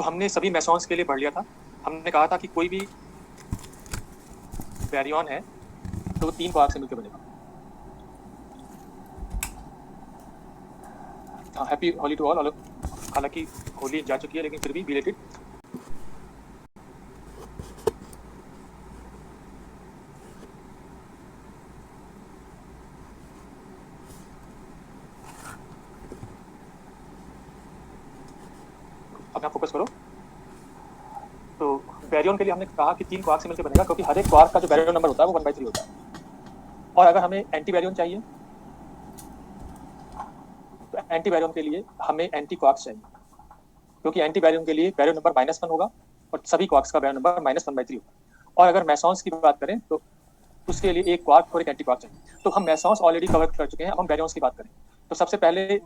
तो हमने सभी मेसॉन्स के लिए पढ़ लिया था। हमने कहा था कि कोई भी बैरियन है तो वो 3 क्वार्क से मिलकर बनेगा। Happy Holi to all. हालांकि होली जा चुकी है लेकिन फिर भी बिलेटेड। अब यहाँ फोकस करो। तो बैरियन के लिए हमने कहा कि 3 क्वार्क से मिलकर बनेगा, क्योंकि हर एक क्वार्क का जो बैरियन नंबर होता है वो 1/3 होता है। और अगर हमें एंटी बैरियन चाहिए तो एंटी बैरियन के लिए हमें एंटी क्वार्क्स चाहिए, क्योंकि एंटी बैरियन के लिए बैरियन नंबर -1 होगा और सभी क्वार्क्स का बैरियन नंबर -1/3 होगा। और अगर मेसॉन्स की बात करें तो उसके लिए एक क्वार्क और एक एंटी क्वार्क चाहिए। तो हम मेसॉन्स ऑलरेडी कवर कर चुके हैं, अब हम बैरियंस की बात करें। तो सबसे पहले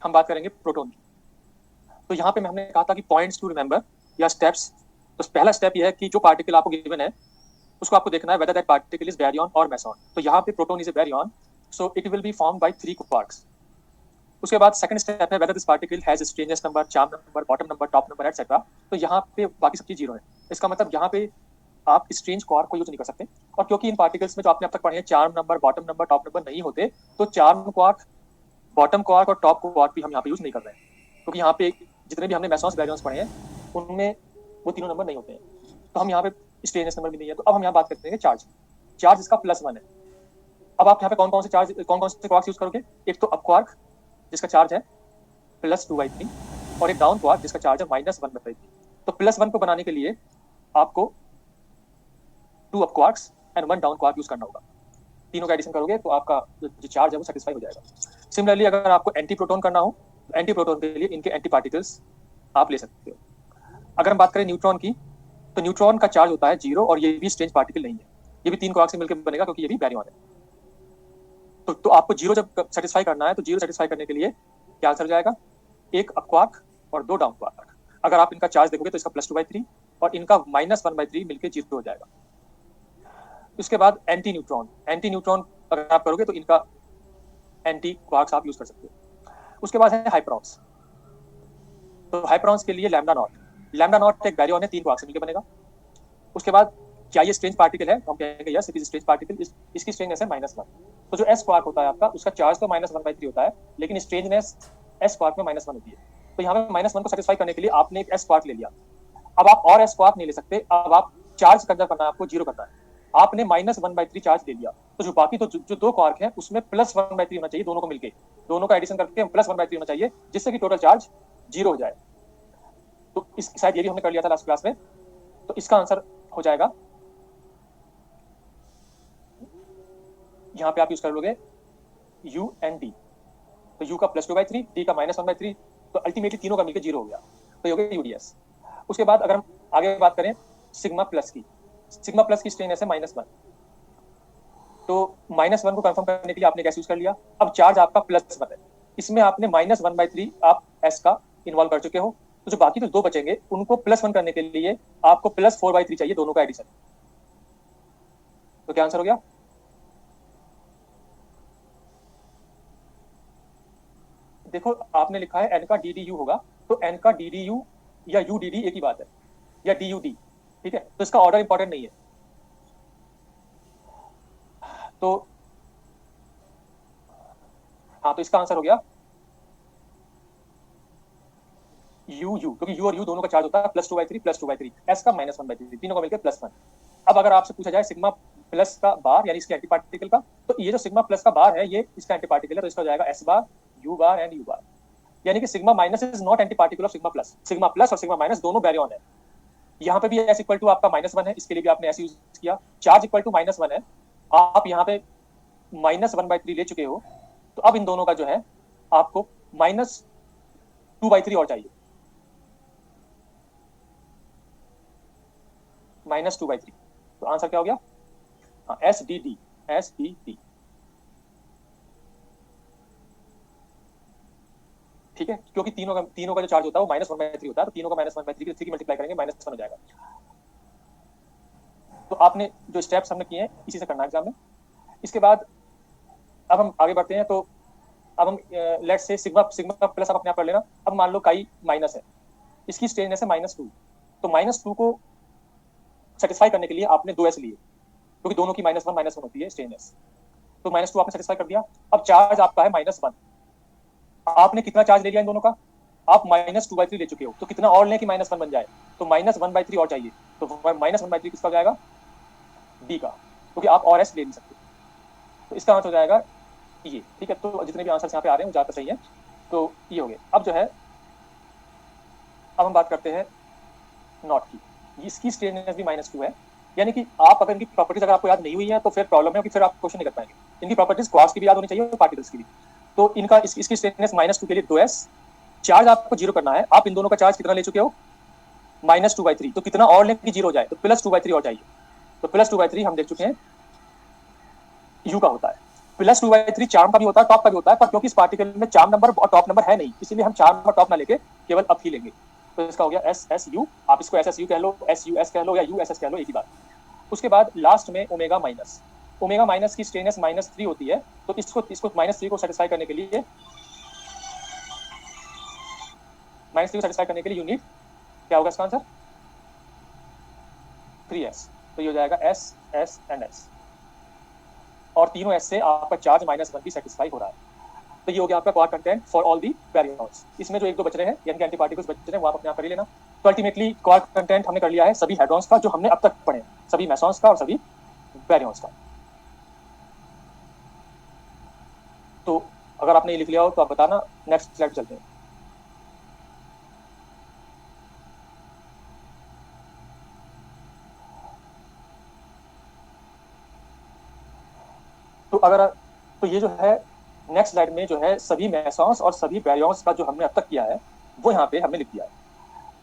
हम बात करेंगे प्रोटॉन की। तो यहाँ पे हमने कहा था कि पॉइंट्स टू रिमेंबर या स्टेप्स। तो पहला स्टेप यह है कि जो पार्टिकल आपको गिवन है उसको आपको देखना है whether that particle is Baryon और मेसॉन। तो यहाँ पे proton is a Baryon, so it will be formed by 3 quarks. उसके बाद सेकंड स्टेप है whether this particle has strangest number, charm number, bottom number, top number etcetera. तो यहाँ पे बाकी सब चीज 0 है। इसका मतलब यहाँ पे आप स्ट्रेंज क्वार्क को यूज नहीं कर सकते। और क्योंकि इन पार्टिकल्स में जो आपने अब तक पढ़े हैं charm number, bottom number, top number नहीं होते, तो चार्म क्वार्क, बॉटम क्वार्क और टॉप क्वार्क भी हम यहाँ पे यूज नहीं कर रहे हैं, क्योंकि यहाँ पे जितने भी हमने मेसॉन्स बैरियंस पढ़े हैं उनमें वो तीनों नंबर नहीं होते हैं। तो हम यहाँ पे स्ट्रेंजेस नंबर भी नहीं है। तो अब हम यहाँ बात करते हैं चार्ज। चार्ज इसका +1 है। अब आप यहाँ पे कौन कौन से क्वार्क्स यूज करोगे? एक तो अप क्वार्क जिसका चार्ज है +2/3 और एक डाउन क्वार्क जिसका चार्ज है -1/3। तो +1 को बनाने के लिए आपको 2 up quarks and 1 down quark use करना होगा। तीनों का एडिशन करोगे तो आपका जो चार्ज है वो सेटिस्फाई हो जाएगा। सिमिलरली अगर आपको एंटी प्रोटॉन करना हो तो एंटी प्रोटॉन के लिए इनके एंटी पार्टिकल्स आप ले सकते हो। अगर हम बात करें न्यूट्रॉन की, तो न्यूट्रॉन का चार्ज होता है 0 और ये भी स्ट्रेंज पार्टिकल नहीं है। ये भी 3 क्वार्क से मिलकर बनेगा क्योंकि ये भी बैरियन है। तो आपको 0 जब सेटिस्फाई करना है तो 0 सेटिस्फाई करने के लिए क्या आंसर हो जाएगा? एक अप क्वार्क और 2 डाउन क्वार्क। अगर आप इनका चार्ज देखोगे तो इसका +2/3 और इनका -1/3 मिलकर 0 हो जाएगा। उसके बाद एंटी न्यूट्रॉन। एंटी न्यूट्रॉन अगर आप करोगे तो इनका एंटी क्वार्क्स आप यूज कर सकते हो। उसके बाद है हाइप्रॉन्स। तो हाइप्रॉन्स के लिए लैम्डा नॉट। लैम्डा नॉट एक बैरियन है, 3 क्वार्क से मिलकर बनेगा। उसके बाद क्या ये स्ट्रेंज पार्टिकल है? हम कहेंगे yes it is strange particle. इसकी स्ट्रेंजनेस है -1। तो जो एस क्वार्क होता है आपका, उसका चार्ज तो -1/3 होता है, लेकिन स्ट्रेंजनेस एस क्वार्क में -1 होती है। तो यहाँ पे -1 को सेटिस्फाई करने के लिए आपने एक एस क्वार्क ले लिया। अब आप और एस क्वार्क नहीं ले सकते। अब आप चार्ज कंजर्व करना है, आपको 0 करना है। आपने -1/3 चार्ज ले लिया, तो जो बाकी तो जो 2 क्वार्क है उसमें +1/3 होना चाहिए, दोनों को मिलके, दोनों का एडिशन करके +1/3 होना चाहिए, जिससे कि टोटल चार्ज 0 हो जाए। तो इस शायद ये भी हमने कर लिया था लास्ट क्लास में। तो इसका आंसर हो जाएगा, यहाँ पे आप यूज कर लोगे यू एंड डी। तो यू का +2/3, डी का -1/3, तो अल्टीमेटली तीनों का मिलकर 0 हो गया, तो ये हो गया यूडीएस। उसके बाद अगर हम आगे बात करें सिग्मा प्लस की, सिग्मा प्लस की स्ट्रेंजनेस है -1। तो -1 को कंफर्म करने के लिए आपने कैसे यूज कर लिया? अब चार्ज आपका +1 है, इसमें आपने -1/3 आप एस का इन्वॉल्व कर चुके हो। तो जो बाकी तो 2 बचेंगे उनको +1 करने के लिए आपको +4/3 चाहिए, दोनों का एडिशन। तो क्या आंसर हो गया? देखो आपने लिखा है एन का DDU होगा, तो एन का DDU या UDD एक ही बात है, या DUD, ठीक है। तो इसका ऑर्डर इंपॉर्टेंट नहीं है। तो हाँ, तो इसका आंसर हो गया यू, क्योंकि यू और यू दोनों का चार्ज होता है +2/3 +2/3, एस का -1/3, तीनों का मिलकर +1। अब अगर आपसे पूछा जाए सिग्मा प्लस का बार यानी इसके एंटी पार्टिकल का, तो ये जो सिग्मा प्लस का बार है ये इसका एंटी पार्टिकल है, तो इसका हो जाएगा S bar, U bar and U bar. यानी कि sigma minus is not antiparticle of sigma plus. Sigma plus और सिग्मा माइनस दोनों बैरियन है। यहाँ पे भी एस इक्वल टू आपका -1 है, इसके लिए भी आपने ऐसे यूज किया। चार्ज इक्वल टू -1 है, आप यहाँ पे -1/3 ले चुके हो, तो अब इन दोनों का जो है आपको -2/3 और चाहिए, -2/3। तो आंसर क्या हो गया? हाँ, SDD, SDD, ठीक है। क्योंकि तीनों का जो चार्ज होता है वो -1/3 होता है, तो तीनों का -1/3 की 3 की मल्टीप्लाई करेंगे -1 हो जाएगा। तो आपने जो स्टेप्स हमने किए हैं इसी से करना है एग्जाम में। इसके बाद अब हम आगे बढ़ते हैं। तो अब हम लेट्स से सिग्मा प्लस आप अपने आप कर लेना। अब मान लो काई माइनस है, इसकी स्ट्रेननेस है -2, तो -2 को सेटिस्फाई करने के लिए आपने 2s लिए, क्योंकि दोनों की -1 होती है स्ट्रेननेस, तो -2 आपने सेटिस्फाई कर दिया। अब चार्ज आपका है -1, आपने कितना चार्ज ले लिया इन दोनों का, आप -2/3 ले चुके हो, तो कितना और लें कि -1 बन जाए, तो -1/3 और चाहिए, तो -1/3 किसका हो जाएगा, बी का, क्योंकि आप और एस ले नहीं सकते, तो इसका आंसर हो जाएगा ये। ठीक है, तो जितने भी आंसर यहाँ पे आ रहे हैं वो ज्यादा सही है, तो ये हो गए। अब जो है, अब हम बात करते हैं नॉट की, इसकी स्ट्रेननेस भी -2 है, यानी कि आप अगर इनकी प्रॉपर्टीज अगर आपको याद नहीं हुई है तो फिर प्रॉब्लम है कि फिर आप क्वेश्चन नहीं कर पाएंगे। इनकी प्रॉपर्टीज क्वार्क्स की भी याद होनी चाहिए और पार्टिकल्स की भी। तो इनका इसकी स्ट्रेननेस -2 के लिए 2s, चार्ज आपको 0 करना है, आप इन दोनों का चार्ज कितना ले चुके हो, -2/3, तो कितना और लें कि 0 हो जाए, तो +2/3 और चाहिए, तो +2/3 हम देख चुके हैं यू का होता है। +2/3 चार्म का भी होता है, टॉप का भी होता है, पर क्योंकि इस पार्टिकल में चार्म नंबर और टॉप नंबर है नहीं, इसीलिए हम चार्म और टॉप ना लेके केवल अप ही लेंगे, तो इसका हो गया SSU, आप इसको SSU कह लो, SUS कह लो, या USS कह लो, एक ही बात। उसके बाद लास्ट में ओमेगा माइनस, ओमेगा माइनस की स्ट्रेननेस -3 होती है, तो इसको -3 को सेटिस्फाई करने के लिए, -3 को सेटिस्फाई करने के लिए यूनिट क्या होगा इसका आंसर, 3s, तो ये हो जाएगा S, S एंड S, और तीनों S से आपका चार्ज -1 भी सेटिस्फाई हो रहा है। तो ये हो गया आपका quark content for all the barriers. इसमें जो 1-2 बच रहे हैं, यानी कि एंटी पार्टिकल्स बच रहे हैं, वो आप अपने आप कर ही लेना। तो अल्टीमेटली क्वार्क कंटेंट हमने कर लिया है सभी हेड्रॉन्स का जो हमने अब तक पढ़े, सभी मेसॉन्स का और सभी बैरियर्स का। तो अगर आपने ये लिख लिया हो तो आप बताना, नेक्स्ट स्लाइड चलते हैं। तो अगर, तो ये जो है नेक्स्ट स्लाइड में जो है सभी मेसॉन्स और सभी बैरियर्स का जो हमने अब तक किया है वो यहाँ पे हमने लिख दिया है।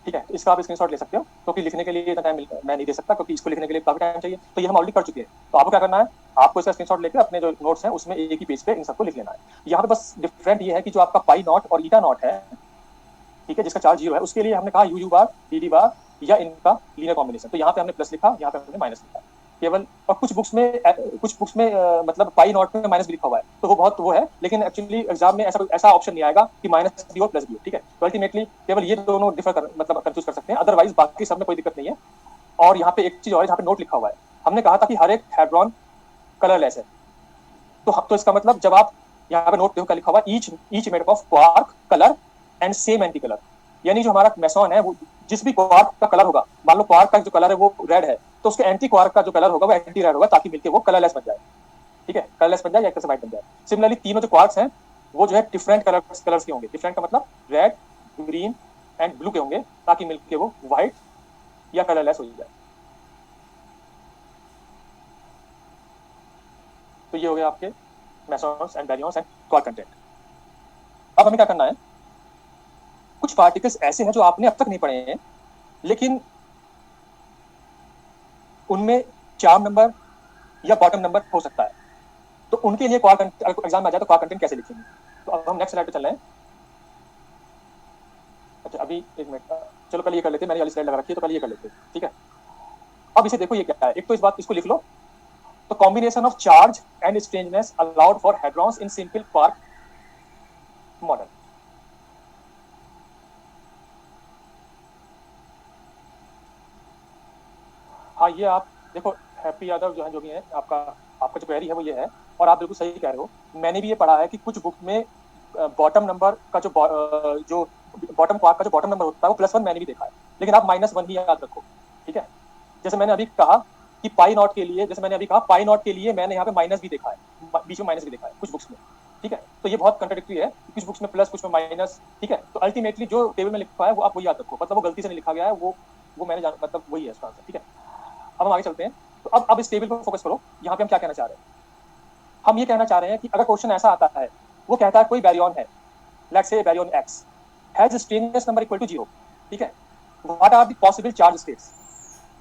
ठीक है, तो इसका आप स्क्रीनशॉट ले सकते हो, क्योंकि लिखने के लिए इतना टाइम मैं नहीं दे सकता, क्योंकि इसको लिखने के लिए काफी टाइम चाहिए, तो ये हम ऑलरेडी कर चुके हैं। तो आपको क्या करना है, आपको इसका स्क्रीनशॉट लेकर अपने जो नोट्स हैं उसमें एक ही पेज पे इन सबको लिख लेना है। यहाँ पे बस डिफरेंट ये है कि जो आपका पाई नॉट और ईटा नॉट है, ठीक है, जिसका चार्ज 0 है, उसके लिए हमने कहा यू बार, डी बार या इनका लीनियर कॉम्बिनेशन, तो यहाँ पे हमने प्लस लिखा, यहाँ पे हमने माइनस लिखा केवल। और कुछ बुक्स में मतलब पाई नॉट में माइनस भी लिखा हुआ है, तो वो बहुत वो है, लेकिन एक्चुअली एग्जाम में ऐसा ऑप्शन नहीं आएगा कि माइनस भी हो प्लस भी हो। ठीक है, तो अल्टीमेटली केवल ये दोनों मतलब कंफ्यूज कर सकते हैं, अदरवाइज बाकी सब में कोई दिक्कत नहीं है। और यहाँ पे एक चीज और है, यहाँ पे नोट लिखा हुआ है, हमने कहा था कि हर एक हेड्रॉन कलरलेस है, तो इसका मतलब जब आप यहाँ पे नोट देखो लिखा हुआ each made of quark colour and same anti colour, यानी जो हमारा मेसॉन है वो जिस भी क्वार्क का कलर होगा, मान लो क्वार्क का जो कलर है वो रेड है, तो उसके एंटी क्वार्क का जो कलर होगा वो एंटी रेड होगा, ताकि मिलकर वो कलरलेस बन जाए। ठीक है, कलरलेस बन जाए या व्हाइट बन जाए। सिमिलरली तीनों जो क्वार्क्स हैं वो जो है डिफरेंट कलर्स के होंगे, डिफरेंट का मतलब रेड, ग्रीन एंड ब्लू के होंगे, ताकि मिलकर वो व्हाइट या कलरलेस हो जाए। तो ये हो गया आपके mesons and barriers and quark content. अब हमें क्या करना है, कुछ पार्टिकल्स ऐसे हैं जो आपने अब तक नहीं पढ़े हैं, लेकिन उनमें चार्म नंबर या बॉटम नंबर हो सकता है, तो उनके लिए क्वार्क एग्जाम में आ जाए तो क्वार्क कंटेंट कैसे लिखेंगे। तो अब हम नेक्स्ट स्लाइड पे चल रहे हैं। अच्छा अभी एक मिनट, चलो पहले ये कर लेते हैं, मैंने वाली स्लाइड लगा रखी है तो पहले ये कर लेते हैं। ठीक है, अब इसे देखो ये क्या है, एक तो इस बात इसको लिख लो, तो combination of charge and strangeness allowed for hadrons in simple quark model. हाँ ये आप देखो, हैप्पी यादव जो है, जो भी है आपका जो क्वेरी है वो ये है, और आप बिल्कुल सही कह रहे हो। मैंने भी ये पढ़ा है कि कुछ बुक में बॉटम नंबर का जो बॉटम क्वार्क का जो बॉटम नंबर होता है वो +1 मैंने भी देखा है, लेकिन आप -1 ही याद रखो। ठीक है, जैसे मैंने अभी कहा कि पाई नॉट के लिए, पाई नॉट के लिए मैंने यहाँ पे माइनस भी देखा है, बीच में माइनस भी देखा है कुछ बुक्स में। ठीक है, तो ये बहुत कंट्राडिक्टरी है, कुछ बुक्स में प्लस कुछ में माइनस। ठीक है, तो अल्टीमेटली जो टेबल में लिखा है वो आप वही याद रखो, मतलब वो गलती से नहीं लिखा गया है, वो मैंने मतलब वही है इसका आंसर। ठीक है, अब हम आगे चलते हैं। तो अब इस टेबल पर फोकस करो, यहाँ पे हम क्या कहना चाह रहे हैं। हम ये कहना चाह रहे हैं कि अगर क्वेश्चन ऐसा आता है, वो कहता है कोई बैरियन है, let's say baryon X has strangeness number equal to 0। ठीक है, what are the possible charge states.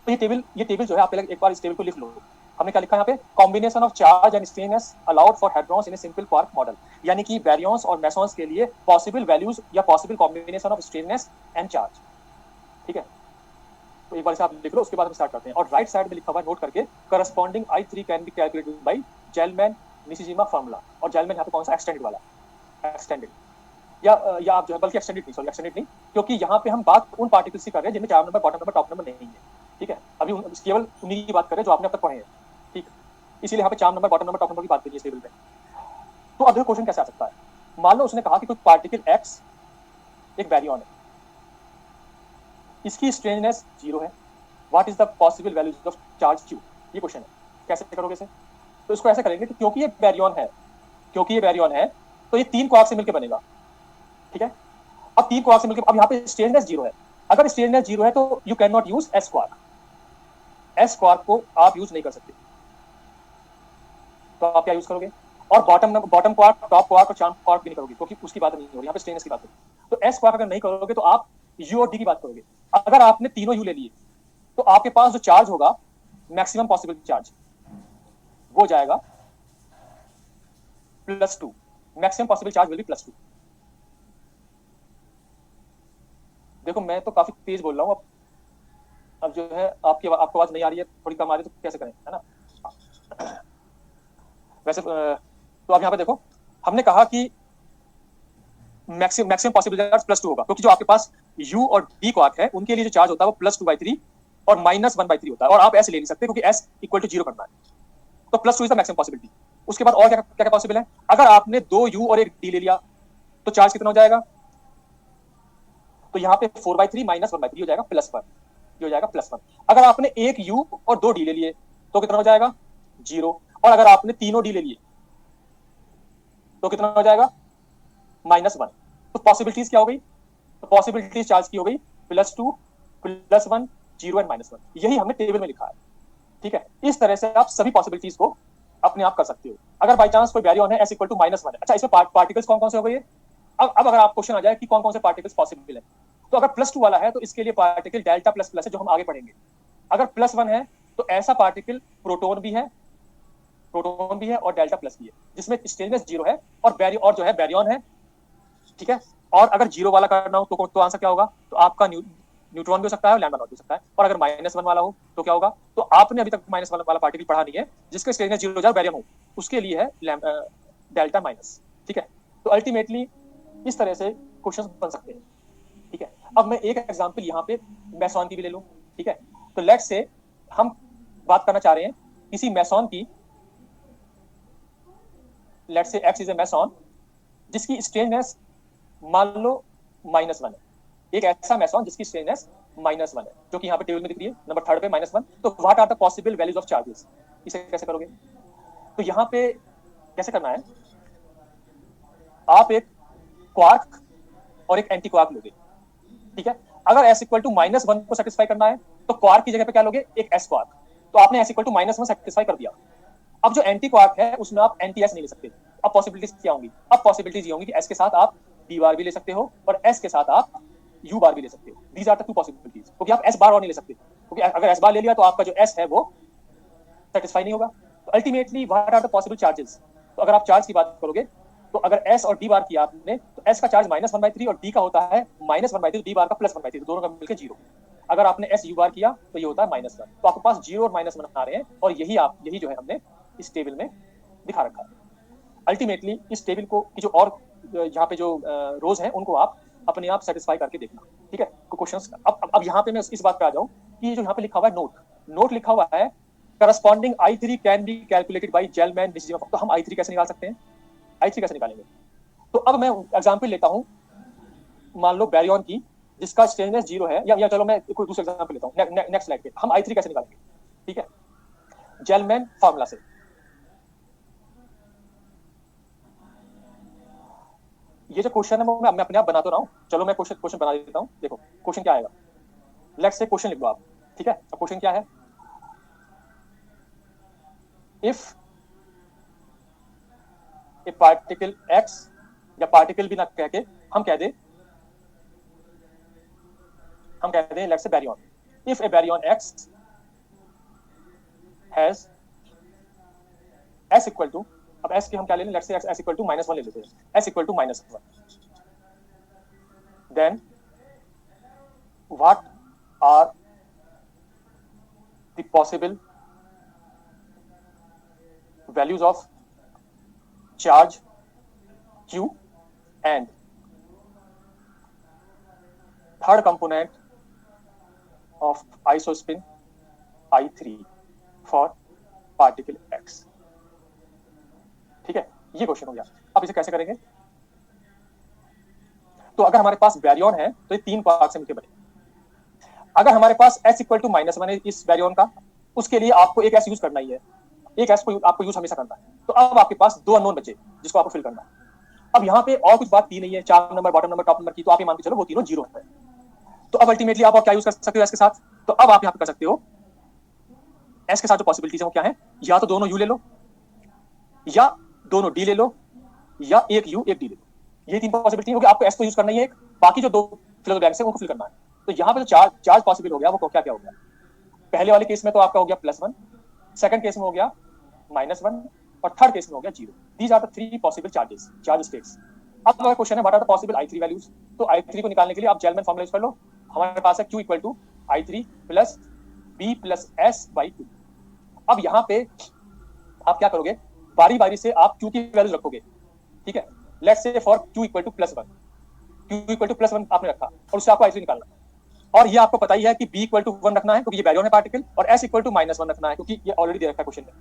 तो ये टेबल जो है, आप एक बार इस टेबल को लिख लो। हमने क्या लिखा यहाँ पे, combination of charge and strangeness allowed for hadrons in a simple quark model, यानी कि बैरियंस और मेसॉन्स के लिए पॉसिबल वैल्यूज या possible combination of strangeness and charge. ठीक है, तो एक बार से आप लिख लो, उसके बाद हम स्टार्ट करते हैं। और राइट साइड में लिखा हुआ है, नोट करके, corresponding I3 can be calculated by Gell-Mann Nishijima formula. और जेलमैन यहाँ पे कौन सा, एक्सटेंडेड वाला, एक्सटेंडेड। या आप जो है बल्कि एक्सटेंडेड नहीं, क्योंकि यहाँ पे हम बात उन पार्टिकल्स की कर रहे हैं जिनमें charm number, bottom number, top number नहीं है, ठीक है। अभी केवल उन्हीं की बात कर रहे हैं जो आपने अब तक पढ़े हैं, ठीक। इसीलिए यहाँ पे charm number, bottom number, top number की बात करिए इस टेबल पे। तो अब देखो क्वेश्चन कैसे आ सकता है। मान लो उसने कहा कि कोई पार्टिकल एक्स एक बैरियन है, इसकी स्ट्रेंजनेस 0 है, what is the possible values of charge Q, ये क्वेश्चन है। कैसे करोगे इसे? तो इसको ऐसे करेंगे कि क्योंकि ये बैरियन है, तो ये 3 क्वार्क से मिलकर बनेगा, ठीक है। अब 3 क्वार्क से मिलकर, अब यहाँ पे स्ट्रेंजनेस 0 है, अगर स्ट्रेंजनेस 0 है तो you can not use S quark, S quark को आप यूज नहीं कर सकते। तो आप क्या यूज करोगे? और बॉटम क्वार्क, टॉप क्वार्क और चार्म क्वार्क भी नहीं करोगे, क्योंकि उसकी बात नहीं हो रही, यहाँ पे स्ट्रेंजनेस की बात हो रही है। तो एस क्वार्क अगर नहीं करोगे तो आप यू और डी की बात करोगे। अगर आपने तीनों यू ले लिए तो आपके पास जो चार्ज होगा, मैक्सिमम पॉसिबल चार्ज, वो जाएगा +2, maximum possible charge will be +2। देखो मैं तो काफी तेज बोल रहा हूँ, अब जो है आपको आवाज नहीं आ रही है, थोड़ी कम आ रही है, तो कैसे करें, है ना। वैसे तो अब यहाँ पे देखो, हमने कहा कि मैक्सिमम पॉसिबल चार्ज +2 होगा, क्योंकि जो आपके पास यू और डी क्वार्क है उनके लिए जो चार्ज होता है वो +2/3 और -1/3 होता है, और आप ऐसे ले नहीं सकते क्योंकि s = 0 करना है। तो +2 इज द मैक्सिमम पॉसिबिलिटी। उसके बाद और क्या क्या पॉसिबल है? अगर आपने 2 यू और 1 डी ले लिया तो चार्ज कितना हो जाएगा? तो यहाँ पे 4/3 -1/3 हो जाएगा +1, ये हो जाएगा +1। अगर आपने 1 यू और 2 डी ले लिए तो कितना हो जाएगा? 0। और अगर आपने तीनों डी ले लिए तो कितना हो जाएगा? -1। तो पॉसिबिलिटीज क्या हो गई? तो पॉसिबिलिटीज चार्ज की हो गई +2, +1, 0 एंड -1। यही हमने टेबल में लिखा है, ठीक है। इस तरह से आप सभी पॉसिबिलिटीज को अपने आप कर सकते हो। अगर बाई चांस कोई बैरियन है s = -1 है, अच्छा इसमें पार्टिकल्स कौन कौन से हो गए? अब अगर आप क्वेश्चन आ जाए कि कौन कौन से पार्टिकल्स पॉसिबल है, तो अगर +2 वाला है तो इसके लिए पार्टिकल डेल्टा ++ है, जो हम आगे पढ़ेंगे। अगर +1 है तो ऐसा पार्टिकल प्रोटॉन भी है और डेल्टा प्लस भी है, जिसमें स्टेनलेस 0 है और जो है बैरियन है, ठीक है। और अगर 0 वाला करना हो तो आंसर क्या होगा? तो आपका न्यूट्रॉन भी हो सकता है और लैम्डा नॉट भी हो सकता है। और अगर -1 वाला हो तो क्या होगा? तो आपने अभी तक -1 वाला पार्टिकल पढ़ा नहीं है, जिसके स्टेनलेस 0 हो जाए, बैरियन हो, उसके लिए है डेल्टा माइनस, ठीक है। तो अल्टीमेटली इस तरह से क्वेश्चन बन सकते हैं, ठीक है। अब मैं एक एग्जांपल यहाँ पे मैसॉन की भी ले लूं, ठीक है। तो लेट्स से हम बात करना चाह रहे हैं किसी मैसॉन की, let's say x is A Mason जिसकी स्ट्रेननेस मान लो -1 है। एक ऐसा मैसॉन जिसकी स्ट्रेननेस -1 है, जो कि यहाँ पे टेबल में दिख रही है नंबर 3 पे -1। तो what are the possible values of charges, इसे कैसे करोगे? तो यहाँ पे कैसे करना है, आप एक क्वार्क और एक एंटी क्वार्क लोगे, ठीक है। अगर s = -1 को सेटिस्फाई करना है तो क्वार्क की जगह पे क्या लोगे? एक s क्वार्क। तो आपने s = -1 सेटिस्फाई कर दिया। अब जो एंटी क्वार्क है उसमें आप एंटी s नहीं ले सकते। अब पॉसिबिलिटीज क्या होंगी? अब पॉसिबिलिटीज ये होंगी कि s के साथ आप d बार भी ले सकते हो और s के साथ आप u बार भी ले सकते हो। These are the two possibilities, क्योंकि आप s बार और नहीं ले सकते, क्योंकि अगर s बार ले लिया तो आपका जो s है वो सेटिस्फाई नहीं होगा। तो ultimately what are the possible charges? तो अगर आप चार्ज की बात करोगे तो अगर s और d बार किया आपने तो s का चार्ज -1/3 और d का होता है -1/3, d बार का +1/3, दोनों का मिलकर 0। अगर आपने s u बार किया तो ये होता है -1। तो आपके पास 0 और -1 आ रहे हैं, और यही जो है हमने इस टेबल में दिखा रखा है। अल्टीमेटली इस टेबल को की जो और यहाँ पे जो रोज हैं उनको आप अपने आप सेटिस्फाई करके देखना, ठीक है। क्वेश्चंस अब यहाँ पे मैं इस बात पे आ जाऊँ कि जो यहाँ पे लिखा हुआ है नोट लिखा हुआ है corresponding I3 can be calculated by Gell-Mann. तो हम I3 कैसे निकाल सकते हैं? I3 कैसे निकालेंगे? तो अब मैं एग्जांपल लेता हूं, मान लो बैरियन की जिसका स्ट्रेननेस 0 है, या चलो मैं कोई दूसरा एग्जांपल लेता हूं। नेक्स्ट स्लाइड पे हम I3 कैसे निकालेंगे, ठीक है, जेलमैन फार्मूला से। ये जो क्वेश्चन है मैं अपने आप बना तो रहा हूं, चलो मैं क्वेश्चन बना देता हूं। देखो क्वेश्चन क्या आएगा, लेट्स से क्वेश्चन लिख दो आप, ठीक है। अब क्वेश्चन क्या है? इफ ए पार्टिकल x, या पार्टिकल भी ना कह के हम कह दें let's say baryon. If a baryon x has s equal to, अब s की हम क्या ले लें, let's say s equal to -1 ले लेते हैं, s equal to -1, then what are the possible values of charge q and third component of isospin I3 for particle X। ठीक है, ये क्वेश्चन हो गया। अब इसे कैसे करेंगे? तो अगर हमारे पास बैरियन है तो ये 3 क्वार्क से मिलकर बने। अगर हमारे पास S इक्वल टू -1 है इस बैरियन का, उसके लिए आपको एक S यूज करना ही है, एक S को आपको यूज हमेशा करना है। तो अब आपके पास 2 अननोन बचे जिसको आपको फिल करना है। अब यहाँ पे और कुछ बात की नहीं है, 4 number, bottom number, top number की, तो आप ये मान के चलो वो तीनों जीरो है। तो अब अल्टीमेटली आप क्या यूज कर सकते हो S के साथ? तो अब आप यहाँ पे कर सकते हो S के साथ जो पॉसिबिलिटीज है वो क्या है, या तो दोनों U ले लो, या दोनों D ले लो, या एक U एक D ले लो। ये 3 पॉसिबिलिटी होगी। आपको S को यूज करना ही है एक, बाकी जो 2 फिल ब्लैंक्स है उनको फिल करना है। तो यहाँ पे जो चार्ज पॉसिबल हो गया वो क्या क्या हो गया? पहले वाले केस में तो आपका हो गया +1, सेकंड केस में हो गया -1, और थर्ड केस में हो गया 0। These are the 3 possible charge states. अब अगला क्वेश्चन है what are the possible I3 values. तो I3 को निकालने के लिए आप जेलमैन फॉर्मूला यूज कर लो। हमारे पास है Q equal to I3 plus B plus S/2। अब यहाँ पे आप क्या करोगे, बारी बारी से आप Q की वैल्यूज रखोगे। ठीक है, let's say for Q equal to +1, Q equal to +1 आपने रखा और उससे आपको I3 निकालना है। और ये आपको पता ही है कि B इक्वल टू 1 रखना है क्योंकि ये बैरियन है पार्टिकल, और S इक्वल टू -1 रखना है क्योंकि ये ऑलरेडी दे रखा है क्वेश्चन में।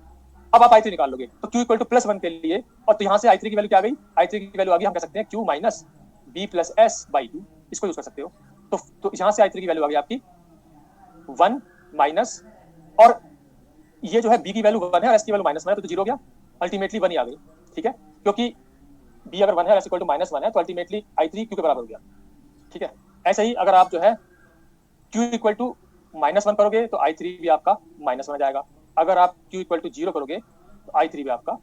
अब आप I3 निकाल लोगे तो Q इक्वल टू +1 के लिए, और तो यहाँ से I3 की वैल्यू क्या आ गई, I3 की वैल्यू आ गई, हम कह सकते हैं Q minus B plus S/2, इसको यूज कर सकते हो। तो यहाँ से I3 की वैल्यू आ गई आपकी 1 माइनस, और ये जो है B की वैल्यू 1 है और S की वैल्यू -1 है, तो 0 हो गया, अल्टीमेटली 1 ही आ गई। ठीक है, क्योंकि B अगर 1 है और S इक्वल टू -1 है तो अल्टीमेटली I3 Q के बराबर हो गया। ठीक है, ऐसे ही अगर आप जो है Q इक्वल टू -1 करोगे तो I3 भी आपका -1 हो जाएगा। अगर आप Q इक्वल टू 0 करोगे तो I3 भी आपका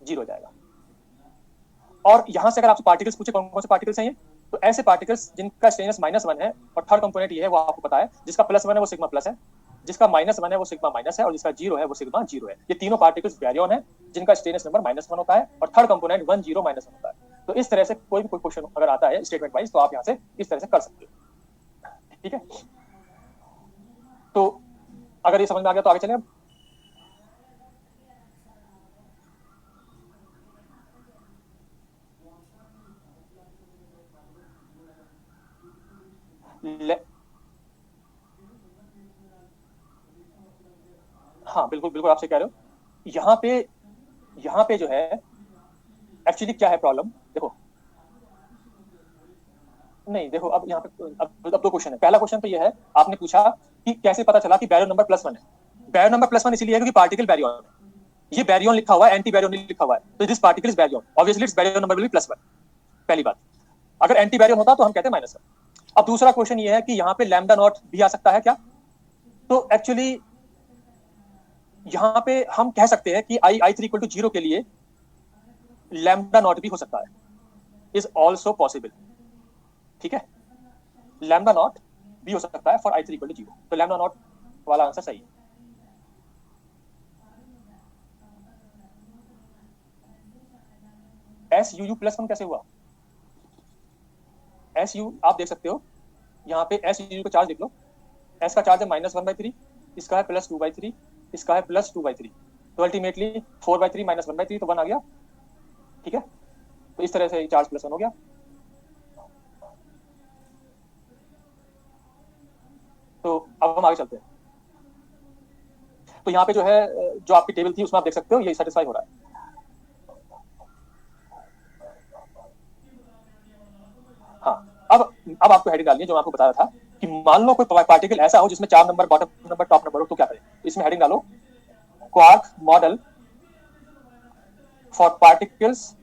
0 हो जाएगा। और यहां से अगर आपसे पार्टिकल्स पूछे कौन कौन से पार्टिकल्स हैं ये, तो ऐसे पार्टिकल्स जिनका स्ट्रेननेस -1 है और थर्ड कंपोनेंट ये है वो आपको पता है, जिसका +1 है वो सिग्मा प्लस है, जिसका -1 है वो सिग्मा माइनस है, और जिसका 0 है वो सिग्मा 0 है। ये तीनों पार्टिकल्स बैरियन है जिनका स्ट्रेननेस नंबर -1 होता है और थर्ड कंपोनेंट 1 0 -1 होता है। तो इस तरह से कोई भी कोई क्वेश्चन अगर आता है स्टेटमेंट वाइज तो आप यहाँ से इस तरह से कर सकते हो। ठीक है, तो अगर ये समझ में आ गया तो आगे चलें। अब हाँ बिल्कुल बिल्कुल आप सही कह रहे हो। यहाँ पे जो है एक्चुअली क्या है प्रॉब्लम, देखो नहीं देखो, अब यहाँ पे अब 2 क्वेश्चन है। पहला क्वेश्चन तो ये है, आपने पूछा कि कैसे पता चला कि बैरियन नंबर +1 है। बैरियन नंबर +1 इसलिए है क्योंकि पार्टिकल बैरियन है, ये बैरियन लिखा हुआ है, एंटी बैरियन नहीं लिखा हुआ है, तो this particle is Baryon, obviously it's Baryon number will be +1। पहली बात, अगर एंटी बैरियन होता तो हम कहते हैं -1। अब दूसरा क्वेश्चन ये है कि यहाँ पे लैम्डा नॉट भी आ सकता है क्या? तो एक्चुअली यहाँ पे हम कह सकते हैं कि I3 इक्वल टू 0 के लिए लैम्डा नॉट भी हो सकता है, इज ऑल्सो पॉसिबल। ठीक है, लैम्डा नॉट भी हो सकता है फॉर I3 इक्वल टू 0, तो लैम्डा नॉट वाला आंसर सही है। SUU +1 कैसे हुआ? SU आप देख सकते हो, यहाँ पे SUU का चार्ज देख लो, S का चार्ज है -1/3, इसका है +2/3, इसका है +2/3, तो अल्टीमेटली 4/3 -1/3 तो 1 आ गया। ठीक है, तो इस तरह से चार्ज +1 हो गया। तो अब हम आगे चलते हैं। तो यहाँ पे जो है जो आपकी टेबल थी उसमें आप देख सकते हो ये सेटिस्फाई हो रहा है। हाँ, अब आपको हेडिंग डालनी है, जो मैं आपको बता रहा था कि मान लो कोई पार्टिकल ऐसा हो जिसमें 4 number, bottom number, top number हो, तो क्या करें? इसमें हेडिंग डालो quark model for particles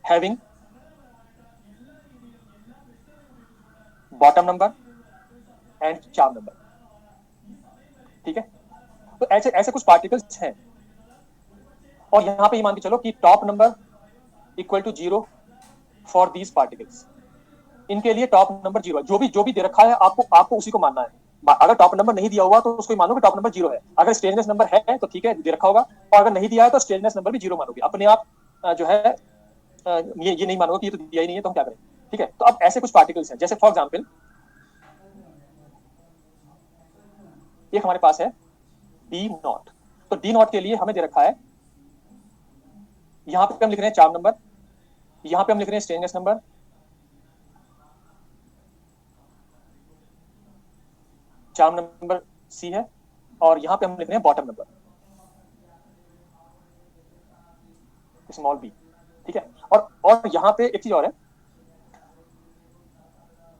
having bottom number and 4 number. ठीक है, तो ऐसे ऐसे कुछ पार्टिकल्स हैं, और यहाँ पे ये मान के चलो कि top number equal to 0 for these particles. इनके लिए टॉप नंबर 0 है, जो भी दे रखा है आपको आपको उसी को मानना है। अगर टॉप नंबर नहीं दिया हुआ तो उसको मानो कि टॉप नंबर 0 है। अगर स्ट्रेननेस नंबर है तो ठीक है दे रखा होगा, और अगर नहीं दिया है तो स्ट्रेननेस नंबर भी 0 मानोगे। अपने आप जो है ये नहीं मानोगे कि ये तो दिया ही नहीं है, तो हम क्या करें? ठीक है, तो अब ऐसे कुछ पार्टिकल्स हैं, जैसे फॉर एग्जाम्पल एक हमारे पास है D0। तो D0 के लिए हमें दे रखा है, यहाँ पे हम लिख रहे हैं 4 नंबर, यहाँ पे हम लिख रहे हैं स्ट्रेननेस नंबर, चार्म नंबर सी है, और यहाँ पे हम लिख रहे हैं बॉटम नंबर स्मॉल बी, ठीक है। और यहाँ पे एक चीज और है,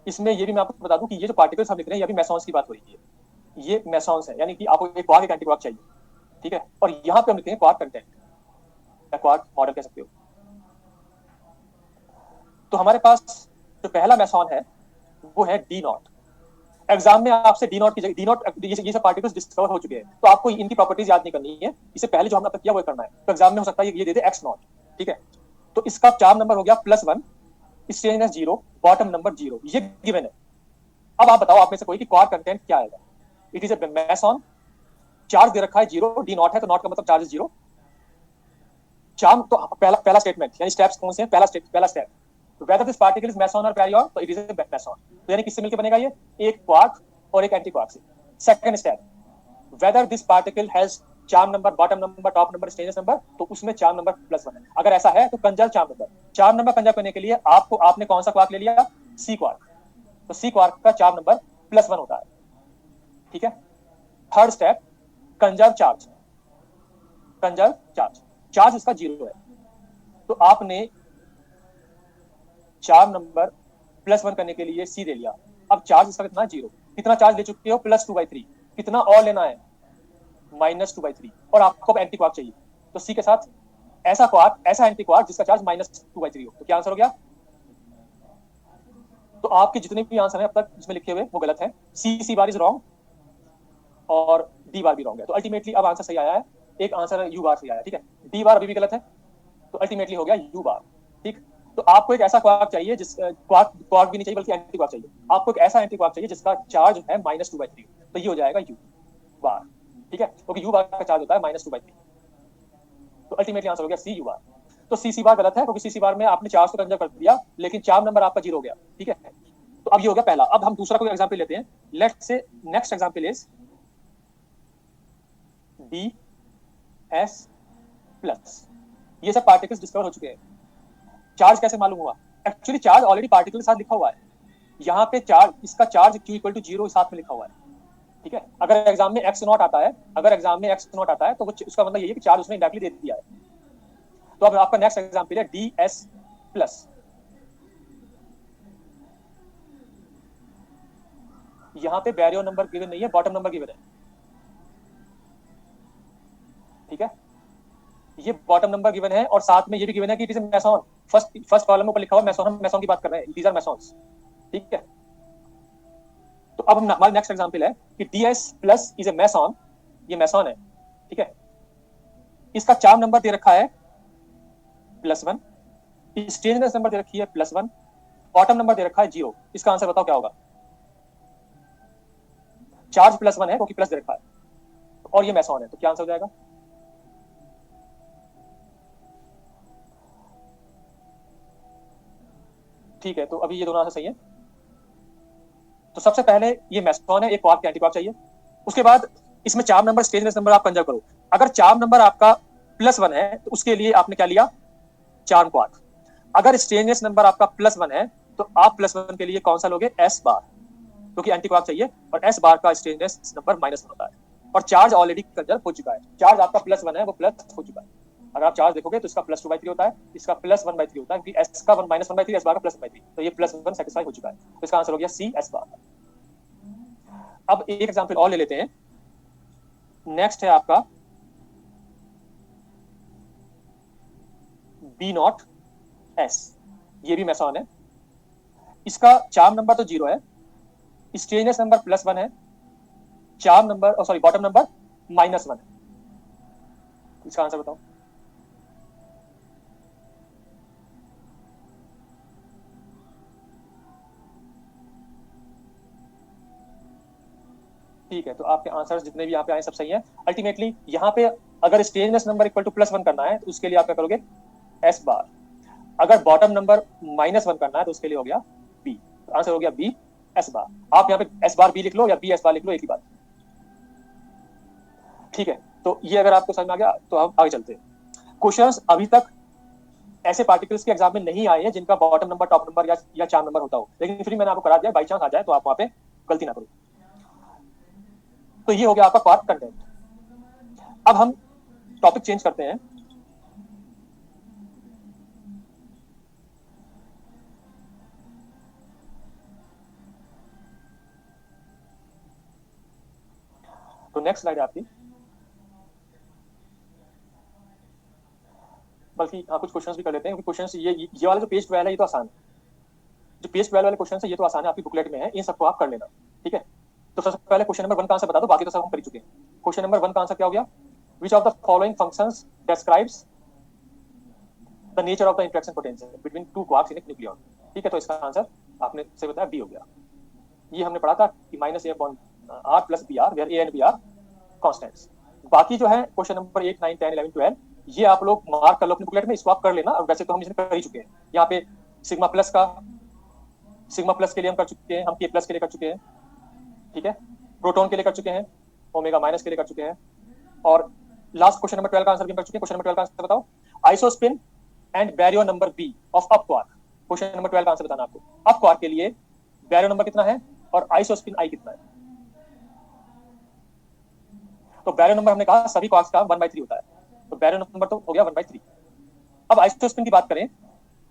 इसमें ये भी मैं आपको बता दूं कि ये जो पार्टिकल्स हम लिख रहे हैं ये भी मेसॉन्स की बात हो रही है, ये मेसॉन्स है, यानी कि आपको एक क्वार्क एक एंटी क्वार्क चाहिए, ठीक है। और यहाँ पे हम लिखते हैं क्वार्क कंटेंट या क्वार्क मॉडल कह सकते हो। तो हमारे पास जो पहला मेसॉन है वो है डी नॉट। एग्जाम में आपसे डी नॉट की जगह डी नॉट, ये सब पार्टिकल्स डिस्कवर हो चुके हैं, तो आपको इनकी प्रॉपर्टीज याद नहीं करनी है, इससे पहले जो हमने अब तक किया वो करना है। तो एग्जाम में हो सकता है ये दे दे एक्स नॉट, ठीक है। तो इसका चार्म नंबर हो गया +1, स्ट्रेंजनेस 0, बॉटम नंबर 0, ये गिवन है। अब आप बताओ आप में से कोई कि क्वार्क कंटेंट क्या आएगा। It is a meson, charge दे रखा है 0, डी नॉट है तो नॉट का मतलब चार्ज है 0। चार्म तो पहला स्टेटमेंट, यानी स्टेप्स कौन से हैं, पहला step whether this particle is meson or baryon, तो it is a meson। तो यानी किससे मिलकर बनेगा ये, एक क्वार्क और एक एंटी क्वार्क से। Second step whether this particle has charm number, bottom number, top number, strangeness number, तो उसमें चार्म नंबर +1 है। अगर ऐसा है तो कंजर्व चार्म नंबर कंजर्व करने के लिए आपने कौन सा क्वार्क ले लिया, सी क्वार्क, तो सी क्वार्क का चार्म नंबर +1 होता है, ठीक है। थर्ड स्टेप कंजर्व चार्ज इसका 0 है, तो आपने चार्म नंबर +1 करने के लिए सी ले लिया। अब चार्ज इसका कितना 0, कितना चार्ज ले चुके हो, +2/3, कितना और लेना है, -2/3, और आपको अब एंटी क्वार्क चाहिए, तो सी के साथ ऐसा एंटी क्वार्क जिसका चार्ज -2/3 हो। तो क्या आंसर हो गया, तो आपके जितने भी आंसर हैं अब तक इसमें लिखे हुए वो गलत है, सी बार इज रॉन्ग और डी बार भी रॉन्ग है। तो अल्टीमेटली अब आंसर सही आया है, एक आंसर यू बार सही आया, ठीक है। डी बार अभी भी गलत है, तो अल्टीमेटली हो गया यू बार, ठीक। तो आपको एक ऐसा क्वार्क चाहिए क्वार्क भी नहीं चाहिए बल्कि एंटी क्वार्क चाहिए, आपको एक ऐसा एंटी क्वार्क चाहिए जिसका चार्ज है -2/3, तो ये हो जाएगा यू बार, ठीक है, क्योंकि यू बार का चार्ज होता है -2/3। तो अल्टीमेटली आंसर हो गया सी यू बार। तो सी बार गलत है क्योंकि सी बार में आपने चार्ज को कंजर्व कर दिया लेकिन चार्म नंबर आपका 0 हो गया, ठीक है। तो अब ये हो गया पहला। अब हम दूसरा कोई एग्जांपल लेते हैं, let's say next example is DS+। ये सब पार्टिकल्स डिस्कवर हो चुके हैं। चार्ज कैसे मालूम हुआ, एक्चुअली चार्ज ऑलरेडी पार्टिकल के साथ लिखा हुआ है, यहाँ पे चार्ज, इसका चार्ज Q = 0 साथ में लिखा हुआ है, ठीक है। अगर एग्जाम में x नॉट आता है तो उसका मतलब ये है कि चार्ज उसने इंडायरेक्टली दे दिया है। तो अब आपका नेक्स्ट एग्जांपल है DS+। यहाँ पे बैरियर नंबर गिवन नहीं है, बॉटम नंबर गिवन है, ठीक है। ये बॉटम नंबर गिवन है और साथ में ये भी गिवन है कि it is meson. First column में ऊपर लिखा हुआ मेसॉन, हम मेसॉन की बात कर रहे हैं, दीज आर मेसॉन्स, ठीक है। तो अब हम हमारा नेक्स्ट एग्जांपल है कि DS+ इज ए मेसॉन, ये मेसॉन है, ठीक है। इसका चार्म नंबर दे रखा है +1, स्ट्रेंजनेस नंबर दे रखी है +1, बॉटम नंबर दे रखा है 0। इसका आंसर बताओ क्या होगा, चार्ज +1 है क्योंकि प्लस दे रखा है और ये मेसॉन है, तो क्या आंसर हो जाएगा, ठीक है। तो अभी ये दोनों आंसर सही है। तो सबसे पहले ये मेसॉन है, एक क्वार्क एंटी क्वार्क चाहिए। उसके बाद इसमें चार्म नंबर, स्ट्रेंजनेस नंबर आप कंजर्व करो। अगर चार्म नंबर आपका +1 है तो उसके लिए आपने क्या लिया, चार्म क्वार्क। अगर स्ट्रेंजनेस नंबर आपका +1 है तो आप +1 के लिए कौन सा लोगे, S बार, क्योंकि एंटी क्वार्क चाहिए और S बार का स्ट्रेंजनेस नंबर -1 होता है और चार्ज ऑलरेडी कंजर्व हो चुका है। चार्ज आपका +1 है, वो प्लस हो चुका है। अगर आप चार्ज देखोगे तो इसका +2/3 होता है, इसका +1/3 होता है, क्योंकि S का -1/3, S बार का +1/3, तो ये +1 सेटिस्फाई हो चुका है। तो इसका आंसर हो गया C S बार। अब एक एग्जांपल और ले लेते हैं, नेक्स्ट है आपका B0S, ये भी मेसॉन है। इसका चार्म नंबर तो 0 है, स्ट्रेंजनेस नंबर +1 है, चार्म नंबर बॉटम नंबर -1 है। इसका आंसर बताओ, ठीक है। तो आपके आंसर्स जितने भी यहाँ पे आए सब सही हैं। अल्टीमेटली यहाँ पे अगर स्ट्रेंजनेस नंबर = +1 करना है तो उसके लिए आप क्या करोगे, S बार। अगर बॉटम नंबर -1 करना है तो उसके लिए हो गया B, तो आंसर हो गया B S बार। आप यहाँ पे S बार B लिख लो या B S बार लिख लो, एक ही बात, ठीक है। तो ये अगर आपको समझ में आ गया तो हम आगे चलते हैं। क्वेश्चंस अभी तक ऐसे पार्टिकल्स के एग्जाम में नहीं आए हैं जिनका बॉटम नंबर, टॉप नंबर या चार्म नंबर होता हो, लेकिन फिर मैंने आपको करा दिया, बाई चांस आ जाए तो आप वहां पे गलती ना करो। तो ये हो गया आपका क्वार्क कंटेंट। अब हम टॉपिक चेंज करते हैं। तो नेक्स्ट स्लाइड है आपकी, बल्कि हाँ कुछ क्वेश्चंस भी कर लेते हैं, क्योंकि क्वेश्चंस ये वाला जो पेज 12 है ये तो आसान है, जो पेज 12 वाले क्वेश्चन है ये तो आसान है, आपकी बुकलेट में है, इन सबको आप कर लेना, ठीक है। तो सबसे पहले क्वेश्चन नंबर 1 का आंसर बता दो, बाकी तो सब हम कर चुके हैं। क्वेश्चन नंबर 1 का आंसर क्या हो गया? विच of the following functions describes the nature of the interaction potential between two quarks in A nucleon. ठीक है, तो इसका आंसर आपने सही बताया, बी हो गया। ये हमने पढ़ा था कि -a/r plus b r, where a and b are constants. बाकी जो है क्वेश्चन नंबर 8, 9, 10, 11, 12 ये आप लोग मार्क कर लो अपने बुकलेट में, इसको आप कर लेना। और वैसे तो हम इसमें कर ही चुके हैं, यहाँ पे सिग्मा प्लस के लिए हम कर चुके हैं, हम के प्लस के लिए कर चुके हैं, ठीक है, प्रोटॉन के लिए कर चुके हैं, ओमेगा माइनस के लिए कर चुके हैं, और लास्ट क्वेश्चन नंबर 12 का आंसर भी कर चुके हैं। क्वेश्चन नंबर 12 का आंसर बताओ, isospin and baryon number b of up quark. Question number 12 का आंसर बताना आपको, अप क्वार्क के लिए बैरियो नंबर कितना है और आइसोस्पिन आई कितना है। तो बैरियो नंबर हमने कहा सभी क्वार्क्स का 1/3 होता है, तो बैरियो नंबर तो हो गया 1/3। अब आइसोस्पिन की बात करें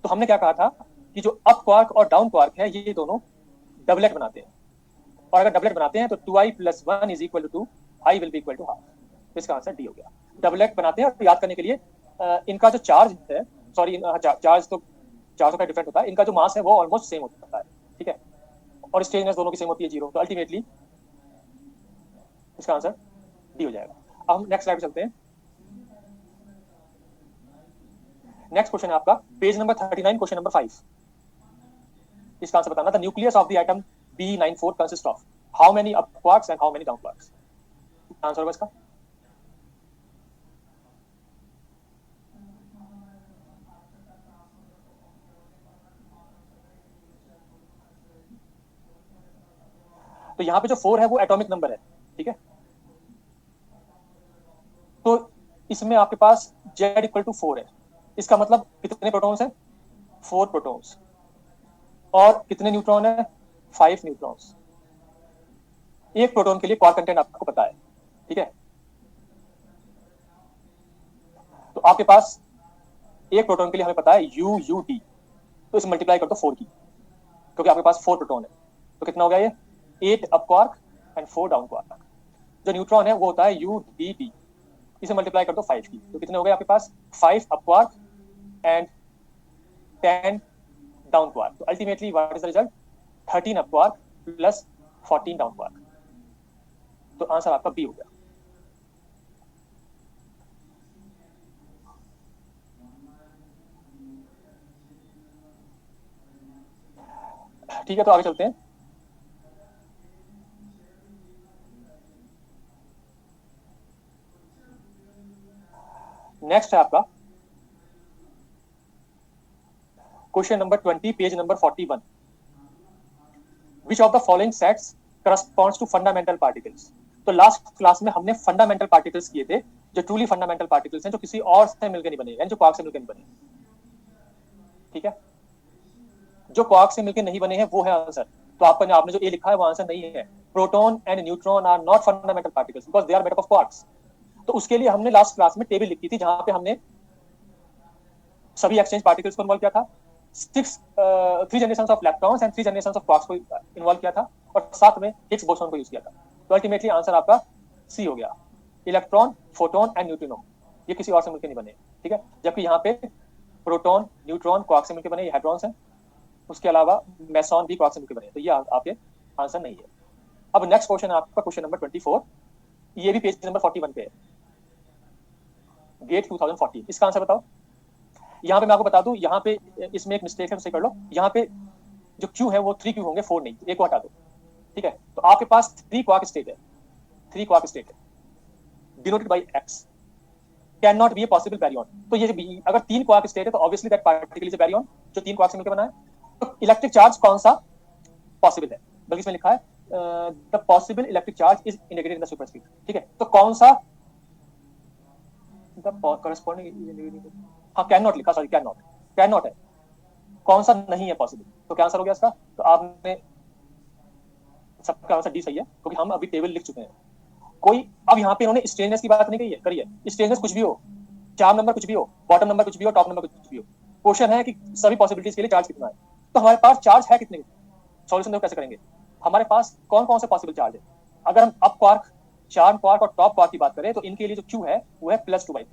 तो हमने क्या कहा था कि जो अप क्वार्क और डाउन क्वार्क है ये दोनों डबलेट बनाते हैं, और अगर डबलेट बनाते हैं तो 2i + 1 = 2, i will be equal to half। इसका आंसर डी हो गया। डबलेट बनाते हैं, और याद करने के लिए इनका जो चार्ज है, सॉरी चार्ज तो चार्ज का डिफरेंट होता है, इनका जो मास है वो ऑलमोस्ट सेम होता है, ठीक है, और स्ट्रेननेस दोनों की सेम होती है 0, तो अल्टीमेटली इसका आंसर डी हो जाएगा। अब हम नेक्स्ट स्लाइड पे चलते हैं। नेक्स्ट क्वेश्चन है आपका पेज नंबर 39, क्वेश्चन नंबर 5। इसका आंसर बताना, the nucleus of the atom B94 consist of how many up quarks and how many down quarks. Answer होगा इसका, तो यहाँ पे जो 4 है वो एटॉमिक नंबर है, ठीक है। तो इसमें आपके पास Z = 4 है, इसका मतलब कितने प्रोटॉन्स है? 4 प्रोटॉन्स। और कितने न्यूट्रॉन है? 5 न्यूट्रॉन्स। एक प्रोटॉन के लिए क्वार्क कंटेंट आपको पता है, ठीक है। तो आपके पास एक प्रोटॉन के लिए हमें पता है UUT, तो इसे मल्टीप्लाई कर दो 4 की, क्योंकि आपके पास 4 प्रोटॉन है, तो कितना हो गया ये? 8 up quark and 4 down quark. जो न्यूट्रॉन है वो होता है UDP, इसे मल्टीप्लाई कर दो 5 की, तो कितने हो गए आपके पास? 5 up quark and 10 down quark. तो ultimately what is the result? 13 up quark plus 14 down quark. तो आंसर आपका बी हो गया। ठीक है, तो आगे चलते हैं। नेक्स्ट है आपका question number 20, page number 41। Which of the following sets corresponds to fundamental particles. तो लास्ट क्लास में हमने फंडामेंटल पार्टिकल्स किए थे, जो ट्रूली फंडामेंटल पार्टिकल्स हैं, जो किसी और से मिलकर नहीं बने, यानी जो क्वार्क से मिलकर नहीं बने, ठीक है। जो क्वार्क से मिलकर नहीं बने हैं वो है आंसर। तो आपने जो ए लिखा है वो आंसर नहीं है। Proton and neutron are not fundamental particles because they are made up of quarks. तो उसके लिए हमने लास्ट क्लास में टेबल लिखी थी, जहां पे हमने सभी एक्सचेंज पार्टिकल्स को इन्वॉल्व किया था, 3 generations of electrons and 3 generations of quarks को इन्वॉल्व किया था, और साथ में हिग्स बोसॉन को यूज किया था। तो अल्टीमेटली आंसर आपका सी हो गया। इलेक्ट्रॉन, फोटोन एंड न्यूट्रिनो ये किसी और से मिलकर नहीं बने, ठीक है। जबकि यहाँ पे प्रोटॉन, न्यूट्रॉन क्वार्क से मिलकर बने, ये हाइड्रॉन्स हैं। उसके अलावा मेसॉन भी क्वार्क से मिलकर बने, तो ये आपके आंसर नहीं है। अब नेक्स्ट क्वेश्चन है आपका क्वेश्चन नंबर 24, ये भी पेज नंबर 41 पे है, गेट 2014। इसका आंसर बताओ। यहाँ पे मैं आपको बता दूं, यहाँ पे इसमें एक मिस्टेक है, उसे कर लो। यहाँ पे जो क्यू है वो 3 क्यू होंगे, 4 नहीं, एक को हटा दो, ठीक है। तो आपके पास 3 क्वार्क स्टेट है, 3 क्वार्क स्टेट है denoted by x, can not B a possible Baryon. तो ये अगर 3 क्वार्क स्टेट है तो obviously that particle is a Baryon, जो 3 क्वार्क से मिलकर बना है। तो इलेक्ट्रिक चार्ज कौन सा पॉसिबल है? बल्कि इसमें लिखा है the possible electric charge is indicated in the superscript, ठीक है। तो कौन सा द कॉरेस्पॉन्डिंग, हाँ कैन नॉट लिखा, सॉरी कैन नॉट है, कौन सा नहीं है पॉसिबल। तो क्या आंसर हो गया इसका? तो आपने सबका आंसर डी सही है, क्योंकि हम अभी टेबल लिख चुके हैं। कोई, अब यहाँ पे इन्होंने स्ट्रेंजनेस की बात नहीं करी है, स्ट्रेंजनेस कुछ भी हो, चार्म नंबर कुछ भी हो, बॉटम नंबर कुछ भी हो, टॉप नंबर कुछ भी हो, क्वेश्चन है कि सभी पॉसिबिलिटीज के लिए चार्ज कितना है। तो हमारे पास चार्ज है कितने, सॉल्यूशन देखो कैसे करेंगे। हमारे पास कौन कौन से पॉसिबल चार्ज है। अगर हम अप क्वार्क, चार्म क्वार्क और टॉप क्वार्क की बात करें तो इनके लिए जो क्यू है वो है +2/3।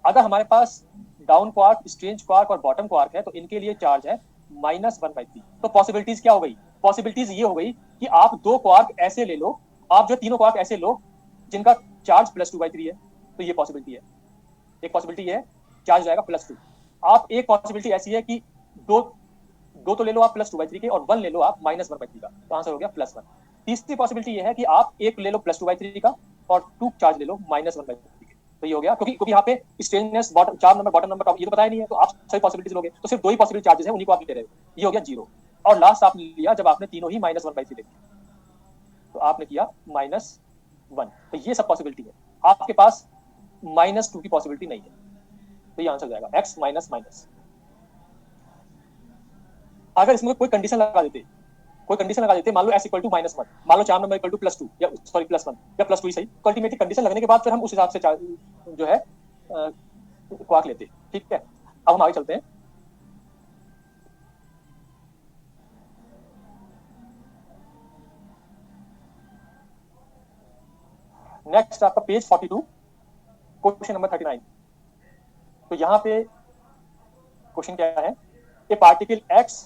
अगर हमारे पास डाउन क्वार्क, स्ट्रेंज क्वार्क और बॉटम क्वार्क है तो इनके लिए चार्ज है -1/3। तो पॉसिबिलिटीज क्या हो गई, पॉसिबिलिटीज ये हो गई कि आप दो क्वार्क ऐसे ले लो, आप जो तीनों क्वार्क ऐसे लो जिनका चार्ज +2/3 है, तो ये पॉसिबिलिटी है। एक पॉसिबिलिटी है चार्ज हो जाएगा +2। आप एक पॉसिबिलिटी ऐसी है कि दो दो तो ले लो आप +2/3 के और 1 ले लो आप -1/3 का, तो आंसर हो गया +1। तीसरी पॉसिबिलिटी ये है कि आप एक ले लो +2/3 का और 2 चार्ज ले लो -1/3 के, तो ये हो गया। क्योंकि यहाँ पे strangeness, bottom, charm number, bottom number, ये तो बताया नहीं है, तो आप सभी पॉसिबिलिटीज लोगे तो सिर्फ दो ही पॉसिबल चार्जेस हैं, उन्हीं को आप ले रहे हो, ये हो गया 0। और लास्ट आपने लिया जब आपने तीनों ही -1/3 लिखे, तो आपने किया -1। तो ये सब पॉसिबिलिटी है, आपके पास -2 की पॉसिबिलिटी नहीं है, तो ये आंसर जाएगा x माइनस। अगर इसमें कोई कंडीशन लगा देते, मान लो s = -1, मान लो चार्म नंबर = +2 या सॉरी +1 या +2 ही सही, तो अल्टीमेटली कंडीशन लगने के बाद फिर हम उस हिसाब से जो है क्वार्क लेते, ठीक है। अब हम आगे चलते हैं। नेक्स्ट आपका पेज 42, क्वेश्चन नंबर 39। तो यहाँ पे क्वेश्चन क्या है, ए particle x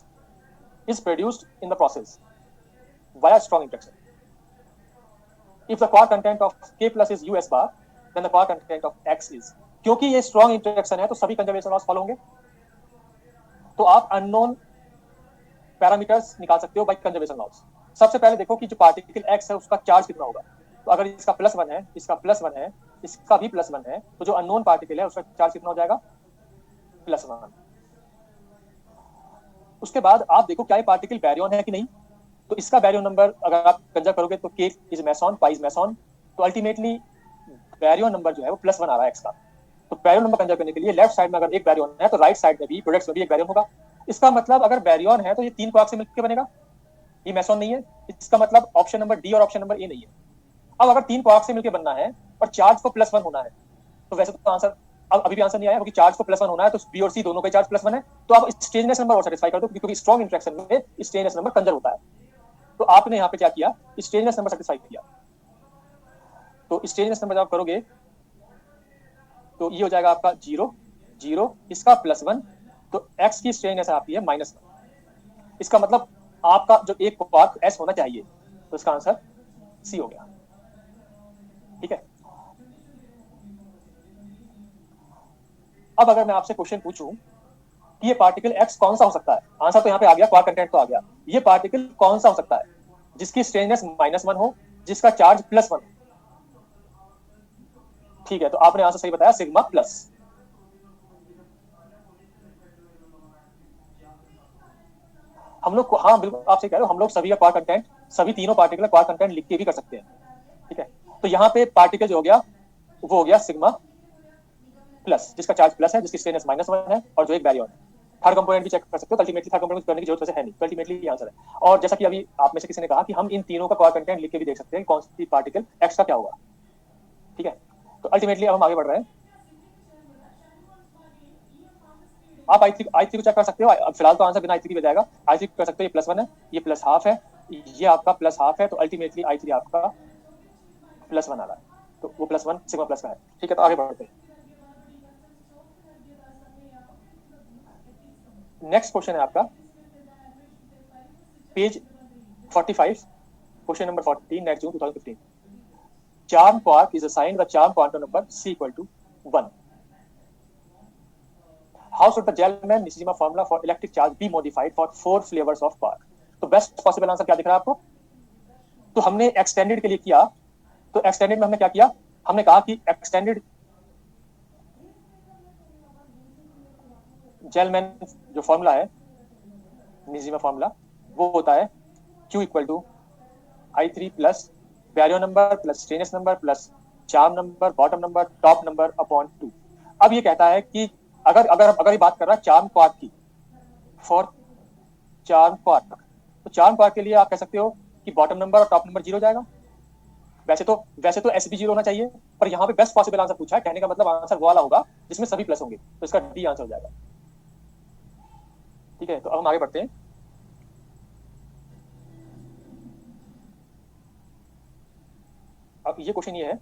is produced in the process via strong interaction. If the quark content of K plus is US bar, then the quark content of X is. क्योंकि ये strong interaction है तो सभी कंजर्वेशन लॉस फॉलो होंगे, तो आप unknown parameters निकाल सकते हो बाय कंजर्वेशन लॉस। सबसे पहले देखो कि जो पार्टिकल X है उसका चार्ज कितना होगा, तो अगर इसका +1 है, इसका +1 है, इसका भी +1 है, तो जो अननोन पार्टिकल है उसका चार्ज कितना हो जाएगा, +1। उसके बाद आप देखो क्या ये पार्टिकल बैरियन है कि नहीं, तो इसका बैरियन नंबर अगर आप कंसिडर करोगे तो K is meson, pi is meson, तो अल्टीमेटली बैरियन नंबर जो है वो +1 आ रहा है X का। तो बैरियन नंबर कंसिडर करने के लिए लेफ्ट साइड में अगर एक बैरियन है तो राइट साइड में भी, प्रोडक्ट्स में भी एक बैरियन होगा। इसका मतलब अगर बैरियन है तो ये 3 क्वार्क से मिलकर बनेगा, ये मेसॉन नहीं है, इसका मतलब ऑप्शन नंबर डी और ऑप्शन नंबर ए नहीं है। अब अगर 3 क्वार्क से मिलकर बनना है और चार्ज को +1 होना है, तो वैसे तो आंसर अभी भी आंसर नहीं आया, क्योंकि चार्ज को +1 होना है तो बी और सी दोनों का चार्ज +1 है, तो आप स्ट्रेंजनेस नंबर और सेटिस्फाई कर दो, क्योंकि स्ट्रॉन्ग इंटरेक्शन में स्ट्रेंजनेस नंबर कंजर्व होता है। तो आपने यहाँ पे क्या किया, स्ट्रेंजनेस नंबर सेटिस्फाई किया। तो स्ट्रेंजनेस नंबर जब आप करोगे तो ये हो जाएगा आपका 0 0, इसका +1, तो x की स्ट्रेंजनेस आपकी है -1। इसका मतलब आपका जो एक क्वार्क s होना चाहिए, तो इसका आंसर सी हो गया, ठीक है। अब अगर मैं आपसे क्वेश्चन पूछूं कि ये पार्टिकल x कौन सा हो सकता है, आंसर तो यहाँ पे आ गया, क्वार्क कंटेंट तो आ गया, ये पार्टिकल कौन सा हो सकता है जिसकी स्ट्रेंजनेस -1 हो, जिसका चार्ज +1 हो, ठीक है। तो आपने आंसर सही बताया, सिग्मा प्लस। हम लोग, हाँ बिल्कुल आप सही कह रहे हो, हम लोग सभी का क्वार्क कंटेंट, सभी तीनों पार्टिकल क्वार्क कंटेंट लिख के भी कर सकते हैं, ठीक है। तो यहाँ पे पार्टिकल जो हो गया वो हो गया सिग्मा प्लस, जिसका चार्ज प्लस है, जिसकी स्ट्रेंजनेस -1 है, और जो एक बैरियन है। थर्ड कंपोनेंट भी चेक कर सकते हो, अल्टीमेटली थर्ड कंपोनेंट करने की जरूरत वैसे है नहीं, अल्टीमेटली ये आंसर है। और जैसा कि अभी आप में से किसी ने कहा कि हम इन तीनों का क्वार्क कंटेंट लिख के भी देख सकते हैं कौन सी पार्टिकल x का क्या होगा, ठीक है। तो अल्टीमेटली अब हम आगे बढ़ रहे हैं। आप I3 को चेक कर सकते हो, अब फिलहाल तो आंसर बिना I3 के जाएगा। I3 कर सकते हो, ये +1 है, ये +½ है, ये आपका +½ है, तो अल्टीमेटली I3 आपका +1 आ रहा है, तो वो +1 सिग्मा प्लस का है, ठीक है। तो आगे बढ़ते हैं। नेक्स्ट क्वेश्चन है आपका page 45, question number 14, next June 2015। Charm quark is assigned the charm quantum number C = 1. How should the Gell-Mann-Nishijima formula for electric charge be modified for 4 flavors of quark? तो बेस्ट पॉसिबल आंसर क्या दिख रहा है आपको, तो हमने extended के लिए किया, तो एक्सटेंडेड में हमने क्या किया, हमने कहा कि एक्सटेंडेड जेलमैन जो फॉर्मूला है, निशिजिमा फॉर्मूला, वो होता है Q = I3 plus Baryon number plus strangeness number plus charm number, bottom number, top number upon 2। अब ये कहता है कि अगर अगर अगर ये बात कर रहा है चार्म क्वार्क की, फॉर चार्म क्वार्क, तो चार्म क्वार्क के लिए आप कह सकते हो कि बॉटम नंबर और टॉप नंबर 0 जाएगा, वैसे तो SB 0 होना चाहिए, पर यहाँ पे बेस्ट पॉसिबल आंसर पूछा है, कहने का मतलब आंसर वो वाला होगा जिसमें सभी प्लस होंगे, तो इसका डी आंसर हो जाएगा। ठीक है, तो अब हम आगे बढ़ते हैं। अब ये क्वेश्चन ये है,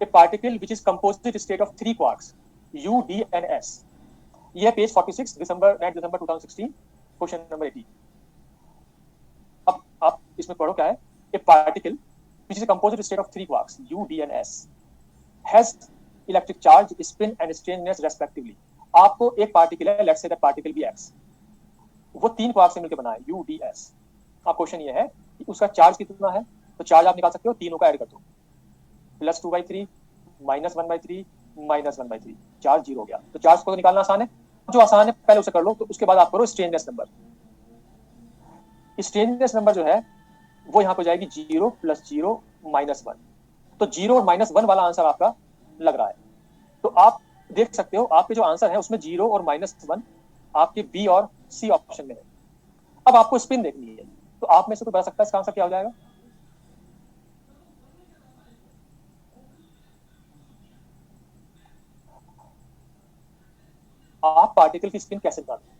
ए particle which is composite state of 3 quarks U, D and S। ये है पेज 46, दिसंबर 2016, क्वेश्चन नंबर 80। अब आप इसमें पढ़ो क्या है, ए particle which is a composite state of 3 quarks U, D and S has electric charge, spin and strangeness respectively। आपको एक पार्टिकल है, लेट्स से दैट पार्टिकल भी X, वो 3 क्वार्क से मिलकर बना है U, D, S। अब क्वेश्चन ये है कि उसका चार्ज कितना है, तो चार्ज आप निकाल सकते हो, तीनों का ऐड कर दो, +2/3 -1/3 -1/3, चार्ज 0 हो गया। तो चार्ज को तो निकालना आसान है, जो आसान है पहले उसे कर लो, तो उसके बाद आप करो स्ट्रेंजनेस नंबर। स्ट्रेंजनेस नंबर जो है वो यहाँ पर जाएगी 0 + 0 -1, तो 0 और -1 वाला आंसर आपका लग रहा है। तो आप देख सकते हो आपके जो आंसर है उसमें 0 और -1 आपके बी और सी ऑप्शन में है। अब आपको स्पिन देखनी है, तो आप में से कोई बता सकता है इसका आंसर क्या हो जाएगा? आप पार्टिकल की स्पिन कैसे निकालते हैं?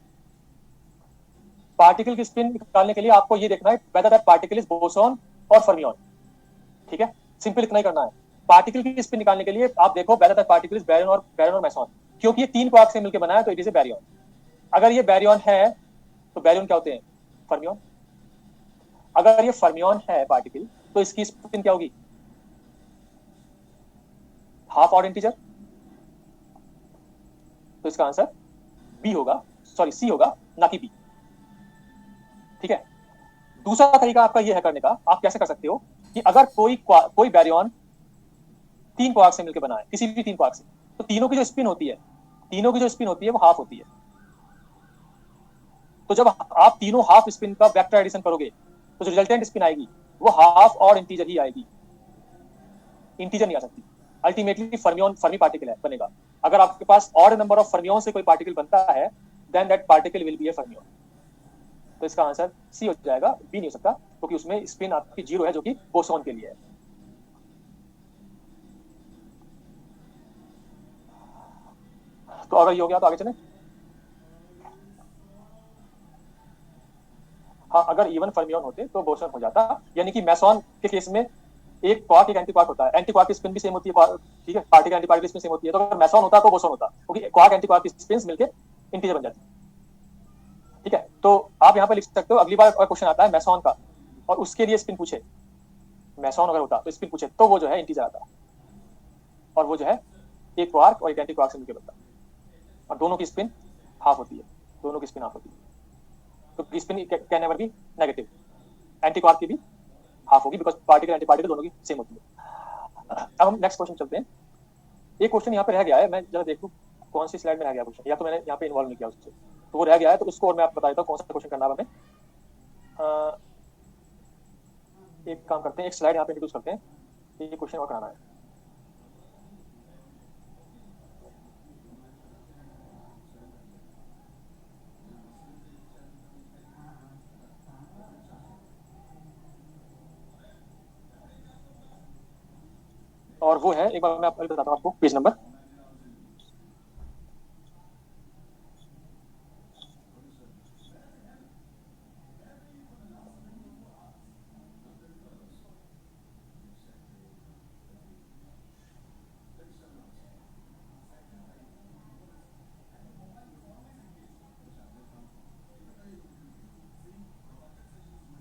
पार्टिकल की स्पिन निकालने के लिए आपको ये देखना है whether that particle is boson और फर्मियन। ठीक है, सिंपल इतना ही करना है। पार्टिकल की स्पिन निकालने के लिए आप देखो whether that particle is Baryon और मेसॉन, क्योंकि ये 3 क्वार्क से मिलकर बना है, तो इट इज ए बैरियन। अगर ये बैरियन है तो बैरियन क्या होते हैं? फर्मियन। अगर ये फर्मियन है पार्टिकल, तो इसकी स्पिन क्या होगी? Half odd integer. तो इसका आंसर बी होगा, सॉरी सी होगा, ना कि बी। ठीक है, दूसरा तरीका आपका यह है करने का, आप कैसे कर सकते हो कि अगर कोई बैरियन 3 क्वार्क से मिलकर बना है, किसी भी 3 क्वार्क से, तो तीनों की जो स्पिन होती है वो हाफ होती है। तो जब आप तीनों हाफ स्पिन का वेक्टर एडिशन करोगे, तो जो रिजल्टेंट स्पिन आएगी वो हाफ और इंटीजर ही आएगी, इंटीजर नहीं आ सकती। अल्टीमेटली फर्मी पार्टिकल है बनेगा। अगर आपके पास ऑड नंबर ऑफ फर्मियन से कोई पार्टिकल बनता है, then that particle will be a fermion. तो इसका आंसर सी हो जाएगा, बी नहीं हो सकता, क्योंकि उसमें स्पिन आपकी 0 है, जो कि बोसॉन के लिए है। तो अगर ये हो गया तो आगे चले। हाँ, अगर इवन फर्मियन होते तो बोसॉन हो जाता, यानी कि मेसॉन के केस में एक क्वार्क एक एंटी क्वार्क होता है, एंटी क्वार्क की स्पिन भी सेम होती है, ठीक है, particle anti particle spin same होती है। तो अगर मेसॉन होता तो बोसॉन होता, क्योंकि क्वार्क एंटी क्वार्क की स्पिन मिलकर इंटीजर बन जाती। ठीक है, तो आप यहाँ पे लिख सकते हो, अगली बार क्वेश्चन आता है मेसॉन का और उसके लिए स्पिन पूछे, मेसॉन अगर होता तो स्पिन पूछे, तो वो जो है इंटीजर आता, और वो जो है एक क्वार्क और एक एंटी क्वार्क से मिलकर बनता, और दोनों की स्पिन हाफ होती है, दोनों की स्पिन हाफ होती है। तो spin can never be negative, anti quark की भी हाफ होगी, बिकॉज पार्टिकल एंटी पार्टिकल दोनों की सेम होती है। अब हम नेक्स्ट क्वेश्चन चलते हैं। एक क्वेश्चन यहाँ पे रह गया है, मैं जरा देखूं कौन सी स्लाइड में रह गया क्वेश्चन, या तो मैंने यहाँ पे इन्वॉल्व नहीं किया उससे, तो वो रह गया है, तो उसको और मैं आपको बता देता हूँ कौन सा क्वेश्चन करना है हमें। एक काम करते हैं, एक स्लाइड यहाँ पे इंट्रोड्यूस करते हैं, ये क्वेश्चन और कराना है। और वो है, एक बार मैं आपको बताता हूँ आपको पेज नंबर।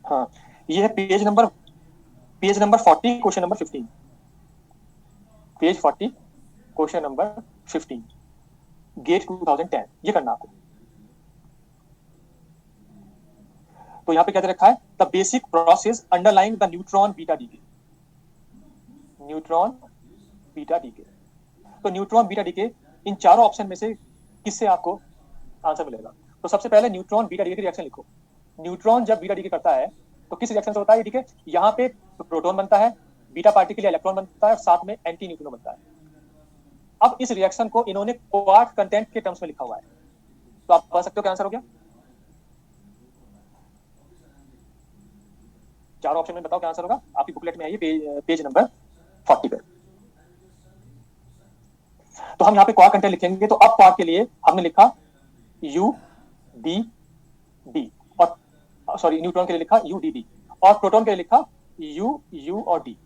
हाँ, ये है page number 40, question number 15। Page 40, question number 15, GATE 2010, ये करना आपको। तो यहाँ पे क्या दे रखा है? The basic process underlying the neutron beta decay. Neutron beta decay, तो न्यूट्रॉन बीटा डीके, इन चारों ऑप्शन में से किससे आपको आंसर मिलेगा? तो सबसे पहले न्यूट्रॉन बीटा डीके की रिएक्शन लिखो। न्यूट्रॉन जब बीटा डीके करता है तो किस रिएक्शन से होता है? ठीक है, यहाँ पे प्रोटॉन बनता है, बीटा पार्टिकल या इलेक्ट्रॉन बनता है, और साथ में एंटी न्यूट्रिनो बनता है। अब इस रिएक्शन को इन्होंने क्वार्क कंटेंट के टर्म्स में लिखा हुआ है, तो आप बता सकते हो क्या आंसर हो गया? चारों ऑप्शन में बताओ क्या आंसर होगा। आपकी बुकलेट में है ये पेज नंबर 40 पे। तो हम यहाँ पे क्वार्क कंटेंट लिखेंगे, तो अब क्वार्क के लिए हमने लिखा यू डी डी, और सॉरी न्यूट्रॉन के लिए लिखा यू डी डी, और प्रोटॉन के लिए लिखा यू यू और डी।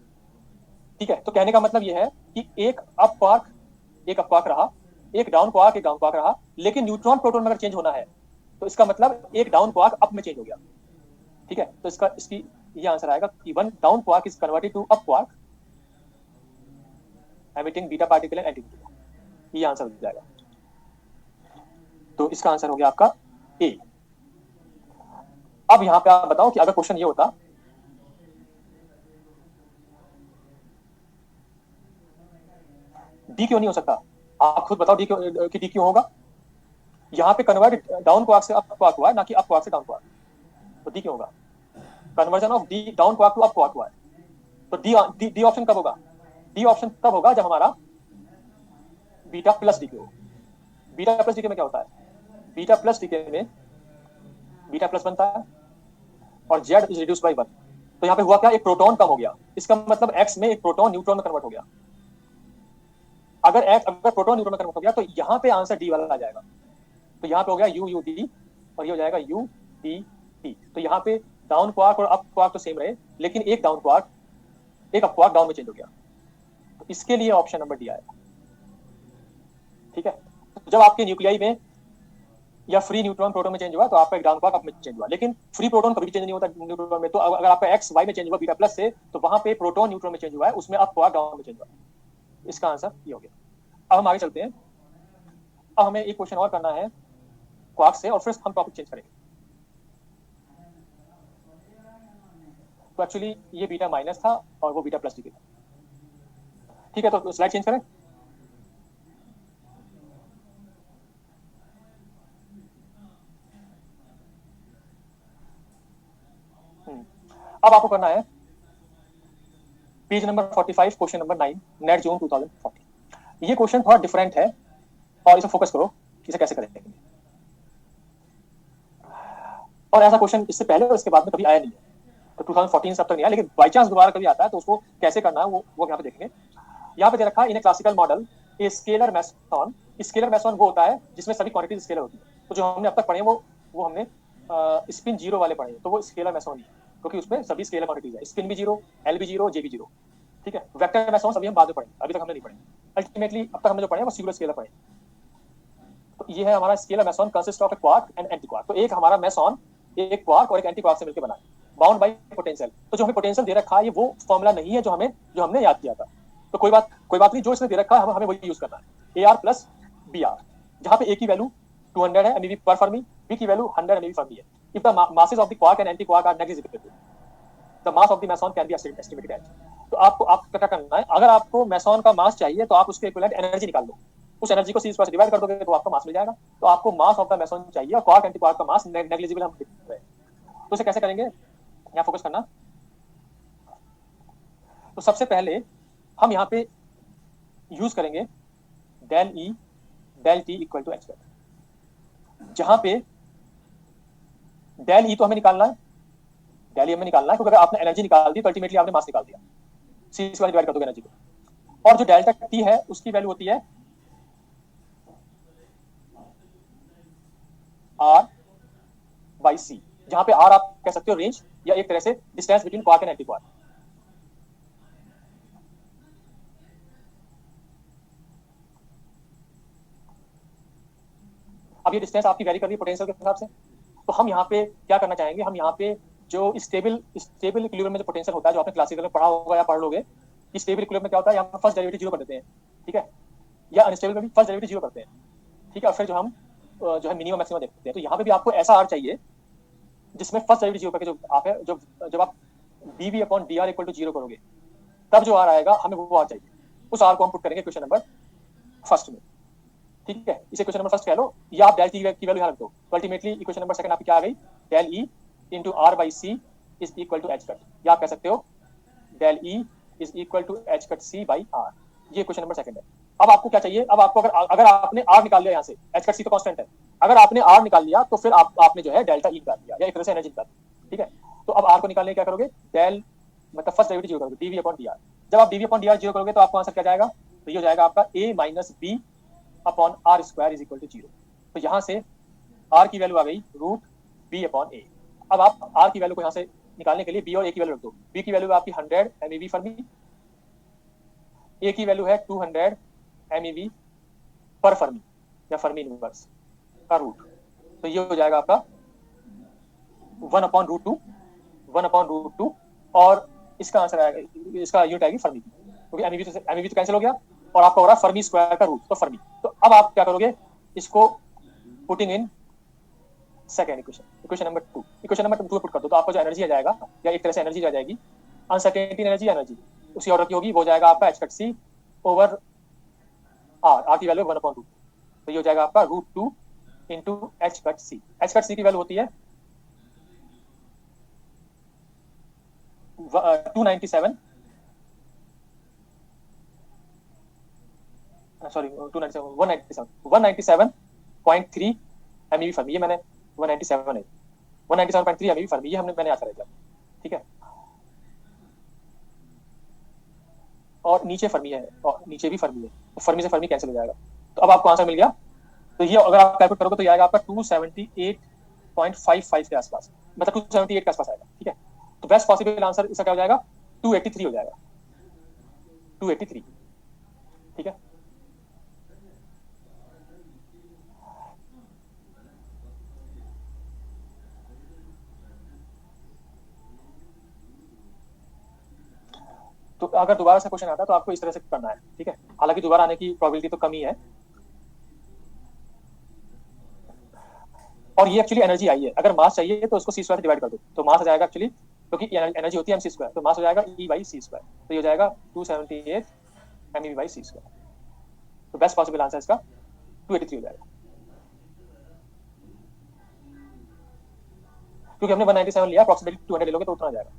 ठीक है, तो कहने का मतलब यह है कि एक अप क्वार्क रहा, एक डाउन क्वार्क रहा, लेकिन न्यूट्रॉन प्रोटॉन में अगर चेंज होना है तो इसका मतलब एक डाउन क्वार्क अप में चेंज हो गया। ठीक है, तो इसकी ये आंसर आएगा कि one down quark is converted to up quark emitting beta particle and anti neutron. ये आंसर हो जाएगा। तो इसका आंसर हो गया आपका ए। अब यहां पे आप बताओ कि अगर क्वेश्चन ये होता डी क्यों नहीं हो सकता, आप खुद बताओ डी क्यों होगा। यहां पे कन्वर्ट डाउन क्वार्क से अप क्वार्क हुआ है, ना कि अप क्वार्क से डाउन क्वार्क, तो डी क्यों होगा। Conversion of d down quark to up quark हुआ है, तो डी ऑप्शन कब होगा। डी ऑप्शन तब होगा जब हमारा बीटा प्लस डीके हो। बीटा प्लस डीके में क्या होता है, बीटा प्लस डीके में बीटा प्लस बनता है और जेड इज रिड्यूस बाय 1। तो यहाँ पे हुआ क्या, एक प्रोटॉन कम हो गया, इसका मतलब एक्स में एक प्रोटॉन न्यूट्रॉन में कन्वर्ट हो गया। अगर प्रोटॉन न्यूट्रॉन में कन्वर्ट हो गया तो यहाँ पे आंसर डी वाला आ जाएगा। तो यहाँ पे हो गया यू यू डी और ये हो जाएगा यू डी टी। तो यहाँ पे डाउन क्वार्क और अप क्वार्क तो सेम रहे, लेकिन एक डाउन क्वार्क एक अप क्वार्क डाउन में चेंज हो गया। तो इसके लिए ऑप्शन नंबर डी आएगा। ठीक है, तो जब आपके न्यूक्लियाई में या फ्री न्यूट्रॉन प्रोटॉन में चेंज हुआ तो आपका एक डाउन क्वार्क अप में चेंज हुआ, लेकिन फ्री प्रोटॉन कभी चेंज नहीं होता न्यूट्रॉन में। तो अगर आपका एक्स वाई में चेंज हुआ बीटा प्लस से, तो वहां पे प्रोटॉन न्यूट्रॉन में चेंज हुआ है, उसमें अप क्वार्क डाउन में चेंज हुआ। इसका आंसर ये हो गया। अब हम आगे चलते हैं। अब हमें एक क्वेश्चन और करना है क्वार्क से, और फिर हम टॉपिक चेंज करेंगे। तो एक्चुअली ये बीटा माइनस था और वो बीटा प्लस डी था। ठीक है, तो स्लाइड चेंज करें। अब आपको करना है page number 45 question number 9 NET June 2040। ये क्वेश्चन थोड़ा डिफरेंट है और इसे फोकस करो कि इसे कैसे करेंगे। और ऐसा क्वेश्चन इससे पहले और इसके बाद में कभी आया नहीं है, तो 2014 से अब तक नहीं आया, लेकिन बाई चांस दोबारा कभी आता है तो उसको कैसे करना है वो यहाँ पे देखेंगे। यहाँ पे दे रखा है in a classical model a scalar meson. Scalar meson वो होता है जिसमें सभी क्वांटिटीज स्केलर होती है। तो जो हमने अब तक पढ़े वो हमने स्पिन जीरो वाले पढ़े, तो वो स्केलर मेसॉन ही, क्योंकि उसमें सभी स्केलर क्वांटिटीज है, स्पिन भी जीरो, एल भी जीरो, जे भी जीरो। ठीक है, वेक्टर मेसॉन अभी हम बाद में पढ़ेंगे, अभी तक हमने नहीं पढ़े। अल्टीमेटली अब तक हमने जो पढ़े वो सिंगुलर स्केलर पढ़े। तो ये है हमारा scalar meson consist of A quark and anti quark. तो एक हमारा मेसॉन एक क्वार्क और एक एंटी क्वार्क से मिलकर बना है, बाउंड बाय पोटेंशियल। तो जो हमें पोटेंशियल दे रखा है ये वो फॉर्मूला नहीं है जो हमने याद किया था। तो कोई बात नहीं, जो इसमें दे रखा है हमें वही यूज करना है, a r plus b r, जहाँ पे ए की वैल्यू 200 है एमईवी पर फर्मी, बी की वैल्यू 100 एमईवी फर्मी है। If the masses of the quark and anti quark are negligible, the mass of the meson can be estimated as. तो आपको क्या करना है, अगर आपको मेसॉन का मास चाहिए तो आप उसके इक्विवेलेंट एनर्जी निकाल लो, उस एनर्जी को C² से डिवाइड कर दोगे तो आपको मास मिल जाएगा। तो आपको मास ऑफ द मेसॉन चाहिए और क्वार्क एंटी क्वार्क का मास नेग्लिजिबल हम लिख रहे हैं। तो इसे कैसे करेंगे, यहाँ फोकस करना। तो सबसे पहले हम यहाँ पे यूज करेंगे del e del t equal to h², जहां पे डेल ई तो हमें निकालना है, डेल ई हमें निकालना है, क्योंकि अगर आपने एनर्जी निकाल दी तो अल्टीमेटली आपने मास निकाल दिया, C² से डिवाइड कर दोगे एनर्जी को। और जो डेल्टा टी है उसकी वैल्यू होती है R बाई सी, जहां पे R आप कह सकते हो रेंज या एक तरह से distance between quark and anti quark. अब ये डिस्टेंस आपकी वेरी कर रही है पोटेंशियल के हिसाब से। तो हम यहाँ पे क्या करना चाहेंगे, हम यहाँ पे जो स्टेबल इक्विलिब्रियम में जो पोटेंशियल होता है, जो आपने क्लासिकल में पढ़ा होगा या पढ़ लोगे, कि स्टेबल इक्विलिब्रियम में क्या होता है, यहाँ फर्स्ट डेरिवेटिव जीरो कर देते हैं। ठीक है, या अनस्टेबल में भी फर्स्ट डेरिवेटिव जीरो करते हैं। ठीक है, और फिर जो हम जो है मिनिमम मैक्सिमम देखते हैं। तो यहाँ पे भी आपको ऐसा आर चाहिए जिसमें फर्स्ट डेरिवेटिव जीरो करके जो आप है जब आप dv upon dr equal to zero करोगे तब जो आर आएगा हमें वो आर चाहिए। उस आर को हम पुट करेंगे क्वेश्चन नंबर फर्स्ट में। ठीक है, इसे क्वेश्चन नंबर फर्स्ट कह लो, या आप डेल टी की वैल्यू यहाँ रख दो। तो अल्टीमेटली इक्वेशन नंबर सेकंड आपकी क्या आ गई, del e into r by c is equal to h², या आप कह सकते हो del e is equal to h²c by r. ये क्वेश्चन नंबर सेकंड है। अब आपको क्या चाहिए, अब आपको अगर आपने आर निकाल लिया यहाँ से, h²c तो कांस्टेंट है, अगर आपने आर निकाल लिया तो फिर आपने जो है डेल्टा ई निकाल लिया या एक तरह से एनर्जी निकाल ली। ठीक है, तो अब आर को निकालने क्या करोगे, डेल मतलब फर्स्ट डेरिवेटिव जीरो करोगे, डीवी अपॉन डी आर। जब आप dv upon d r zero करोगे तो आपको आंसर क्या जाएगा, तो ये हो जाएगा आपका A minus B upon R square is equal to zero. तो यहाँ से आर की वैल्यू आ गई रूट बी अपॉन ए। अब आप आर की वैल्यू को यहाँ से निकालने के लिए बी और ए की वैल्यू रख दो। बी की वैल्यू आपकी 100 MeV फर्मी, ए की वैल्यू है 200 MeV पर फर्मी या फर्मी इनवर्स का रूट। तो ये हो जाएगा आपका 1/√2 और इसका आंसर आएगा, इसका यूनिट आएगी फर्मी की, क्योंकि एमईवी तो कैंसिल हो गया और आपका हो रहा है फर्मी स्क्वायर का रूट, तो फर्मी। तो अब आप क्या करोगे, इसको putting in second equation number 2, equation number 2 put कर दो तो आपको जो एनर्जी आ जाएगा, या एक तरह से एनर्जी आ जाएगी, अनसर्टेनिटी एनर्जी उसी ऑर्डर की होगी, वो जाएगा आपका h/c ओवर आर की वैल्यू 1/2। तो ये हो जाएगा आपका √2 इंटू h/c। h/c की वैल्यू होती है 297 सॉरी 197.3 MeV फर्मी। ये मैंने 197 है 197.3 MeV फर्मी, ये हमने मैंने याद करा, ठीक है। और नीचे फर्मी है और नीचे भी फर्मी है, तो फर्मी से फर्मी कैंसिल हो जाएगा। तो अब आपको आंसर मिल गया। तो ये अगर आप कैलकुलेट करोगे तो ये आएगा आपका 278.55 के आसपास, मतलब 278 के आसपास आएगा, ठीक है। तो बेस्ट पॉसिबल आंसर इसका क्या हो जाएगा, 283 हो जाएगा, 283, ठीक है। तो अगर दोबारा से क्वेश्चन आता है तो आपको इस तरह से करना है, ठीक है। हालांकि दोबारा आने की प्रोबेबिलिटी तो कम ही है। और ये एक्चुअली एनर्जी आई है, अगर मास चाहिए तो उसको c स्क्वायर से डिवाइड कर दो, तो मास आ जाएगा एक्चुअली, क्योंकि एनर्जी होती है mc स्क्वायर, तो मास हो जाएगा E/c स्क्वायर। तो ये हो जाएगा 278 MeV/c स्क्वायर। तो बेस्ट पॉसिबल आंसर इसका 283 हो जाएगा, क्योंकि हमने 197 लिया, अप्रोक्सीमेटली 200 ले लोगे तो उतना आ जाएगा।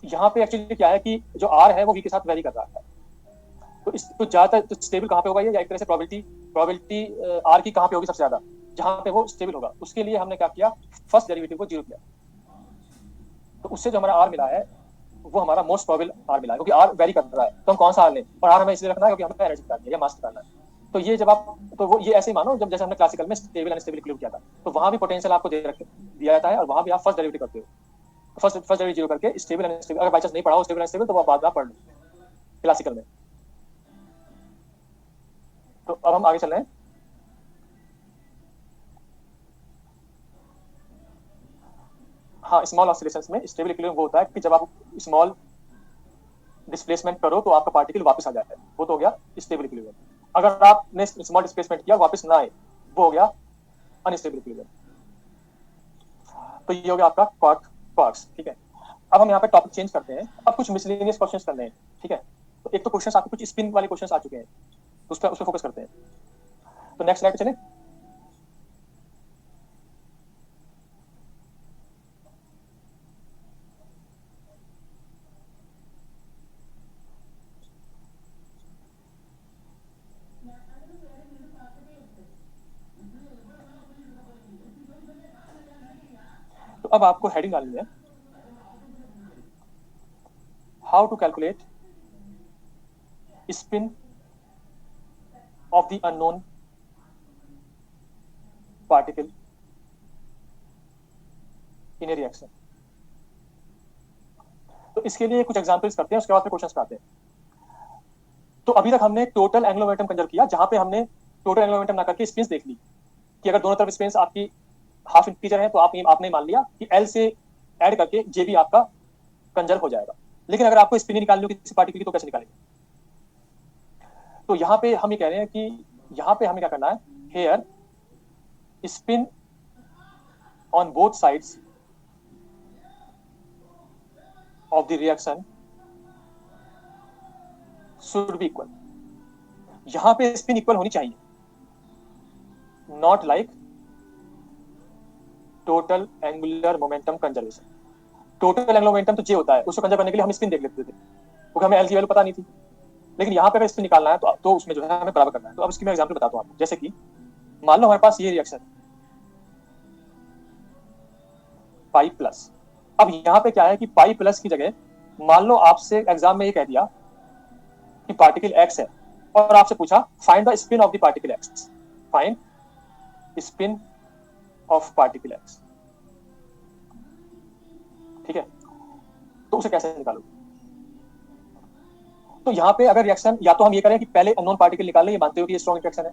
यहाँ पे एक्चुअली क्या है कि जो आर है वो वी के साथ वेरी कर रहा है, तो इस तो ज्यादातर तो स्टेबल कहाँ पे होगा ये, या एक तरह से प्रोबेबिलिटी आर की कहाँ पे होगी सबसे ज्यादा, जहाँ पे वो स्टेबल होगा। उसके लिए हमने क्या किया, फर्स्ट डेरिवेटिव को जीरो किया, तो उससे जो हमारा आर मिला है वो हमारा मोस्ट प्रोबेबल आर मिला है, क्योंकि आर वेरी कर रहा है तो हम कौन सा आर लें, और आर हमें इसलिए रखना है क्योंकि हमें एनर्जी निकालनी है या मास निकालना है। तो ये जब आप तो वो ये ऐसे ही मानो जब जैसे हमने क्लासिकल में स्टेबल अनस्टेबल इक्विलिब्रियम किया था, तो वहां भी पोटेंशियल आपको दिया जाता है और वहां भी आप फर्स्ट डेरिवेटिव करते हो, फर्स्ट डेरिवेटिव जीरो करके स्टेबल अनस्टेबल, अगर बाई चांस नहीं पढ़ा हो स्टेबल अनस्टेबल तो वो बाद में पढ़ लो क्लासिकल में। तो अब हम आगे चल रहे हैं। हाँ, स्मॉल ऑसिलेशंस में स्टेबल इक्विलिब्रियम वो होता है कि जब आप स्मॉल डिस्प्लेसमेंट करो तो आपका पार्टिकल वापस आ जाता है, वो तो हो गया स्टेबल इक्विलिब्रियम। अगर आपने स्मॉल डिस्प्लेसमेंट किया वापस ना आए, वो हो गया अनस्टेबल इक्विलिब्रियम। तो ये हो गया आपका क्वार्क्स, ठीक है। अब हम यहाँ पे टॉपिक चेंज करते हैं, अब कुछ मिसलेनियस क्वेश्चंस करने हैं, ठीक है। तो एक तो क्वेश्चंस आपको कुछ स्पिन वाले क्वेश्चंस आ चुके हैं, तो उस पर फोकस करते हैं। तो नेक्स्ट स्लाइड पे चलें। तो अब आपको हेडिंग डालनी है, how to calculate spin of the unknown particle in a reaction. तो इसके लिए कुछ एग्जांपल्स करते हैं, उसके बाद फिर क्वेश्चंस पे आते हैं। तो अभी तक हमने टोटल एंगुलर मोमेंटम कंजर्व किया, जहां पे हमने टोटल एंगुलर मोमेंटम ना करके स्पिन्स देख ली कि अगर दोनों तरफ स्पिन्स आपकी हाफ इंटीजर है तो आपने मान लिया कि एल से ऐड करके जे भी आपका कंजर्व हो जाएगा। लेकिन अगर आपको स्पिन निकालनी हो किसी पार्टिकल की तो कैसे निकालेंगे? तो यहाँ पे हम ये कह रहे हैं कि यहाँ पे हमें क्या करना है, here spin on both sides of the reaction should be equal. यहाँ पे स्पिन इक्वल होनी चाहिए, not like total angular momentum conservation. Total angular momentum तो जे होता है, उसको कंजर्व करने के लिए हम स्पिन देख लेते थे, क्योंकि हमें एल की वैल्यू पता नहीं थी। लेकिन यहाँ पे अगर स्पिन निकालना है तो उसमें जो है हमें बराबर करना है। तो अब इसकी मैं एग्जांपल बताता हूँ आपको, जैसे कि मान लो हमारे पास ये रिएक्शन, पाई प्लस। अब यहाँ पे क्या है कि पाई प्लस की जगह मान लो आपसे एग्जाम में ये कह दिया कि पार्टिकल एक्स है और आपसे पूछा find the spin of the particle x, find spin of particle x, ठीक है, तो उसे कैसे निकालोगे? तो यहाँ पे अगर रिएक्शन या तो हम ये करें कि पहले अननोन पार्टिकल निकाल लें, ये मानते हो कि ये स्ट्रॉन्ग इंटरेक्शन है,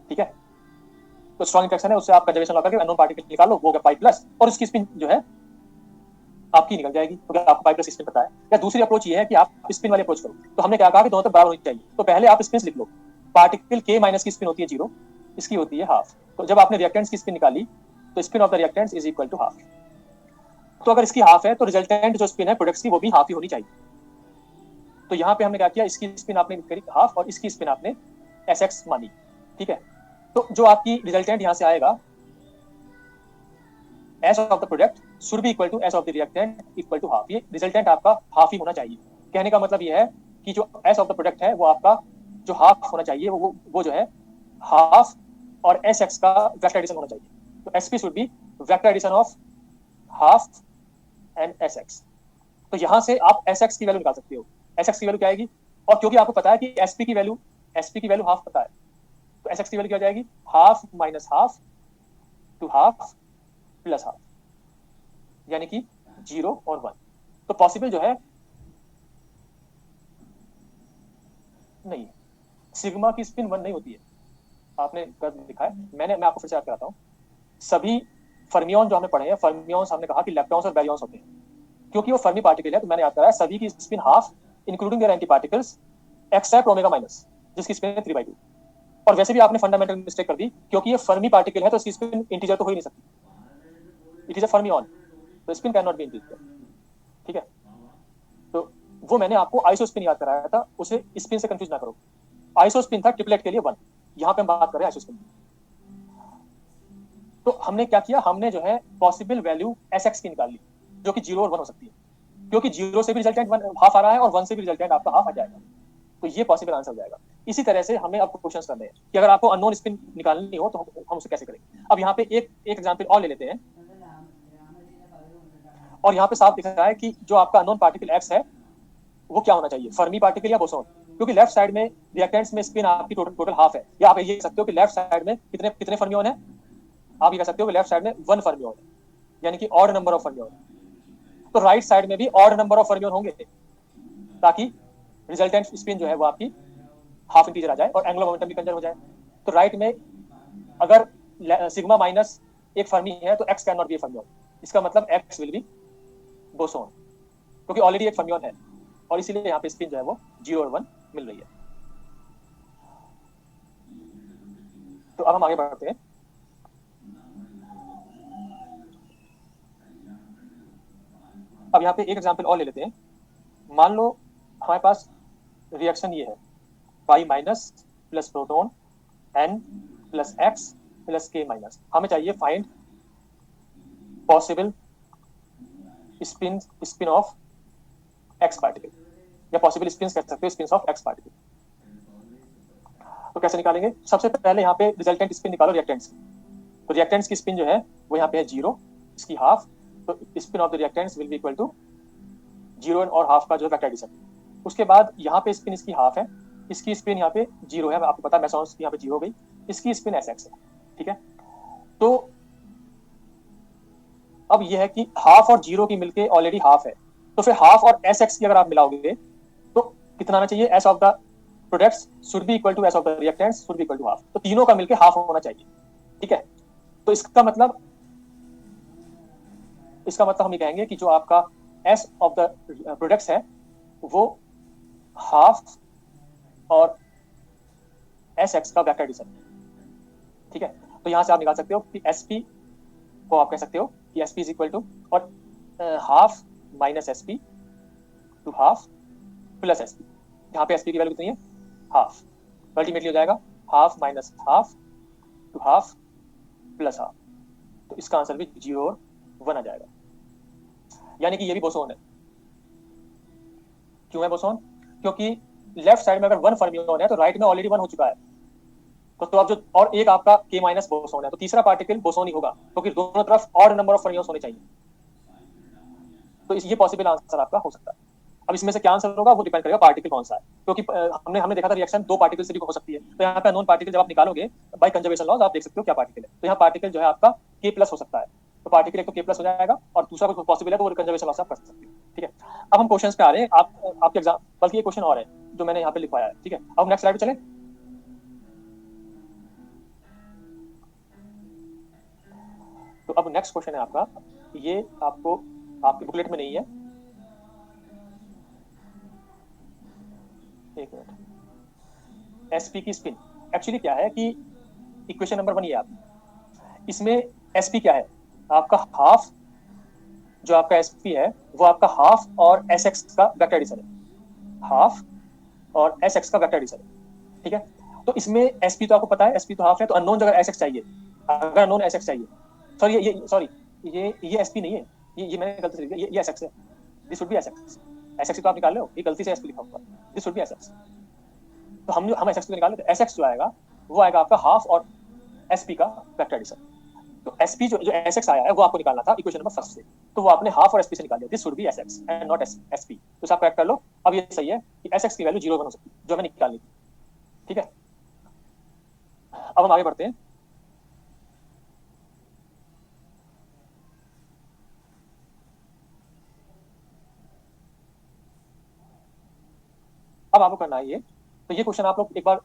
ठीक है, तो स्ट्रॉन्ग इंटरेक्शन है, उससे आप कंजर्वेशन लगा करके अननोन पार्टिकल निकालो, वो पाई प्लस, और उसकी स्पिन जो है आपकी निकल जाएगी, तो क्या आपको पाई प्लस स्पिन पता है। या दूसरी अप्रोच ये है कि आप स्पिन वाली अप्रोच करो, तो हमने क्या कहा कि दोनों तरफ बराबर होनी चाहिए, तो पहले आप स्पिन लिख लो। पार्टिकल के माइनस की स्पिन होती है 0, इसकी होती है हाफ, तो जब आपने रिएक्टेंट्स की स्पिन निकाली तो spin of the reactants is equal to half. तो अगर इसकी हाफ है तो रिजल्टेंट जो स्पिन है प्रोडक्ट्स की वो भी हाफ ही होनी चाहिए। तो यहाँ पे हमने क्या किया, इसकी स्पिन आपने करी हाफ और इसकी स्पिन आपने एस एक्स मानी, ठीक है। तो जो आपकी रिजल्टेंट यहाँ से आएगा s of the product should be equal to s of the reactant equal to half, ये रिजल्टेंट आपका हाफ ही होना चाहिए। कहने का मतलब ये है कि जो एस ऑफ द प्रोडक्ट है वो आपका जो हाफ होना चाहिए वो जो है हाफ और एस एक्स का वेक्टर एडिशन होना चाहिए। तो s p should be vector addition of half and s x. तो यहां से आप एस एक्स की वैल्यू निकाल सकते हो, एस एक्स की वैल्यू क्या आएगी, और क्योंकि आपको पता है कि एसपी की वैल्यू हाफ पता है, तो एस एक्स की वैल्यू क्या जाएगी, half minus half to half plus half, यानी कि 0 और 1। तो पॉसिबल जो है नहीं, सिग्मा की स्पिन 1 नहीं होती है, आपने कर लिखा है, मैं आपको फिर से याद कराता हूँ। सभी फर्मियन जो हमने पढ़े हैं, फर्मियंस हमने कहा कि लेप्टॉन्स और बैरियंस होते हैं, क्योंकि वो फर्मी पार्टिकल है तो मैंने याद कराया सभी की spin half including their anti particles except omega minus जिसकी स्पिन है 3/2। और वैसे भी आपने फंडामेंटल मिस्टेक कर दी, क्योंकि ये फर्मी पार्टिकल है तो इसकी स्पिन इंटीजर तो हो ही नहीं सकती, इट इज अ फर्मियन, तो spin can not B integer, ठीक है। तो वो मैंने आपको आइसो स्पिन याद कराया था, उसे स्पिन से कंफ्यूज ना करो। आइसो स्पिन था ट्रिपलेट के लिए 1, यहाँ पे हम बात कर रहे हैं आइसो स्पिन। तो हमने क्या किया, हमने जो है पॉसिबल वैल्यू एस एक्स की निकाल ली जो कि 0 और 1 हो सकती है, क्योंकि 0 से भी रिजल्टेंट हाफ आ रहा है और 1 से भी रिजल्टेंट आपका हाफ आ जाएगा, तो ये पॉसिबल आंसर हो जाएगा। इसी तरह से हमें अब क्वेश्चंस करने हैं कि अगर आपको अननोन स्पिन निकालनी हो तो हम उसे कैसे करेंगे। अब यहाँ पे एक एग्जांपल और ले लेते हैं, और यहाँ पे साफ दिख रहा है कि जो आपका अननोन पार्टिकल एक्स है वो क्या होना चाहिए, फर्मी पार्टिकल या बोसॉन, क्योंकि लेफ्ट साइड में रिएक्टेंट्स में स्पिन आपकी टोटल हाफ है। या आप ये कह सकते हो कि लेफ्ट साइड में कितने फर्मियन है, आप ये कह सकते हो कि लेफ्ट साइड में 1 फर्मियन है, यानी कि ऑड नंबर ऑफ फर्मियन। तो राइट साइड में भी ऑड नंबर ऑफ फर्मियन होंगे ताकि रिजल्टेंट स्पिन जो है वो आपकी हाफ इंटीजर आ जाए और एंगुलर मोमेंटम भी कंजर्व हो जाए। तो राइट में अगर सिग्मा माइनस एक फर्मी है तो x can not B a fermion, इसका मतलब एक्स विल बी बोसॉन, क्योंकि ऑलरेडी एक फर्मियन है और इसीलिए यहाँ पे स्पिन जो है वो 0 और 1 मिल रही है। तो अब हम आगे बढ़ते हैं। अब यहाँ पे एक एग्जांपल और ले लेते हैं। मान लो हमारे पास रिएक्शन ये है, pi minus plus proton n plus x plus के माइनस। हमें चाहिए find possible spin of x particle, या पॉसिबल स्पिन कह सकते हो, स्पिन ऑफ एक्स पार्टिकल। तो कैसे निकालेंगे, सबसे पहले यहाँ पे रिजल्टेंट स्पिन निकालो रिएक्टेंट्स की। तो रिएक्टेंट्स की स्पिन जो है वो यहाँ पे है 0, इसकी हाफ, तो spin of the reactants will be equal to 0 और हाफ का जो वेक्टर एडिशन। उसके बाद यहाँ पे स्पिन इसकी हाफ है, इसकी स्पिन यहाँ पे 0 है, आपको पता है मेसॉन्स की यहाँ पे 0 हो गई, इसकी स्पिन एस एक्स है, ठीक है। तो अब ये है कि हाफ और 0 की मिलके ऑलरेडी हाफ है, तो फिर हाफ और एस एक्स की अगर आप मिलाओगे तो कितना आना चाहिए, s of the products should be equal to s of the reactants should be equal to half. तो तीनों का मिलके हाफ होना चाहिए, ठीक है। तो इसका मतलब हम ये कहेंगे कि जो आपका एस ऑफ द प्रोडक्ट्स है वो हाफ और एस एक्स का वेक्टर एडिशन, ठीक है। तो यहां से आप निकाल सकते हो कि एस पी को आप कह सकते हो कि S P is equal to और half minus S P to half plus S P. यहाँ पे एस पी की वैल्यू कितनी है, हाफ, अल्टीमेटली हो जाएगा half minus half to half plus half. तो इसका आंसर भी 0 और 1 आ जाएगा, यानी कि ये भी बोसॉन है। क्यों है बोसॉन, क्योंकि लेफ्ट साइड में अगर 1 फर्मियन है तो राइट में ऑलरेडी 1 हो चुका है, तो अब जो और एक आपका K माइनस बोसोन है, तो तीसरा पार्टिकल बोसोन ही होगा, क्योंकि दोनों तरफ ऑड नंबर ऑफ फर्मियंस होने चाहिए। तो ये पॉसिबल आंसर आपका हो सकता है। अब इसमें से क्या आंसर होगा वो डिपेंड करेगा पार्टिकल कौन सा है, क्योंकि हमने हमने देखा था रिएक्शन दो पार्टिकल से भी हो सकती है। तो यहाँ पे नॉन पार्टिकल जब आप निकालोगे बाय कंजर्वेशन लॉज आप देख सकते हो क्या पार्टिकल है। तो यहाँ पार्टिकल जो है आपका K प्लस हो सकता है। तो पार्टिकल एक तो K प्लस हो जाएगा और दूसरा कोई पॉसिबल है तो वो कंजर्वेशन लॉस आप कर सकते हो। ठीक है, अब हम क्वेश्चन पे आ रहे हैं। आपके एग्जाम बल्कि ये क्वेश्चन और है जो मैंने यहाँ पे लिखवाया है। ठीक है, अब नेक्स्ट स्लाइड पे चलें। तो अब नेक्स्ट क्वेश्चन है आपका, ये आपको आपकी बुकलेट में नहीं है, एक मिनट। एसपी की स्पिन एक्चुअली क्या है कि इक्वेशन नंबर 1 ये आप इसमें एसपी क्या है आपका हाफ, जो आपका एसपी है वो आपका हाफ और एस एक्स का वेक्टर एडिशन है, हाफ और एस एक्स का वेक्टर एडिशन है। ठीक है, तो इसमें एसपी तो आपको पता है, एसपी तो हाफ है, तो अननोन जगह एस एक्स चाहिए, अगर अननोन एस एक्स चाहिए, सॉरी ये एसपी नहीं है, ये मैंने गलती से लिख दिया, ये एस एक्स है, this should be S x. S x तो आप निकाल लो, ये गलती से एसपी लिखा हुआ है, this should be S x. तो हम एस एक्स को निकाल लेते, एस एक्स जो आएगा वो आएगा आपका हाफ और एसपी का वेक्टर एडिशन। तो एसपी जो जो एस एक्स आया है वो आपको निकालना था इक्वेशन नंबर फर्स्ट से, तो वो आपने हाफ और एसपी से निकाल लिया, this should be S x and not SP. तो आप करेक्ट कर लो। अब ये सही है कि एस एक्स की वैल्यू 0 1 हो सकती है जो हमें निकालनी थी। ठीक है, अब हम आगे बढ़ते हैं। अब आपको करना है ये, तो ये क्वेश्चन आप लोग एक बार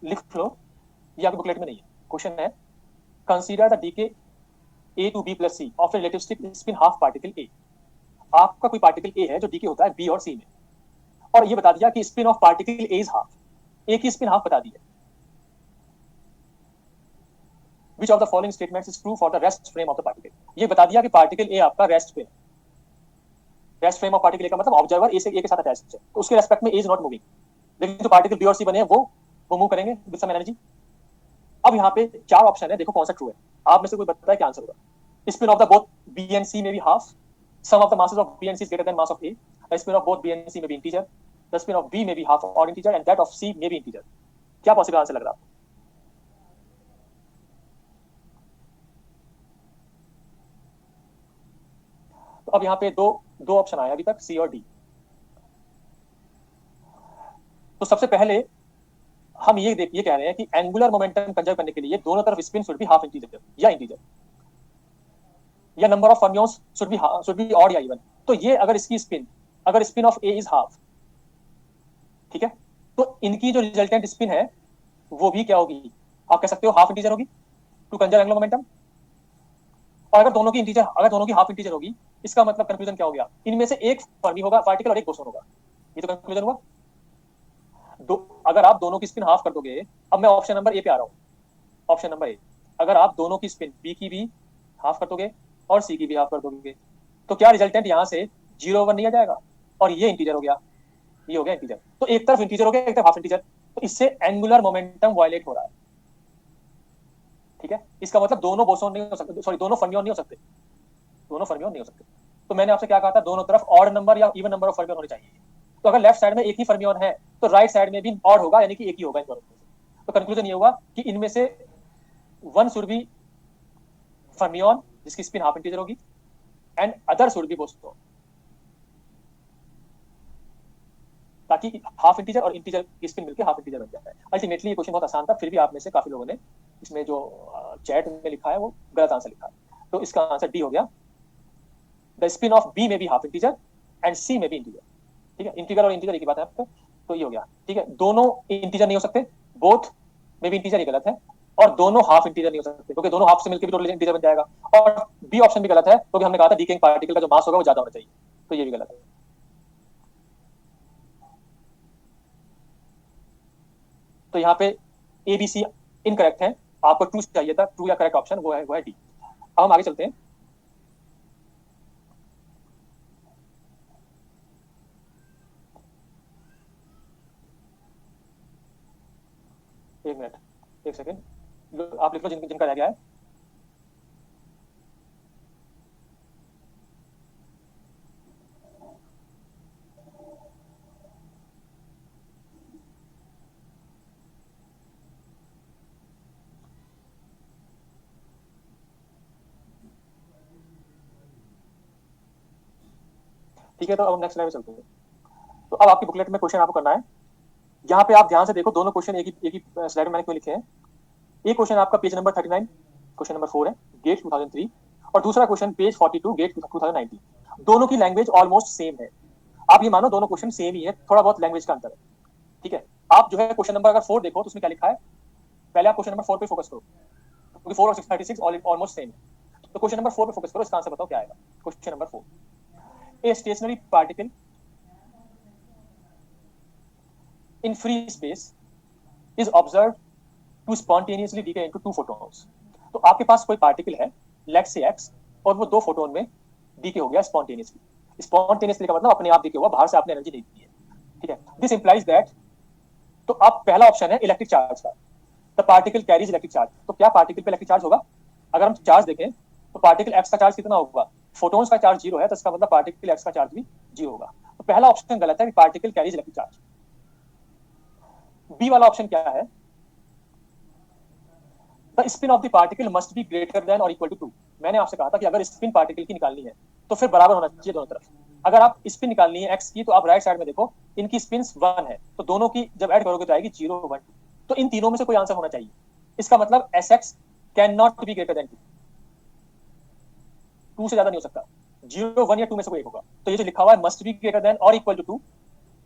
लिख लो, ये आपकी बुकलेट में नहीं है। क्वेश्चन है consider the decay a to B plus c of a relativistic spin half particle a. आपका कोई पार्टिकल ए है जो डीके होता है बी और सी में, और ये बता दिया कि spin of particle A is half, A की स्पिन हाफ बता दी है। Which of the following statements is true for the rest frame of the particle. ये बता दिया कि पार्टिकल ए आपका रेस्ट पे है, रेस्ट फ्रेम ऑफ पार्टिकल ए का मतलब ऑब्जर्वर ए से ए के साथ अटैच्ड है, तो उसके रेस्पेक्ट में ए इज नॉट मूविंग, लेकिन जो पार्टिकल बी और सी बने हैं वो मूव करेंगे विद सम एनर्जी। अब यहाँ पे चार ऑप्शन है, देखो कौन सा ट्रू है, आप में से कोई बताए क्या आंसर होगा। Spin of the both B and C में B half, sum of the masses of B and C is greater than mass of A, the spin of both B and C may be integer, the spin of B may be half or integer and that of C may be integer। क्या possible answer लग रहा है? तो अब यहाँ पे दो दो ऑप्शन आए अभी तक, सी और डी। तो सबसे पहले हम ये कह रहे हैं कि एंगुलर मोमेंटम कंजर्व करने के लिए दोनों तरफ spin should be half integer या इंटीजर, या number of fermions should be odd या इवन। तो ये अगर spin of A is half, ठीक है, तो इनकी जो रिजल्टेंट स्पिन है वो भी क्या होगी, आप कह सकते हो हाफ इंटीजर होगी टू कंजर्व एंगुलर मोमेंटम। और अगर दोनों की हाफ इंटीजर होगी, इसका मतलब कंक्लूजन क्या हो गया, इनमें से एक फर्मी होगा पार्टिकल और एक बोसोन होगा। ये तो कंक्लूजन हुआ। अगर आप दोनों की स्पिन हाफ कर दोगे, अब मैं ऑप्शन नंबर ए पे आ रहा हूँ, ऑप्शन नंबर ए, अगर आप दोनों की स्पिन बी की भी हाफ कर दोगे और सी की भी हाफ कर दोगे, तो क्या रिजल्टेंट यहाँ से 0 1 नहीं आ जाएगा, और ये इंटीजर हो गया, ये हो गया इंटीजर। तो एक तरफ इंटीजर हो गया, एक तरफ हाफ इंटीजर, तो इससे एंगुलर मोमेंटम वायलेट हो रहा है। ठीक है, इसका मतलब दोनों बोसोन नहीं हो सकते, सॉरी दोनों फर्मियोन नहीं हो सकते, दोनों फर्मियोन नहीं हो सकते। तो मैंने आपसे क्या कहा था, दोनों तरफ ऑड नंबर या इवन नंबर ऑफ फर्मियोन होने चाहिए। तो अगर लेफ्ट साइड में एक ही फर्मियोन है तो राइट साइड में भी ऑड होगा, यानी कि एक ही होगा इन दोनों में से। तो कंक्लूजन ये हुआ कि इनमें से वन शुड बी फर्मियोन जिसकी स्पिन हाफ इंटीजर होगी and other should be boson, ताकि हाफ इंटीजर और इंटीजर की स्पिन मिलकर हाफ इंटीजर बन जाता है। अल्टीमेटली ये क्वेश्चन बहुत आसान था, फिर भी आप में से काफी लोगों ने इसमें जो चैट में लिखा है वो गलत आंसर लिखा है। तो इसका आंसर डी हो गया, द स्पिन ऑफ बी में B half integer and C में बी इंटीजर। ठीक है, इंटीजर और इंटीजर एक ही बात है आपको, तो ये हो गया। ठीक है, दोनों इंटीजर नहीं हो सकते, बोथ में भी इंटीजर ही गलत है, और दोनों हाफ इंटीजर नहीं हो सकते क्योंकि दोनों हाफ से मिलकर भी टोटल इंटीजर बन जाएगा। और बी ऑप्शन भी गलत है क्योंकि हमने कहा था डीकेइंग पार्टिकल का जो मास होगा वो ज्यादा होना चाहिए, तो ये भी गलत है। तो यहाँ पे ए बी सी इनकरेक्ट है, आपको ट्रू चाहिए था, ट्रू या करेक्ट ऑप्शन वो है डी। अब हम आगे चलते हैं। एक मिनट, एक सेकेंड, आप लिख लो जिनका रह गया है। ठीक है, तो अब नेक्स्ट स्लाइड में चलते हैं। तो अब आपकी बुकलेट में क्वेश्चन आपको करना है, यहाँ पे आप ध्यान से देखो, दोनों क्वेश्चन एक ही स्लाइड में मैंने क्यों लिखे हैं। एक क्वेश्चन आपका पेज नंबर 39 क्वेश्चन नंबर 4 है, गेट 2003, और दूसरा क्वेश्चन पेज 42 गेट 2019। दोनों की लैंग्वेज ऑलमोस्ट सेम है। आप ये मानो दोनों क्वेश्चन सेम ही है, थोड़ा बहुत लैंग्वेज का अंतर है। ठीक है, आप जो है क्वेश्चन नंबर अगर 4 देखो तो उसमें क्या लिखा है, पहले आप क्वेश्चन नंबर 4 पे फोकस करो, क्योंकि 4 और 36 ऑलमोस्ट सेम है। तो क्वेश्चन नंबर 4 पे फोकस करो, इसका आंसर बताओ क्या आएगा। Question number 4, a stationary particle in free space is observed to spontaneously decay into 2 photons। तो आपके पास कोई पार्टिकल है, लेट्स से x, और वो 2 फोटोन में डीके हो गया स्पॉन्टेनियसली। स्पॉन्टेनियसली का मतलब अपने आप डीके हुआ, बाहर से आपने एनर्जी नहीं दी है। ठीक है, दिस इंप्लाइज दैट, तो अब पहला ऑप्शन है इलेक्ट्रिक चार्ज का, the particle carries electric charge. तो क्या पार्टिकल पे इलेक्ट्रिक चार्ज होगा? अगर हम चार्ज देखें तो पार्टिकल एक्स का चार्ज कितना होगा? फोटोन्स का चार्ज 0 है, तो इसका मतलब पार्टिकल एक्स का चार्ज भी 0 होगा। तो पहला ऑप्शन गलत है, particle carries electric charge. B वाला ऑप्शन क्या है, the spin of the particle must be greater than और इक्वल टू 2। मैंने आपसे कहा था कि अगर स्पिन पार्टिकल की निकालनी है तो फिर बराबर होना चाहिए दोनों तरफ। अगर आप स्पिन निकालनी है एक्स की, तो आप राइट साइड में देखो, इनकी स्पिन 1 है, तो दोनों की जब ऐड करोगे तो आएगी 0 1 2। तो इन तीनों में से कोई आंसर होना चाहिए। इसका मतलब S x can not B greater then 2 से ज्यादा नहीं हो सकता, 0 1 या 2 में से कोई एक होगा। तो ये जो लिखा हुआ है मस्ट बी ग्रेटर देन और इक्वल टू 2,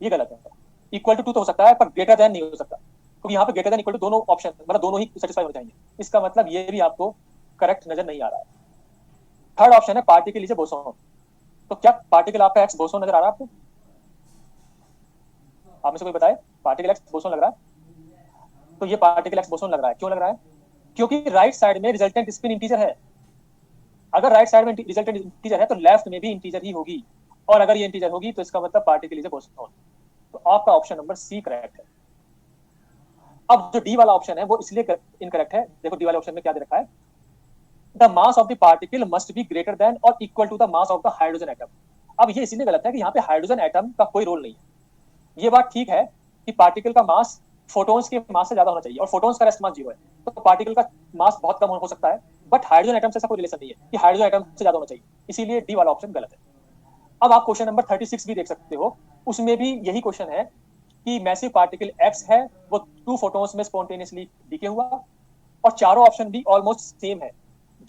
ये गलत है। इक्वल टू 2 तो हो सकता है, पर ग्रेटर देन नहीं हो सकता, क्योंकि यहाँ पे ग्रेटर देन इक्वल टू दोनों ऑप्शन, मतलब दोनों ही सेटिस्फाई होने चाहिए। इसका मतलब ये भी आपको करेक्ट नजर नहीं आ रहा है। थर्ड ऑप्शन है पार्टिकल इज ए बोसोन। तो क्या पार्टिकल आपका एक्स बोसोन नजर आ रहा है आपको? आप में से कोई बताए पार्टिकल एक्स बोसोन लग रहा है? तो ये पार्टिकल एक्स बोसोन लग रहा है, क्यों लग रहा है? क्योंकि राइट साइड में रिजल्टेंट स्पिन इंटीजर है। अगर राइट साइड में रिजल्टेंट इंटीजर है तो लेफ्ट में भी इंटीजर ही होगी, और अगर ये इंटीजर होगी तो इसका मतलब पार्टिकल इज ए बोसोन। तो आपका ऑप्शन नंबर सी करेक्ट है। अब जो डी वाला ऑप्शन है वो इसलिए इनकरेक्ट है, देखो डी वाले ऑप्शन में क्या दे रखा है, the mass of the particle must be greater than और equal to the mass of the hydrogen atom. अब ये इसीलिए गलत है कि यहाँ पे हाइड्रोजन एटम का कोई रोल नहीं है। ये बात ठीक है कि पार्टिकल का मास फोटोन्स के मास से ज्यादा होना चाहिए, और फोटोन्स का रेस्ट मास 0 है, तो पार्टिकल का मास बहुत कम हो सकता है, बट हाइड्रोजन एटम से ऐसा कोई रिलेशन नहीं है कि हाइड्रोजन एटम से ज्यादा होना चाहिए, इसीलिए डी वाला ऑप्शन गलत है। अब आप क्वेश्चन नंबर 36 भी देख सकते हो, उसमें भी यही क्वेश्चन है कि मैसिव पार्टिकल एक्स है, वो 2 फोटोन्स में स्पॉन्टेनियसली डीके हुआ, और चारों ऑप्शन भी ऑलमोस्ट सेम है।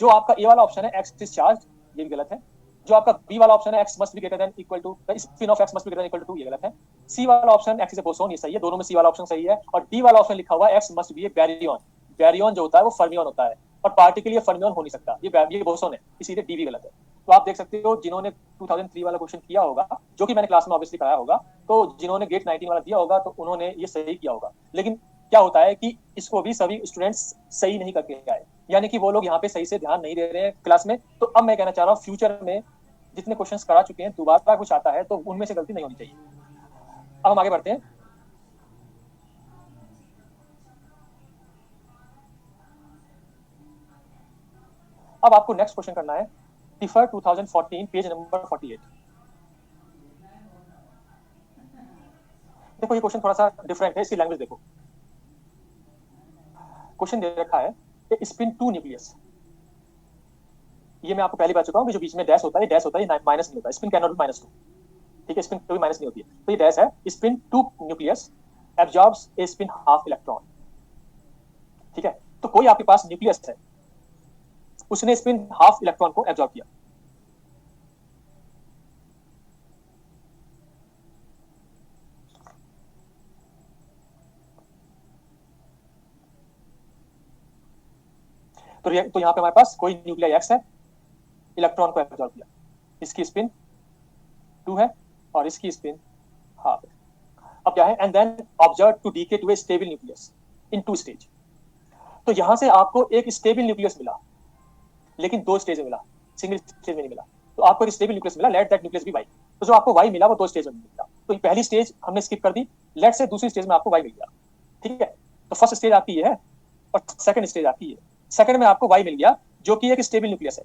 जो आपका ए वाला ऑप्शन है एक्स इज चार्ज, ये भी गलत है। जो आपका बी वाला ऑप्शन है x must be greater than equal to, spin of x must be greater than equal to 2, ये गलत है। सी वाला option x is a boson, ये सही है, दोनों में सी वाला ऑप्शन सही है। और डी वाला ऑप्शन लिखा हुआ है एक्स मस्ट बी ए बैरियन। बैरियन जो होता है वो फर्मियन होता है, और पार्टिकल ये फर्मियन हो नहीं सकता, ये बोसोन है, इसीलिए डी भी गलत है। तो आप देख सकते हो जिन्होंने 2003 वाला क्वेश्चन किया होगा, जो कि मैंने क्लास में ऑब्वियसली कराया होगा, तो जिन्होंने गेट 19 वाला दिया होगा तो उन्होंने ये सही किया होगा। लेकिन क्या होता है कि इसको भी सभी स्टूडेंट्स सही नहीं करके आए, यानी कि वो लोग यहाँ पे सही से ध्यान नहीं दे रहे हैं क्लास में। तो अब मैं कहना चाह रहा हूँ फ्यूचर में जितने क्वेश्चंस करा चुके हैं, दोबारा कुछ आता है तो उनमें से गलती नहीं होनी चाहिए। अब हम आगे बढ़ते हैं। अब आपको नेक्स्ट क्वेश्चन करना है, डिफर 2014 पेज नंबर 48। देखो ये क्वेश्चन थोड़ा सा डिफरेंट है, इसकी लैंग्वेज देखो। क्वेश्चन दे रखा है स्पिन 2 न्यूक्लियस। ये मैं आपको पहले बता चुका हूँ कि जो बीच में डैश होता है, डैश होता है, माइनस नहीं होता, स्पिन कैन नॉट बी -2। ठीक है, स्पिन कभी माइनस नहीं होती है, तो ये डैश है। स्पिन 2 न्यूक्लियस एब्जॉर्ब्स ए स्पिन हाफ इलेक्ट्रॉन। ठीक है, तो कोई आपके पास न्यूक्लियस है, उसने स्पिन हाफ इलेक्ट्रॉन को एब्जॉर्ब किया। तो यहाँ पे हमारे पास कोई न्यूक्लियर एक्स है, इलेक्ट्रॉन को एब्जॉर्ब किया, इसकी स्पिन 2 है और इसकी स्पिन हाफ है। अब क्या है, and then observe to decay to a stable nucleus in 2 stage. तो यहां से आपको एक स्टेबल न्यूक्लियस मिला, लेकिन 2 स्टेज में मिला, सिंगल स्टेज में नहीं मिला। तो आपको एक स्टेबल न्यूक्लियस मिला, let that nucleus be y. तो जो आपको वाई मिला वो 2 स्टेज में मिला। तो पहली स्टेज हमने स्किप कर दी, लेट से दूसरी स्टेज में आपको वाई मिल गया। ठीक है, तो फर्स्ट स्टेज आपकी ये है और सेकंड स्टेज आपकी है। सेकंड में आपको वाई मिल गया जो कि एक स्टेबल न्यूक्लियस है।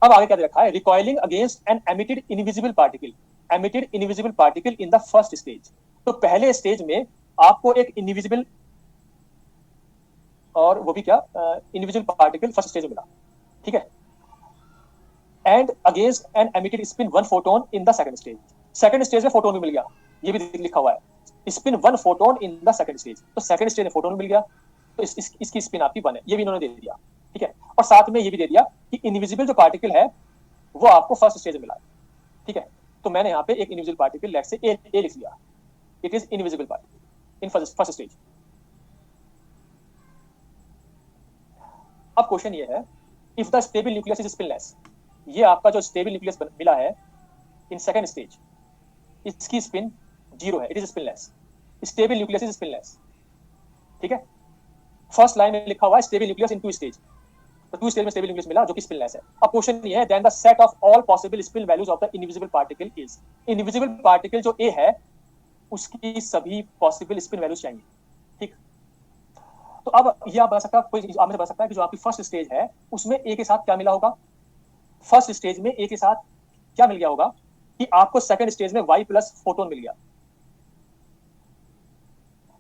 अब आगे क्या रखा है, recoiling against an emitted invisible particle, emitted invisible particle in the first stage. तो पहले स्टेज में आपको एक इनविजिबल, और वो भी क्या, इनविजिबल पार्टिकल फर्स्ट स्टेज में मिला। ठीक है, and against an emitted spin one photon in the second stage. Second stage में फोटोन भी मिल गया, ये भी लिखा हुआ है, spin one photon in the second stage, तो सेकंड स्टेज में फोटोन मिल गया, तो इसकी स्पिन आपकी वन है, ये भी इन्होंने दे दिया, ठीक है। और साथ में ये भी दे दिया कि इनविजिबल जो पार्टिकल है वो आपको फर्स्ट स्टेज में मिला, ठीक है। तो मैंने यहाँ पे एक इनविजिबल पार्टिकल लेट से ए लिख लिया, it is invisible particle in first stage. अब क्वेश्चन ये है, if the stable nucleus is spinless, ये आपका जो स्टेबल न्यूक्लियस मिला है इन सेकंड स्टेज, इसकी स्पिन जीरो है, it is spinless, stable nucleus is spinless, ठीक है। फर्स्ट लाइन में लिखा हुआ है stable nucleus in two stage, तो टू स्टेज में स्टेबल न्यूक्लियस मिला जो कि स्पिनलेस है। अब क्वेश्चन ये है, then the set of all possible spin values of the invisible particle is, invisible particle जो ए है उसकी सभी पॉसिबल स्पिन वैल्यूज चाहिए, ठीक। तो अब ये आप बता सकता है, कोई आप मुझे बता सकता है कि जो आपकी फर्स्ट स्टेज है उसमें ए के साथ क्या मिला होगा, फर्स्ट स्टेज में ए के साथ क्या मिल गया होगा कि आपको सेकंड स्टेज में वाई प्लस फोटोन मिल गया।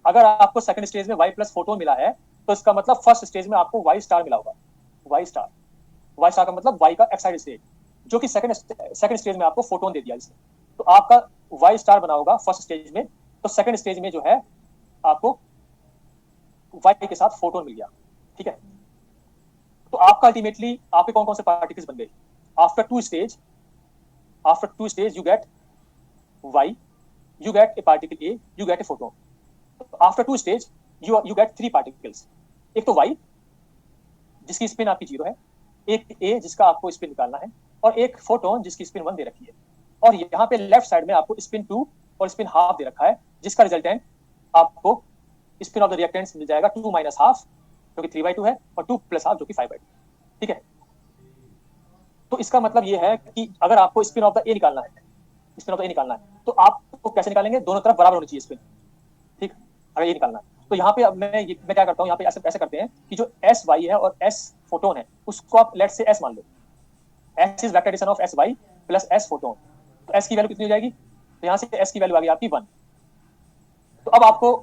अगर आपको सेकंड स्टेज में वाई प्लस फोटोन मिला है तो इसका मतलब फर्स्ट स्टेज में आपको वाई स्टार मिला होगा, वाई स्टार का मतलब वाई का एक्साइड स्टेज, जो कि सेकंड स्टेज में आपको फोटोन दे दिया इसने, तो आपका वाई स्टार बना होगा फर्स्ट स्टेज में, तो सेकंड स्टेज में जो है आपको वाई के साथ फोटोन मिल गया, ठीक है। तो आपका अल्टीमेटली आपके कौन कौन से पार्टिकल्स बन गए, after two stage you get y, you get a particle a, you get a photon. After two stage you get three particles, एक तो वाई जिसकी स्पिन आपकी जीरो है, एक ए जिसका आपको स्पिन निकालना है, और एक फोटोन जिसकी स्पिन वन दे रखी है। और यहाँ पे लेफ्ट साइड में आपको स्पिन टू और स्पिन हाफ दे रखा है, जिसका रिजल्टेंट आपको स्पिन ऑफ द रिएक्टेंट्स मिल जाएगा 2 माइनस हाफ जो कि 3/2 है, और 2 प्लस हाफ जो कि 5/2, ठीक है। तो इसका मतलब ये है कि अगर आपको स्पिन ऑफ द ए निकालना है, तो आपको कैसे निकालेंगे, दोनों तरफ बराबर होनी चाहिए स्पिन, ठीक, अगर ये निकालना है। तो यहाँ पे अब मैं क्या करता हूँ, यहाँ पे ऐसे करते हैं कि जो एस वाई है और एस फोटोन है उसको आप लेट से एस मान लो, S is vector addition of S Y plus S photon, तो एस की वैल्यू कितनी हो जाएगी, तो यहाँ से एस की वैल्यू आ गई आपकी 1। तो अब आपको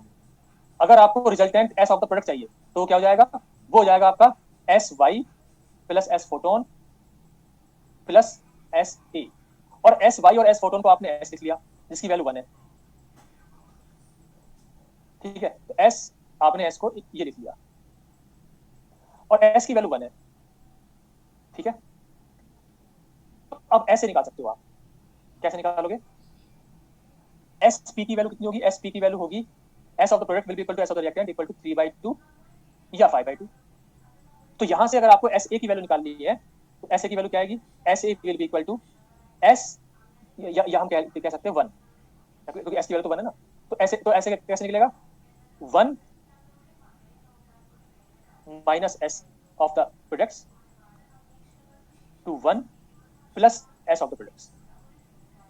अगर आपको resultant s of the product चाहिए तो क्या हो जाएगा, वो हो जाएगा आपका s Y plus S photon plus s a, और एस वाई और एस फोटोन को आपने एस लिख लिया जिसकी वैल्यू 1 है, ठीक है। तो एस आपने एस को ये लिख लिया और एस की वैल्यू 1 है, ठीक है। अब एस से निकाल सकते हो आप, कैसे निकालोगे, एस पी की वैल्यू कितनी होगी, एस पी की वैल्यू होगी s of the product will be equal to s of the reactant equal to 3/2 या 5/2। तो यहां से अगर आपको एस ए की वैल्यू निकालनी है तो एस ए की वैल्यू क्या आएगी, s a will be equal to s, या हम कह सकते हैं 1, क्योंकि एस की वैल्यू तो 1 है ना, तो ऐसे कैसे निकलेगा, 1 minus s of the products to 1 plus s of the products.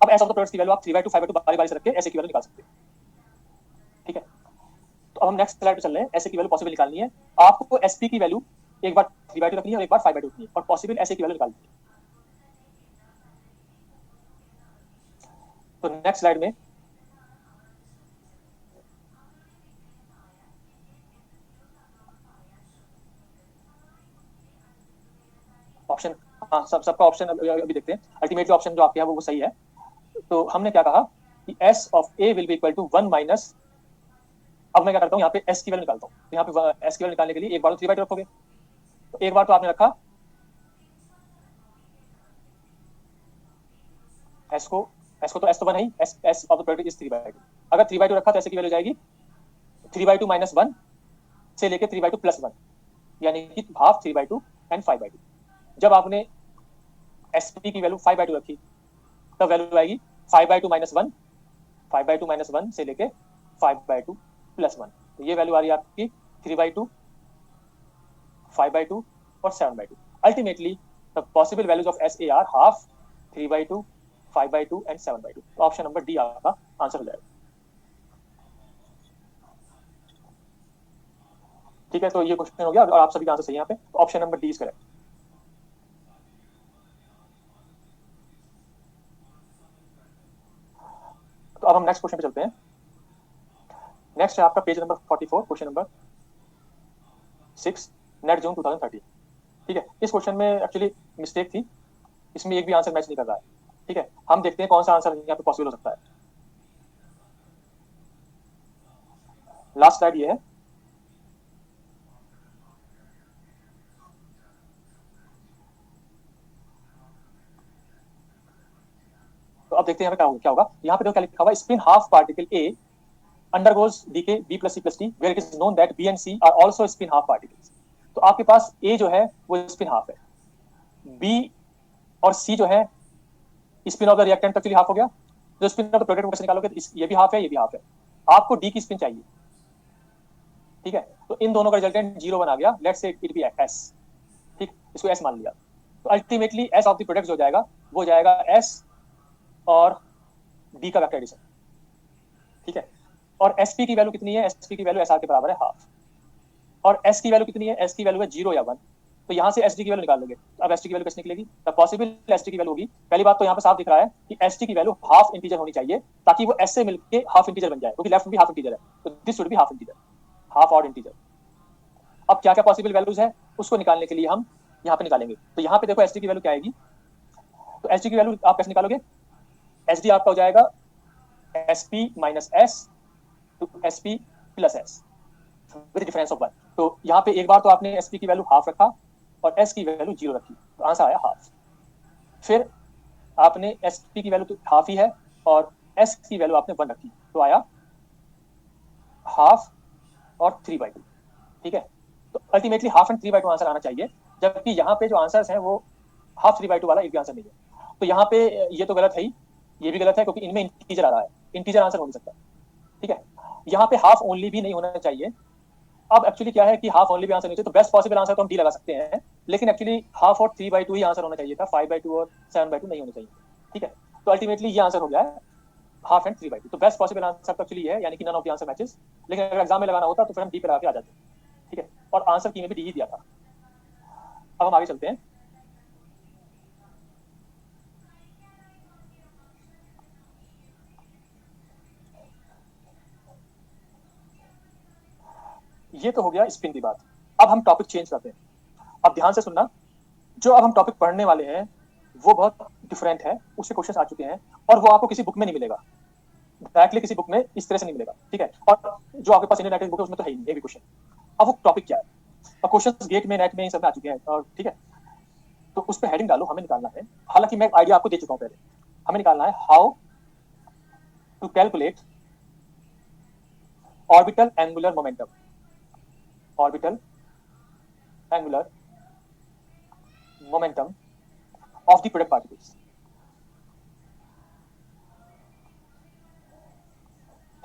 अब एस ऑफ द प्रोडक्ट्स की वैल्यू आप 3/2 5/2 बारी बारी से रख के एस की वैल्यू निकाल सकते हैं, ठीक है। तो अब हम नेक्स्ट स्लाइड पे चल रहे हैं, एस की वैल्यू पॉसिबल निकालनी है आपको, एसपी की वैल्यू एक बार 3/2 रखनी है और एक बार 5/2 रखनी है, और पॉसिबल एस की वैल्यू निकालनी है। तो नेक्स्ट स्लाइड में ऑप्शन, हाँ सबका ऑप्शन अभी देखते हैं, अल्टीमेटली ऑप्शन जो आपके है वो सही है। तो हमने क्या कहा कि s of a will be equal to 1 minus, अब मैं क्या करता हूँ यहाँ पे एस की वैल्यू निकालता हूँ, तो यहाँ पे एस की वैल्यू निकालने के लिए एक बार तो 3/2 रखोगे, तो एक बार तो आपने रखा एस को तो एस तो 1 है ही, S of the product is 3/2, अगर 3/2 रखा तो एस की वैल्यू जाएगी 3/2 माइनस 1 से लेके 3/2 प्लस 1, यानी कि हाफ 3/2 एंड 5/2। जब आपने एसपी की वैल्यू 5/2 रखी तब वैल्यू आएगी 5/2 माइनस 1, 5/2 माइनस 1 से लेके 5/2 प्लस 1, तो ये वैल्यू आ रही है आपकी 3/2, 5/2 और 7/2। Ultimately the possible values of S A R half, 3/2, 5/2 and 7/2। तो ऑप्शन नंबर डी आपका आंसर हो जाएगा, ठीक है। तो ये क्वेश्चन हो गया और आप सभी का आंसर सही है यहाँ पे, option number D is correct. तो अब हम नेक्स्ट क्वेश्चन पे चलते हैं। नेक्स्ट है आपका page number 44, question number 6, NET June 2013, ठीक है। इस क्वेश्चन में एक्चुअली मिस्टेक थी, इसमें एक भी आंसर मैच नहीं कर रहा है, ठीक है। हम देखते हैं कौन सा आंसर यहाँ पे पॉसिबल हो सकता है। लास्ट स्लाइड ये है। तो अब देखते हैं यहाँ पे क्या होगा। यहाँ पे देखो क्या लिखा हुआ है, spin half particle A undergoes decay B plus C plus D where it is known that B and C are also spin half particles। तो आपके पास A जो है वो स्पिन हाफ है, B और C जो है spin of the reactant actually half हो गया, जो स्पिन ऑफ द प्रोडक्ट को कैसे निकालोगे, ये भी हाफ है ये भी हाफ है, आपको D की स्पिन चाहिए, ठीक है। तो इन दोनों का रिजल्टेंट 0 1 आ गया, let's say it be S, ठीक, इसको S मान लिया। तो ultimately S of the product जो जाएगा वो जाएगा S और D का वेक्टर एडिशन, ठीक है। और SP की वैल्यू कितनी है, SP की वैल्यू SR के बराबर है हाफ। और S की वैल्यू कितनी है, S की वैल्यू है 0 या 1। तो यहाँ से SD की वैल्यू निकाल लोगे। अब SD की वैल्यू कैसे निकलेगी, द पॉसिबल SD की वैल्यू होगी, पहली बात तो यहाँ पे साफ दिख रहा है कि SD की वैल्यू हाफ इंटीजर होनी चाहिए ताकि वो S से मिलकर हाफ इंटीजर बन जाए, क्योंकि लेफ्ट में भी हाफ इंटीजर है, तो this should be half integer, half odd integer. अब क्या क्या पॉसिबल वैल्यूज है उसको निकालने के लिए हम यहाँ पे निकालेंगे। तो यहाँ पे देखो SD की वैल्यू क्या आएगी, तो SD की वैल्यू आप कैसे निकालोगे, SD आपका हो जाएगा SP minus S to SP plus S with difference of 1। तो यहाँ पे एक बार तो आपने SP की वैल्यू हाफ रखा और S की वैल्यू 0 रखी, तो आंसर आया हाफ। फिर आपने SP की वैल्यू तो हाफ ही है और S की वैल्यू आपने 1 रखी, तो आया हाफ और 3/2, ठीक है। तो अल्टीमेटली हाफ एंड 3/2 आंसर आना चाहिए, जबकि यहाँ पे जो आंसर्स हैं वो हाफ 3/2 वाला एक भी आंसर नहीं है। तो यहाँ पे ये तो गलत है ही, ये भी गलत है क्योंकि इनमें इंटीजर आ रहा है, इंटीजर आंसर हो नहीं सकता, ठीक है। यहाँ पे हाफ ओनली भी नहीं होना चाहिए। अब एक्चुअली क्या है कि हाफ ओनली भी आंसर नहीं चाहिए, तो बेस्ट पॉसिबल आंसर तो हम डी लगा सकते हैं, लेकिन एक्चुअली हाफ और 3/2 ही आंसर होना चाहिए था, 5/2 और 7/2 नहीं होना चाहिए, ठीक है। तो अल्टीमेटली ये आंसर हो गया है हाफ एंड 3/2। तो बेस्ट पॉसिबल आंसर तो एक्चुअली है, यानी कि none of the answer matches. लेकिन अगर एग्जाम में लगाना होता तो फिर हम डी पे लगा के आ जाते, ठीक है। और आंसर की में भी डी ही दिया था। अब हम आगे चलते हैं। ये तो हो गया स्पिन की बात। अब हम टॉपिक चेंज करते हैं। अब ध्यान से सुनना, जो अब हम टॉपिक पढ़ने वाले हैं वो बहुत डिफरेंट है, उससे क्वेश्चन आ चुके हैं और वो आपको किसी बुक में नहीं मिलेगा, डायरेक्टली किसी बुक में इस तरह से नहीं मिलेगा, ठीक है। और जो आपके पास इंडियन नेट बुक है उसमें तो है ही नहीं ये भी क्वेश्चन। अब वो टॉपिक क्या है, और क्वेश्चन गेट में नेट में सब में आ चुके हैं, और ठीक है। तो उस पर हेडिंग डालो, हमें निकालना है, हालांकि मैं आइडिया आपको दे चुका हूं पहले, हमें निकालना है how to calculate orbital angular momentum, orbital angular momentum of the product particles,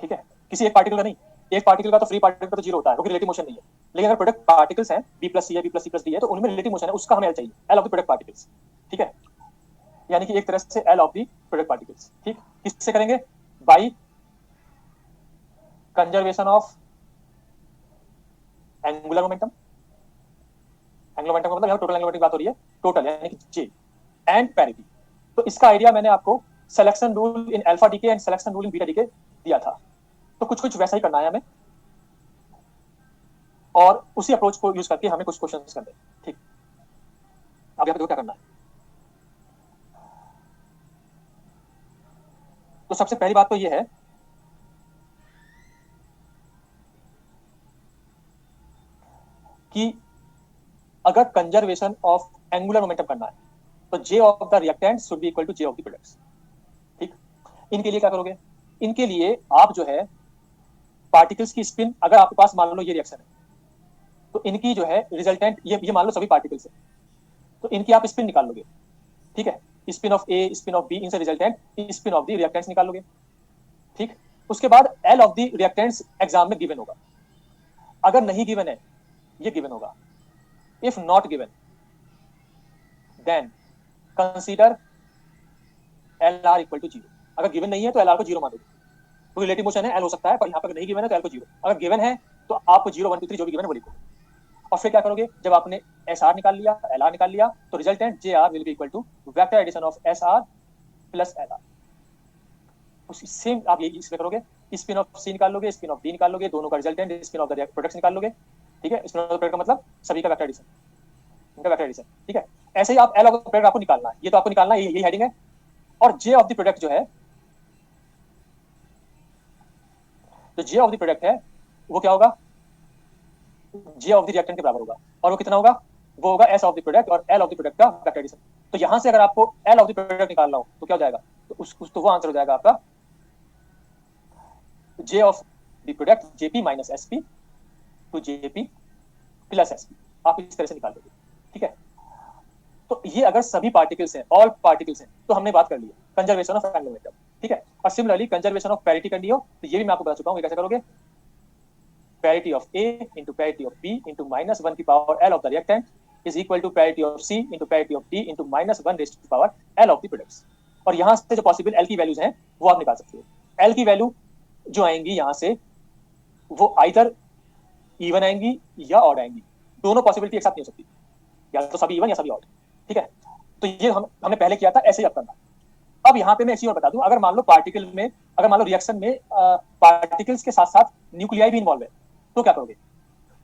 ठीक है। किसी एक पार्टिकल का नहीं, एक पार्टिकल का तो फ्री पार्टिकल का तो 0 होता है क्योंकि रिलेटिव मोशन नहीं है, लेकिन अगर प्रोडक्ट पार्टिकल्स हैं B प्लस सी है, B plus c plus d है, तो उनमें रिलेटिव मोशन है, उसका हमें L चाहिए, L of the product particles, ठीक है। यानी कि एक तरह से L of the product particles, ठीक। किससे करेंगे, by conservation of angular momentum, angular momentum का मतलब यहाँ टोटल एंगुलर मोमेंटम की बात हो रही है, टोटल यानी कि J एंड पैरिटी। तो इसका आइडिया मैंने आपको selection rule in alpha decay and selection rule in beta decay दिया था, तो कुछ कुछ वैसा ही करना है हमें, और उसी अप्रोच को यूज करके हमें कुछ क्वेश्चंस करने हैं, ठीक। अब यहाँ पे देखो क्या करना है। तो सबसे पहली बात तो ये है कि अगर कंजर्वेशन ऑफ एंगुलर मोमेंटम करना है तो J of the reactant should be equal to J of the products, ठीक। इनके लिए क्या करोगे, इनके लिए आप जो है पार्टिकल्स की स्पिन, अगर आपके पास मान लो ये रिएक्शन है तो इनकी जो है रिजल्टेंट ये मान लो सभी पार्टिकल्स है, तो इनकी आप स्पिन निकाल लोगे, ठीक है। Spin of A, spin of B, इनसे resultant spin of the reactants निकाल लोगे, ठीक। उसके बाद L of the reactants exam में गिवन होगा, अगर नहीं गिवन है ये गिवन होगा, if not given then consider L R equal to 0। अगर गिवन नहीं है तो एल आर को 0 मान दो, तो रिलेटिव मोशन है, एल हो सकता है, पर यहाँ पर नहीं गिवन है तो एल को 0, अगर गिवन है तो आपको 0 1 2 3 जो भी गिवन है वो लिखो। और फिर क्या करोगे, जब आपने एस आर निकाल लिया, एल आर निकाल लिया, तो resultant j r will be equal to vector addition of s r plus l r. Same आप ये इसमें करोगे, स्पिन ऑफ सी निकाल लोगे, स्पिन ऑफ डी निकाल लोगे, दोनों का resultant spin of the products निकाल लोगे, ठीक है। स्पिन ऑफ द प्रोडक्ट का मतलब सभी का वेक्टर एडिशन, इनका वेक्टर एडिशन, ठीक है। ऐसे ही आप एल ऑफ द प्रोडक्ट आपको निकालना है, ये तो आपको निकालना है, यही हेडिंग है। और जे ऑफ द प्रोडक्ट जो है, तो जे ऑफ द प्रोडक्ट है वो क्या होगा, जे ऑफ द रिएक्टेंट के बराबर होगा। और वो कितना होगा, वो होगा एस ऑफ द प्रोडक्ट और एल ऑफ द प्रोडक्ट का वेक्टर एडिशन। तो यहां से अगर आपको एल ऑफ द प्रोडक्ट निकालना हो तो क्या हो जाएगा, तो वो आंसर हो जाएगा आपका J of the product JP minus SP to JP plus SP, आप इस तरह से निकाल दोगे। ठीक है, तो ये अगर सभी पार्टिकल्स हैं, ऑल पार्टिकल्स हैं, तो हमने बात कर ली है कंजर्वेशन ऑफ एंगुलर मोमेंटम। ठीक है, और सिमिलरली कंजर्वेशन ऑफ पैरिटी करनी हो तो ये भी मैं आपको बता चुका हूँ, कैसे करोगे, parity of A into parity of B into minus 1 की power L of the reactant is equal to parity of C into parity of D into minus 1 raised to the power L of the products। और यहाँ से जो possible L की values हैं वो आप निकाल सकते हो। L की वैल्यू जो आएंगी यहाँ से वो आइदर इवन आएंगी या ऑड आएंगी, दोनों पॉसिबिलिटी एक साथ नहीं हो सकती, या तो सभी इवन या सभी ऑड। ठीक है, तो ये हमने पहले किया था, ऐसे ही अब करना। अब यहाँ पे मैं एक चीज और बता दूं, अगर मान लो पार्टिकल में, अगर मान लो रिएक्शन में पार्टिकल्स के साथ साथ न्यूक्लियाई भी इन्वॉल्व है, तो क्या करोगे,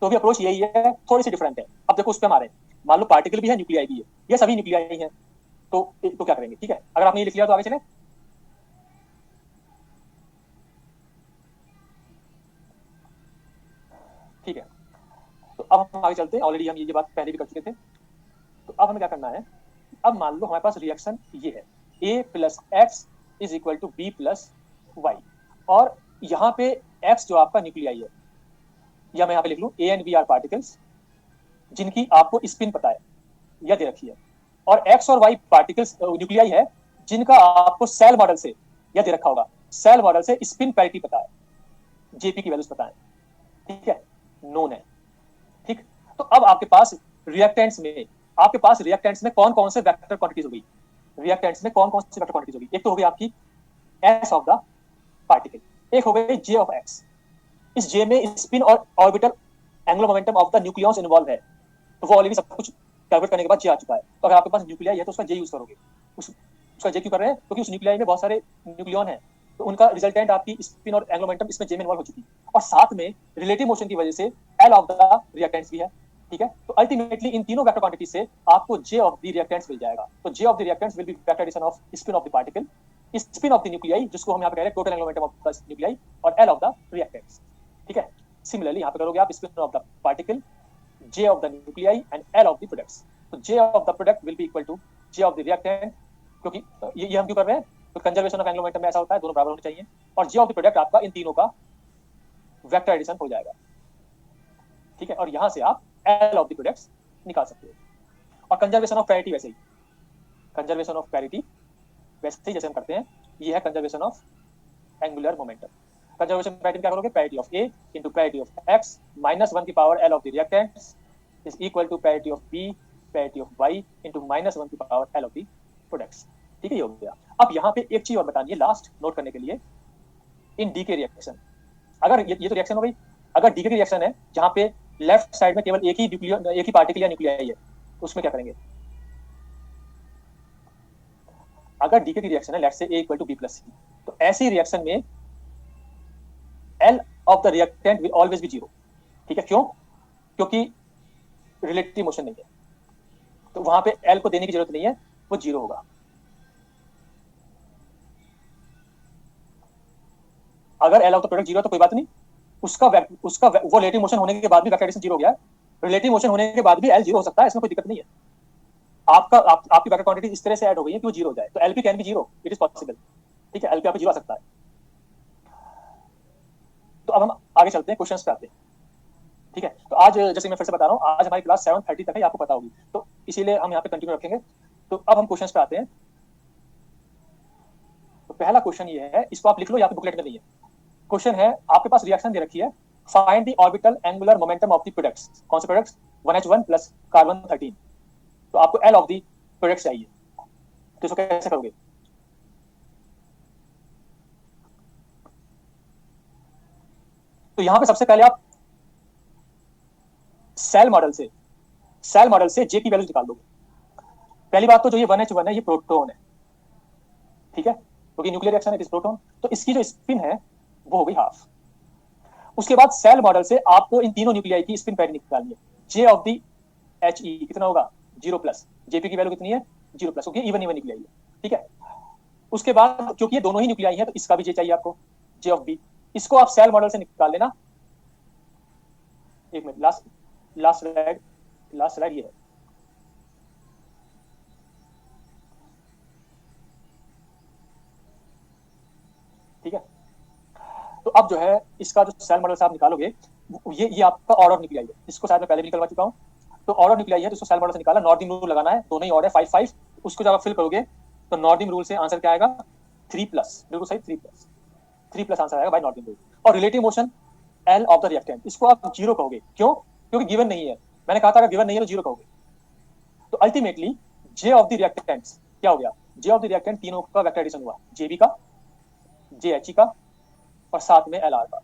तो भी अप्रोच यही है, थोड़ी सी डिफरेंट है। अब देखो उस पर हमारे मान लो पार्टिकल भी है, न्यूक्लियाई भी है, ये सभी न्यूक्लियाई हैं, तो क्या करेंगे। ठीक है, अगर आपने ये लिख लिया तो आगे चले। ठीक है, तो अब हम आगे चलते हैं, ऑलरेडी हम ये बात पहले भी कर चुके थे। तो अब हमें क्या करना है, अब मान लो हमारे पास रिएक्शन ये है, a plus x is equal to B plus y, और यहाँ पे x जो आपका न्यूक्लियाई है, या मैं यहाँ पे लिख लूँ a and b are particles जिनकी आपको स्पिन पता है या दे रखी है, और x और y पार्टिकल्स न्यूक्लियाई है जिनका आपको सेल मॉडल से या दे रखा होगा, सेल मॉडल से स्पिन पैरिटी पता है, जेपी की वैल्यूज पता है। ठीक है, नोन है। ठीक, तो अब आपके पास रिएक्टेंट्स में कौन कौन से वेक्टर क्वांटिटीज होगी, रिएक्टेंट्स में कौन कौन सी वेक्टर क्वांटिटीज होगी, एक तो होगी आपकी एस ऑफ द पार्टिकल, एक हो गई जे ऑफ एक्स, इस जे में स्पिन और orbital angular momentum of the nucleons involve है, तो वो ऑलरेडी सब कुछ कैलकुलेट करने के बाद जे आ चुका है। तो अगर आपके पास न्यूक्लियाई है तो उसका जे यूज करोगे, उसका जे क्यों कर रहे हैं, क्योंकि उस न्यूक्लियाई में बहुत सारे न्यूक्लियॉन है, तो उनका रिजल्टेंट आपकी स्पिन और एंगुलर मोमेंटम इसमें जे में इन्वॉल्व हो चुकी है, और साथ में रिलेटिव मोशन की वजह से एल ऑफ द रिएक्टेंट्स भी है। ठीक है, तो अल्टीमेटली इन तीनों वेक्टर क्वांटिटी से आपको जे ऑफ द रिएक्टेंट्स मिल जाएगा। तो J of the reactants will be vector addition of spin of the particle, spin of the nuclei जिसको हम यहाँ पे कह रहे हैं total angular momentum of the nuclei, और एल ऑफ द रिएक्टेंट्स। ठीक है, सिमिलरली यहाँ पे करोगे आप spin of the particle, J of the nuclei and L of the products. तो J of the product will be equal to j of the reactant, क्योंकि ये हम क्यों कर रहे हैं, तो कंजर्वेशन ऑफ एंगुलर मोमेंटम में ऐसा होता है, दोनों बराबर होने चाहिए, और जे ऑफ द प्रोडक्ट आपका इन तीनों का वेक्टर एडिशन हो जाएगा। ठीक है, और यहाँ से आप एल ऑफ द प्रोडक्ट्स निकाल सकते हो। और कंजर्वेशन ऑफ पैरिटी वैसे ही, कंजर्वेशन ऑफ पैरिटी वैसे ही जैसे हम करते हैं, ये है conservation of angular momentum. Conservation parity क्या करोगे, parity of a into parity of x minus 1 की power L of the reactants is equal to parity of b parity of y into minus 1 की power L of the products. ठीक है, ये हो गया। अब यहाँ पे एक चीज और बतानी है लास्ट नोट करने के लिए, इन डी के रिएक्शन, अगर ये तो रिएक्शन हो गई, अगर डी के रिएक्शन है जहाँ पे लेफ्ट साइड में केवल एक ही पार्टिकल या न्यूक्लियाई है, उसमें क्या करेंगे, अगर डी की रिएक्शन है let's say A equal to B plus C, तो ऐसी रिएक्शन में L of the reactant will always be zero. ठीक है, क्यों, क्योंकि रिलेटिव मोशन नहीं है, तो वहां पे एल को देने की जरूरत नहीं है, वो जीरो होगा। अगर L of the product zero है तो कोई बात नहीं, उसका वो रिलेटिव मोशन होने के बाद भी वेक्टर एडिशन जीरो हो गया है, रिलेटिव मोशन होने के बाद भी एल जीरो हो सकता है, इसमें कोई दिक्कत नहीं है। आपकी वेक्टर क्वांटिटी इस तरह से ऐड हो गई है कि वो जीरो हो जाए, तो LP can be zero, it is possible. ठीक है, एलपी आप जीरो आ सकता है। तो अब हम आगे चलते हैं, क्वेश्चंस पे आते हैं। ठीक है, तो आज जैसे मैं फिर से बता रहा हूँ, आज हमारी क्लास 7:30 तक है, आपको पता होगी, तो इसीलिए हम यहाँ पे कंटिन्यू रखेंगे। तो अब हम क्वेश्चंस पे आते हैं। तो पहला क्वेश्चन ये है, इसको आप लिख लो, यहाँ पे बुकलेट में नहीं है। क्वेश्चन है, आपके पास रिएक्शन दे रखी है, find the orbital angular momentum of the products. कौन से प्रोडक्ट्स, 1H1 प्लस कार्बन 13। तो आपको एल ऑफ द प्रोडक्ट्स चाहिए, तो इसको कैसे करोगे, तो यहां पे सबसे पहले आप सेल मॉडल से जे की वैल्यू निकाल दोगे। पहली बात तो जो ये 1H1 है, ये प्रोटॉन है। ठीक है, क्योंकि न्यूक्लियर रिएक्शन है, इट इज प्रोटॉन, तो इसकी जो स्पिन है वो हो गई हाफ। उसके बाद सेल मॉडल से आपको इन तीनों न्यूक्लियाई की स्पिन पैरिटी निकालनी है, जे ऑफ दी एच ई कितना होगा, जीरो प्लस, जेपी की वैल्यू कितनी है 0 प्लस, क्योंकि इवन इवन न्यूक्लियाई है, ठीक है। उसके बाद क्योंकि ये दोनों ही न्यूक्लियाई है तो इसका भी जे चाहिए आपको, जे ऑफ बी। इसको आप सेल मॉडल से निकाल लेना। एक मिनट, लास्ट लास्ट स्लाइड ये है, ठीक है। तो अब जो है इसका जो सेल मॉडल से आप निकालोगे, ये आपका ऑर्डर न्यूक्लियाई है, इसको शायद मैं पहले भी निकलवा चुका हूँ। तो ऑर्डर न्यूक्लियाई है तो इसको सेल मॉडल से निकाला, नॉर्डिम रूल लगाना है, दोनों ही ऑर्डर 5 5। उसको जब आप फिल करोगे तो नॉर्डिम रूल से आंसर क्या आएगा 3 प्लस, बिल्कुल सही 3 प्लस आंसर आएगा बाय नॉर्डिम रूल। और relative motion L of the reactant, इसको आप 0 कहोगे, क्यों? क्योंकि गिवन नहीं है, मैंने कहा था अगर गिवन नहीं है तो 0 कहोगे। तो ultimately J of the reactants क्या हो गया, जे ऑफ द रिएक्टेंट तीनों का वेक्टर एडिशन हुआ, जेबी का, जेएचई का और साथ में एलआर का।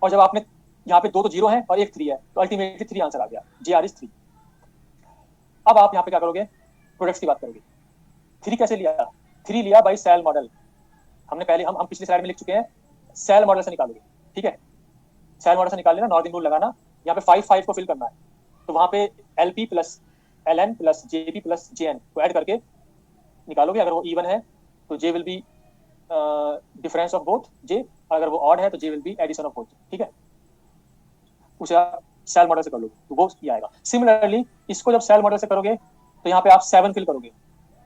और जब आपने यहाँ पे 2 तो 0 है और 1 3 है तो अल्टीमेटली 3 आंसर आ गया, जे आर इज 3। अब आप यहाँ पे क्या करोगे, प्रोडक्ट्स की बात करोगे। 3 कैसे लिया, 3 लिया बाई सेल मॉडल, हमने पहले हम पिछली स्लाइड में लिख चुके हैं, सेल मॉडल से निकालोगे, ठीक है। सेल मॉडल से निकाल लेना, नॉर्डिन रूल लगाना, यहाँ पे 5 5 को फिल करना है, तो वहां पे LP plus LN plus JP plus JN को ऐड करके निकालोगे। अगर वो इवन है तो J will be difference of both J, अगर वो ऑड है तो J will be addition of both, ठीक है। उसे आप सेल मॉडल से कर लोगे तो वो ये आएगा। सिमिलरली इसको जब सेल मॉडल से करोगे तो यहाँ पे आप 7 फिल करोगे,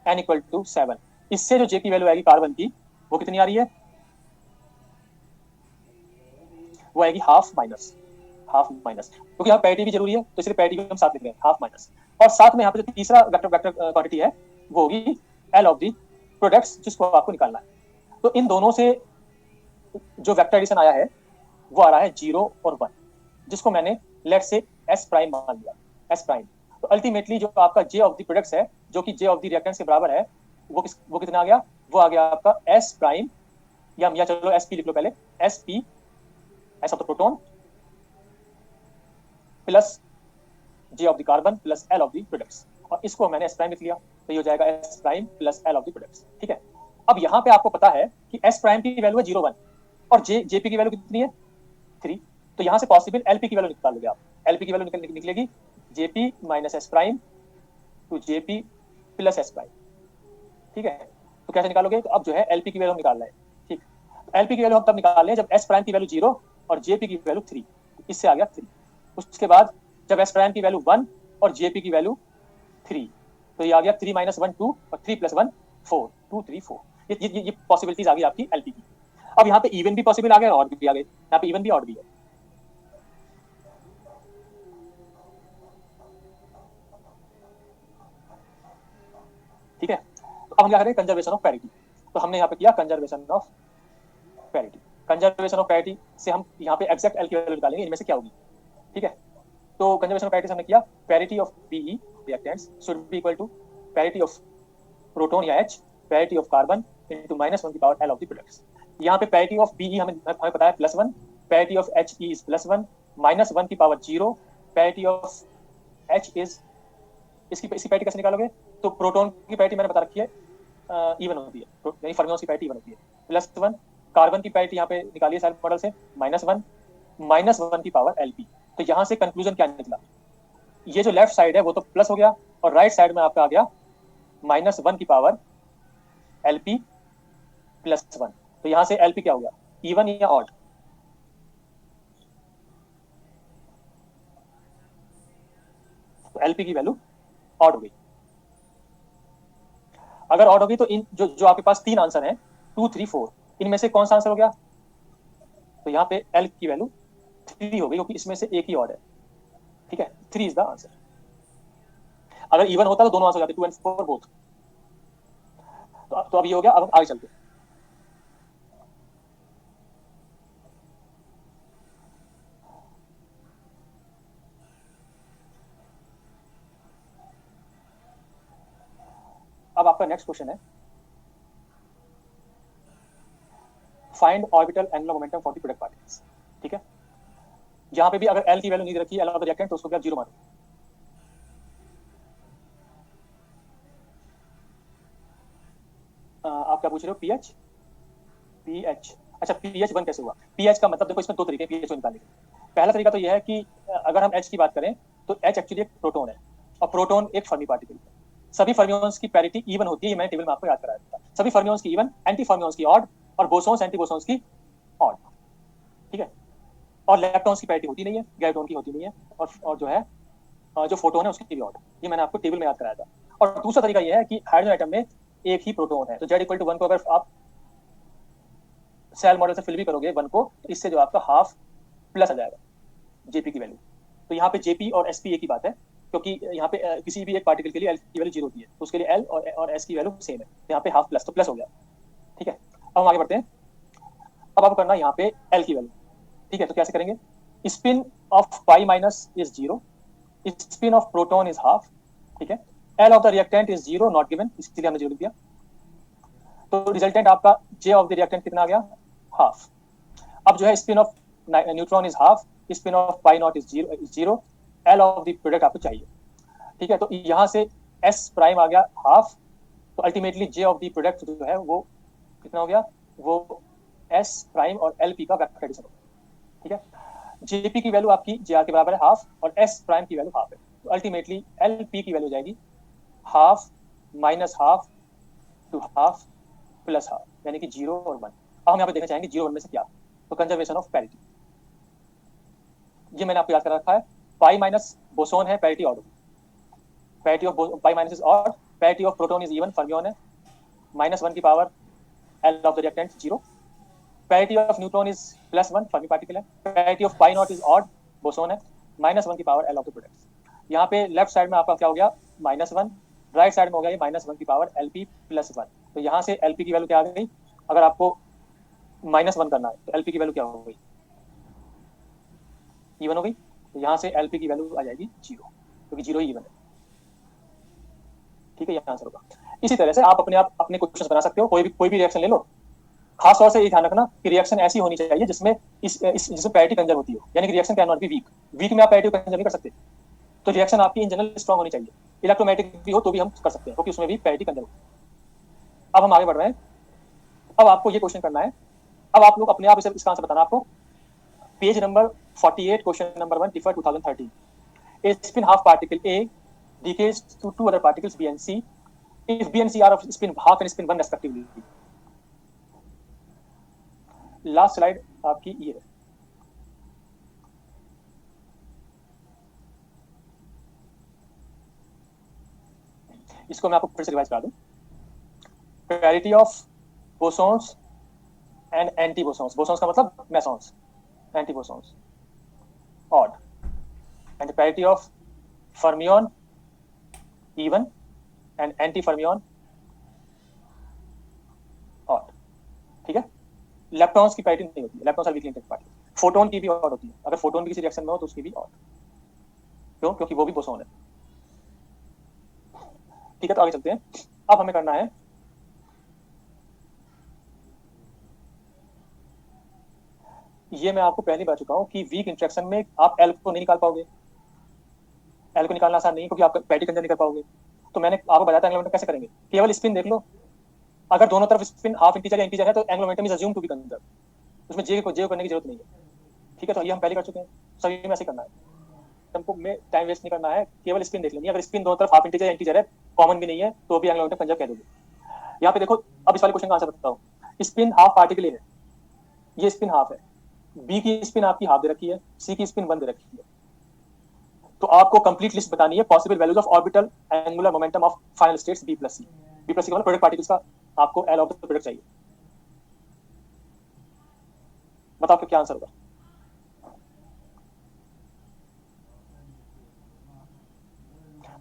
n इक्वल टू 7। इससे जो जे की वैल्यू आएगी कार्बन की वो कितनी आ रही है, वो आएगी हाफ माइनस, क्योंकि यहाँ पैरिटी भी जरूरी है तो इसलिए पैरिटी भी हम साथ लिख रहे हैं, हाफ माइनस। और साथ में यहाँ पे जो तीसरा वेक्टर क्वांटिटी है वो होगी एल ऑफ दी प्रोडक्ट्स, जिसको आपको निकालना है। तो इन दोनों से जो वेक्टर एडिशन आया है वो आ रहा है 0 और 1, जिसको मैंने लेट से एस प्राइम मान लिया, एस प्राइम। तो अल्टीमेटली जो आपका जे ऑफ दी प्रोडक्ट्स है जो कि जे ऑफ दी रिएक्टेंट्स के बराबर है, वो कितना आ गया, वो आ गया आपका एस प्राइम, या चलो एस पी लिख लो पहले, S P S of the proton plus J of the carbon plus L of the products, और इसको मैंने एस प्राइम लिख लिया, तो ये हो जाएगा S prime plus L of the products, ठीक है। अब यहाँ पे आपको पता है कि एस प्राइम की वैल्यू है 0 1 और जेपी की वैल्यू कितनी है 3, तो यहाँ से पॉसिबल एलपी की वैल्यू निकाल लोगे आप, एलपी की वैल्यू निकलेगी jp minus s prime to JP plus s prime, ठीक है। तो कैसे निकालोगे, तो अब जो है एलपी की वैल्यू निकालना है, ठीक। एलपी की वैल्यू हम तब निकाल रहे हैं जब एस प्राइम की वैल्यू 0 और जेपी की वैल्यू 3, इससे आ गया 3। उसके बाद जब एस प्राइम की वैल्यू 1 और जेपी की वैल्यू 3, तो ये आ गया 3 - 1 2 और 3 + 1 4, 2 3 4। ये पॉसिबिलिटीज आ गई आपकी एलपी की। अब यहाँ पे इवन भी पॉसिबल आ गया और भी आ गए, यहाँ पे इवन भी ऑड भी है, ठीक है। तो अब हम क्या करें, कंजर्वेशन ऑफ पैरिटी। तो हमने यहाँ पे किया conservation of parity. Conservation of parity से हम यहाँ पे एग्जैक्ट एल की वैल्यू निकालेंगे, इनमें से क्या होगी, ठीक है। तो कंजर्वेशन ऑफ पैरिटी से हमने किया parity of PE reactants should be equal to parity of proton या H parity of carbon into -1 की power L of the products. यहाँ पे पैरिटी ऑफ पीई हमें पता है +1, पैरिटी ऑफ एच इज +1, -1 की पावर 0, पैरिटी ऑफ एच इज, इसकी पैरिटी कैसे निकालोगे, तो प्रोटॉन की पैरिटी मैंने बता रखी है इवन होती है, यानी फर्मियोन की पैरिटी इवन होती है, +1। कार्बन की पैरिटी यहाँ पे निकालिए सेल मॉडल से -1, -1 की पावर एलपी। तो यहाँ से कंक्लूजन क्या निकला, ये जो लेफ्ट साइड है वो तो प्लस हो गया और राइट साइड में आपका आ गया -1 की पावर एलपी +1। तो यहाँ से एलपी क्या हो गया, इवन या ऑड, तो एलपी की वैल्यू ऑड हो गई। अगर ऑड होगी तो इन जो आपके पास 3 आंसर हैं 2 3 4, इनमें से कौन सा आंसर हो गया, तो यहाँ पे एल की वैल्यू 3 हो गई क्योंकि इसमें से एक ही ऑड है, ठीक है। 3 इज द आंसर। अगर इवन होता तो दोनों आंसर हो जाते 2 and 4 बोथ। तो अब ये हो गया। अब हम आगे चलते हैं। अब आपका नेक्स्ट क्वेश्चन है find orbital angular momentum for the product particles, ठीक है। यहाँ पे भी अगर एल की वैल्यू नहीं रखी एल ऑफ द रिएक्टेंट तो उसको क्या 0 मानो। आप क्या पूछ रहे हो, पीएच, अच्छा पीएच 1 कैसे हुआ। पीएच का मतलब देखो इसमें 2 तरीके पीएच निकालने के। पहला तरीका तो यह है कि अगर हम एच की बात करें तो एच एक्चुअली एक प्रोटोन है और प्रोटोन एक फर्मी पार्टिकल है, सभी फर्मियंस की पैरिटी इवन होती है, ये मैंने टेबल में आपको याद कराया था। सभी फर्मियंस की इवन, एंटी फर्मियंस की ऑड, और बोसॉन्स एंटी बोसॉन्स की ऑड, ठीक है। और इलेक्ट्रॉन्स की पैरिटी होती नहीं है, ग्रेविटॉन की होती नहीं है, और जो है जो फोटोन है उसकी भी ऑड। ये मैंने आपको टेबल में याद कराया था। और दूसरा तरीका ये है कि हाइड्रोजन एटम में एक ही प्रोटॉन है, तो Z = 1 को अगर आप सेल मॉडल से फिल भी करोगे 1 को, तो इससे जो आपका हाफ प्लस आ जाएगा जेपी की वैल्यू। तो यहाँ पे जेपी और एसपी एक ही बात है, क्योंकि यहाँ पे किसी भी एक पार्टिकल के लिए एल की वैल्यू 0 होती है, तो उसके लिए एल और एस की वैल्यू सेम है, तो यहाँ पे हाफ प्लस, तो प्लस हो गया, ठीक है। अब हम आगे बढ़ते हैं। अब आपको करना है यहाँ पे एल की वैल्यू, ठीक है। तो कैसे करेंगे? Spin off pi minus is 0, spin of proton is half, ठीक है। L of the reactant is 0 not given, इसलिए हमने 0 लिख दिया। तो रिजल्टेंट आपका जे ऑफ द रिएक्टेंट कितना आ गया? हाफ। अब जो है spin of neutron is half, spin off pi naught is 0, L of the product आपको चाहिए, ठीक है। तो यहाँ से एस प्राइम आ गया हाफ, तो ultimately J of the product जो है वो कितना हो गया? वो एस प्राइम और एल पी का वेक्टर एडिशन हो गया, ठीक है। जेपी की वैल्यू आपकी जे आर के बराबर है हाफ, और एस प्राइम की वैल्यू हाफ है, तो अल्टीमेटली एल पी की वैल्यू जाएगी half minus half to half plus half, यानी कि 0 और 1। अब हम यहाँ पे देखना चाहेंगे 0 और 1 में से क्या, तो कंजर्वेशन ऑफ पैरिटी, ये मैंने आपको याद कर रखा है। पाई माइनस बोसोन है, parity odd, parity of pi minus is odd, parity of proton is even, fermion है, -1 की power L of the reactant 0, parity of neutron is +1, Fermi particle है, parity of pi naught is odd, boson है, -1 की power L of the product. यहाँ पे left side में आपका क्या हो गया? -1, राइट साइड में हो गया ये -1 की पावर एल पी +1। तो यहाँ से एल पी की वैल्यू क्या आ गई? अगर आपको -1 करना है तो एल पी की वैल्यू क्या हो गई? इवन हो गई, तो यहाँ से एल पी की वैल्यू आ जाएगी 0, क्योंकि 0 ही इवन है, ठीक है। यहाँ आंसर होगा। इसी तरह से आप अपने क्वेश्चन बना सकते हो, कोई भी रिएक्शन ले लो। खास तौर से ये ध्यान रखना कि रिएक्शन ऐसी होनी चाहिए जिसमें जिसमें पैरिटी कंजर्व होती हो, यानी कि reaction can not be weak. Weak में आप पैरिटी कंजर्व नहीं कर सकते, तो रिएक्शन आपकी इन जनरल स्ट्रांग होनी चाहिए। इलेक्ट्रोमैग्नेटिक भी हो तो भी हम कर सकते हैं, क्योंकि उसमें भी पैरिटी कंजर्व होती है। अब हम आगे बढ़ रहे हैं। अब आपको ये क्वेश्चन करना है, अब आप लोग अपने आप इसका आंसर बताना। आपको page number 48, question number 1, tipper 2013। A spin half particle A decays to two other particles B and C if B and C are of spin half and spin 1 respectively. Last slide आपकी ये है। इसको मैं आपको फिर से revise करा दूं। Parity of bosons and anti bosons, bosons का मतलब mesons, anti bosons odd, and parity of fermion even and anti fermion odd, ठीक है। इलेक्ट्रॉन्स की पैरिटी नहीं होती, electrons are weakly interact particle. Photon की भी ऑड होती है, अगर फोटोन भी किसी रिएक्शन में हो तो उसकी भी ऑड, क्यों? क्योंकि वो भी बोसॉन है, ठीक है। तो आगे चलते हैं। अब हमें करना है ये, मैं आपको पहले बता चुका हूं कि वीक इंटरेक्शन में आप एल को नहीं निकाल पाओगे, एल को निकालना आसान नहीं, क्योंकि आप पैरिटी कंजर्व नहीं कर पाओगे। तो मैंने आपको बताया था एंगल मोमेंटम कैसे करेंगे। केवल स्पिन देख लो, अगर दोनों तरफ स्पिन हाफ इंटीजर या इंटीजर है तो angle momentum is assume to be conserve, उसमें जे करने की जरूरत नहीं है, ठीक है। तो ये हम पहले कर चुके हैं, सभी में ऐसे करना है, हमको में टाइम वेस्ट नहीं करना है, केवल स्पिन देख लेनी है। अगर स्पिन दोनों तरफ हाफ इंटीजर या इंटीजर है, कॉमन भी नहीं है, तो भी एंगल मोमेंटम कंजर्व कह दोगे। यहाँ पे देखो, अब इस वाले क्वेश्चन का आंसर बताता हूँ। स्पिन हाफ पार्टिकल है, ये स्पिन हाफ है, बी की स्पिन आपकी हाफ दे रखी है, सी की स्पिन 1 दे रखी है। तो आपको कंप्लीट लिस्ट बतानी है possible values of orbital angular momentum of final states B plus C. B plus C का मतलब प्रोडक्ट पार्टिकल्स का आपको एल ऑफ द प्रोडक्ट चाहिए। बताओ क्या आंसर होगा?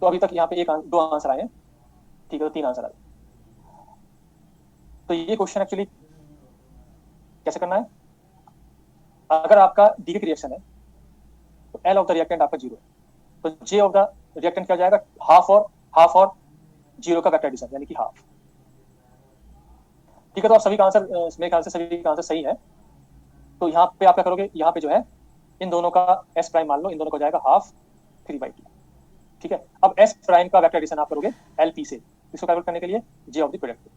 तो अभी तक यहाँ पे 2 आंसर आए हैं, ठीक है। तो 3 आंसर आए। तो ये क्वेश्चन एक्चुअली कैसे करना है? अगर आपका डीके रिएक्शन है तो एल ऑफ द रिएक्टेंट आपका 0 है, तो जे ऑफ द रिएक्टेंट क्या जाएगा? हाफ और 0 का वेक्टर एडिशन, यानी कि हाफ, ठीक है। तो आप सभी का आंसर, मेरे ख्याल से सभी का आंसर सही है। तो यहाँ पे आप क्या करोगे? यहाँ पे जो है इन दोनों का एस प्राइम मान लो, इन दोनों का जाएगा हाफ 3/2, ठीक है। अब एस प्राइम का वेक्टर एडिशन आप करोगे एल पी से, इसको कैलकुलेट करने के लिए जे ऑफ द प्रोडक्ट।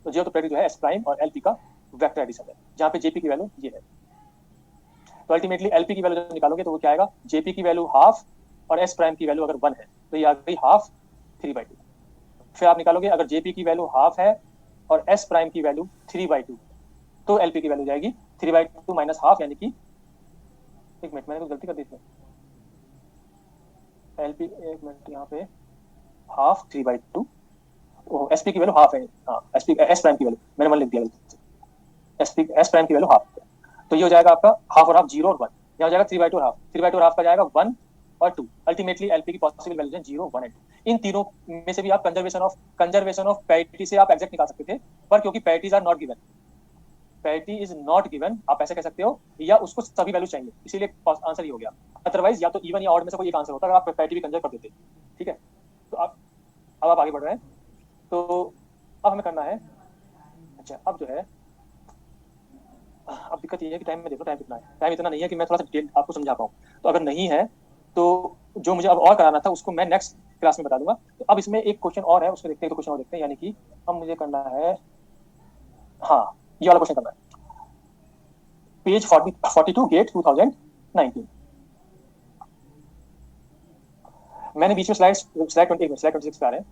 तो जे ऑफ द प्रोडक्ट जो है एस प्राइम और एल पी का वेक्टर एडिशन है, जहाँ पे जेपी की वैल्यू ये है। तो अल्टीमेटली एलपी की वैल्यू निकालोगे तो वो क्या आएगा? जेपी की वैल्यू हाफ और एस प्राइम की वैल्यू अगर 1 है तो ये आ गई हाफ 3/2, फिर आप निकालोगे अगर जेपी की वैल्यू हाफ है और एस प्राइम की वैल्यू 3/2, तो एलपी की वैल्यू जाएगी 3/2 माइनस हाफ, यानी कि एक मिनट मैंने कुछ गलती कर दी थी, एलपी एक मिनट यहाँ पे हाफ 3/2, एसपी की वैल्यू हाफ है, हाँ एसपी एस प्राइम की वैल्यू मैंने 1 लिख दिया, एसपी एस प्राइम की वैल्यू हाफ, तो ये हो जाएगा आपका हाफ और हाफ 0 और 1, यहाँ हो जाएगा 3/2 और हाफ, 3/2 और हाफ का जाएगा 1 और 2, अल्टीमेटली एलपी की पॉसिबल वैल्यूज हैं 0 1 एंड 2। इन तीनों में से भी आप कंजर्वेशन ऑफ पैरिटी से आप एग्जैक्ट निकाल सकते थे, पर क्योंकि parities are not given, parity is not given, आप ऐसे कह सकते हो, या उसको सभी वैल्यू चाहिए, इसीलिए आंसर ये हो गया। अदरवाइज या तो इवन या ऑड में से कोई एक आंसर होता अगर आप पैरिटी भी कंजर्व कर देते। ठीक है, तो अब आप आगे बढ़ रहे हैं, तो अब हमें करना है, अच्छा अब जो है, अब दिक्कत ये है कि टाइम में देखो, टाइम कितना है, टाइम इतना नहीं है कि मैं थोड़ा सा डिटेल आपको समझा पाऊँ, तो अगर नहीं है तो जो मुझे अब और कराना था उसको मैं नेक्स्ट क्लास में बता दूंगा। तो अब इसमें एक क्वेश्चन और है, उसको देखते हैं, तो क्वेश्चन और देखते हैं, यानी कि अब मुझे करना है, हाँ ये वाला क्वेश्चन करना है, पेज 42 गेट 2019। मैंने बीच में स्लाइड 26 पे आ रहे हैं,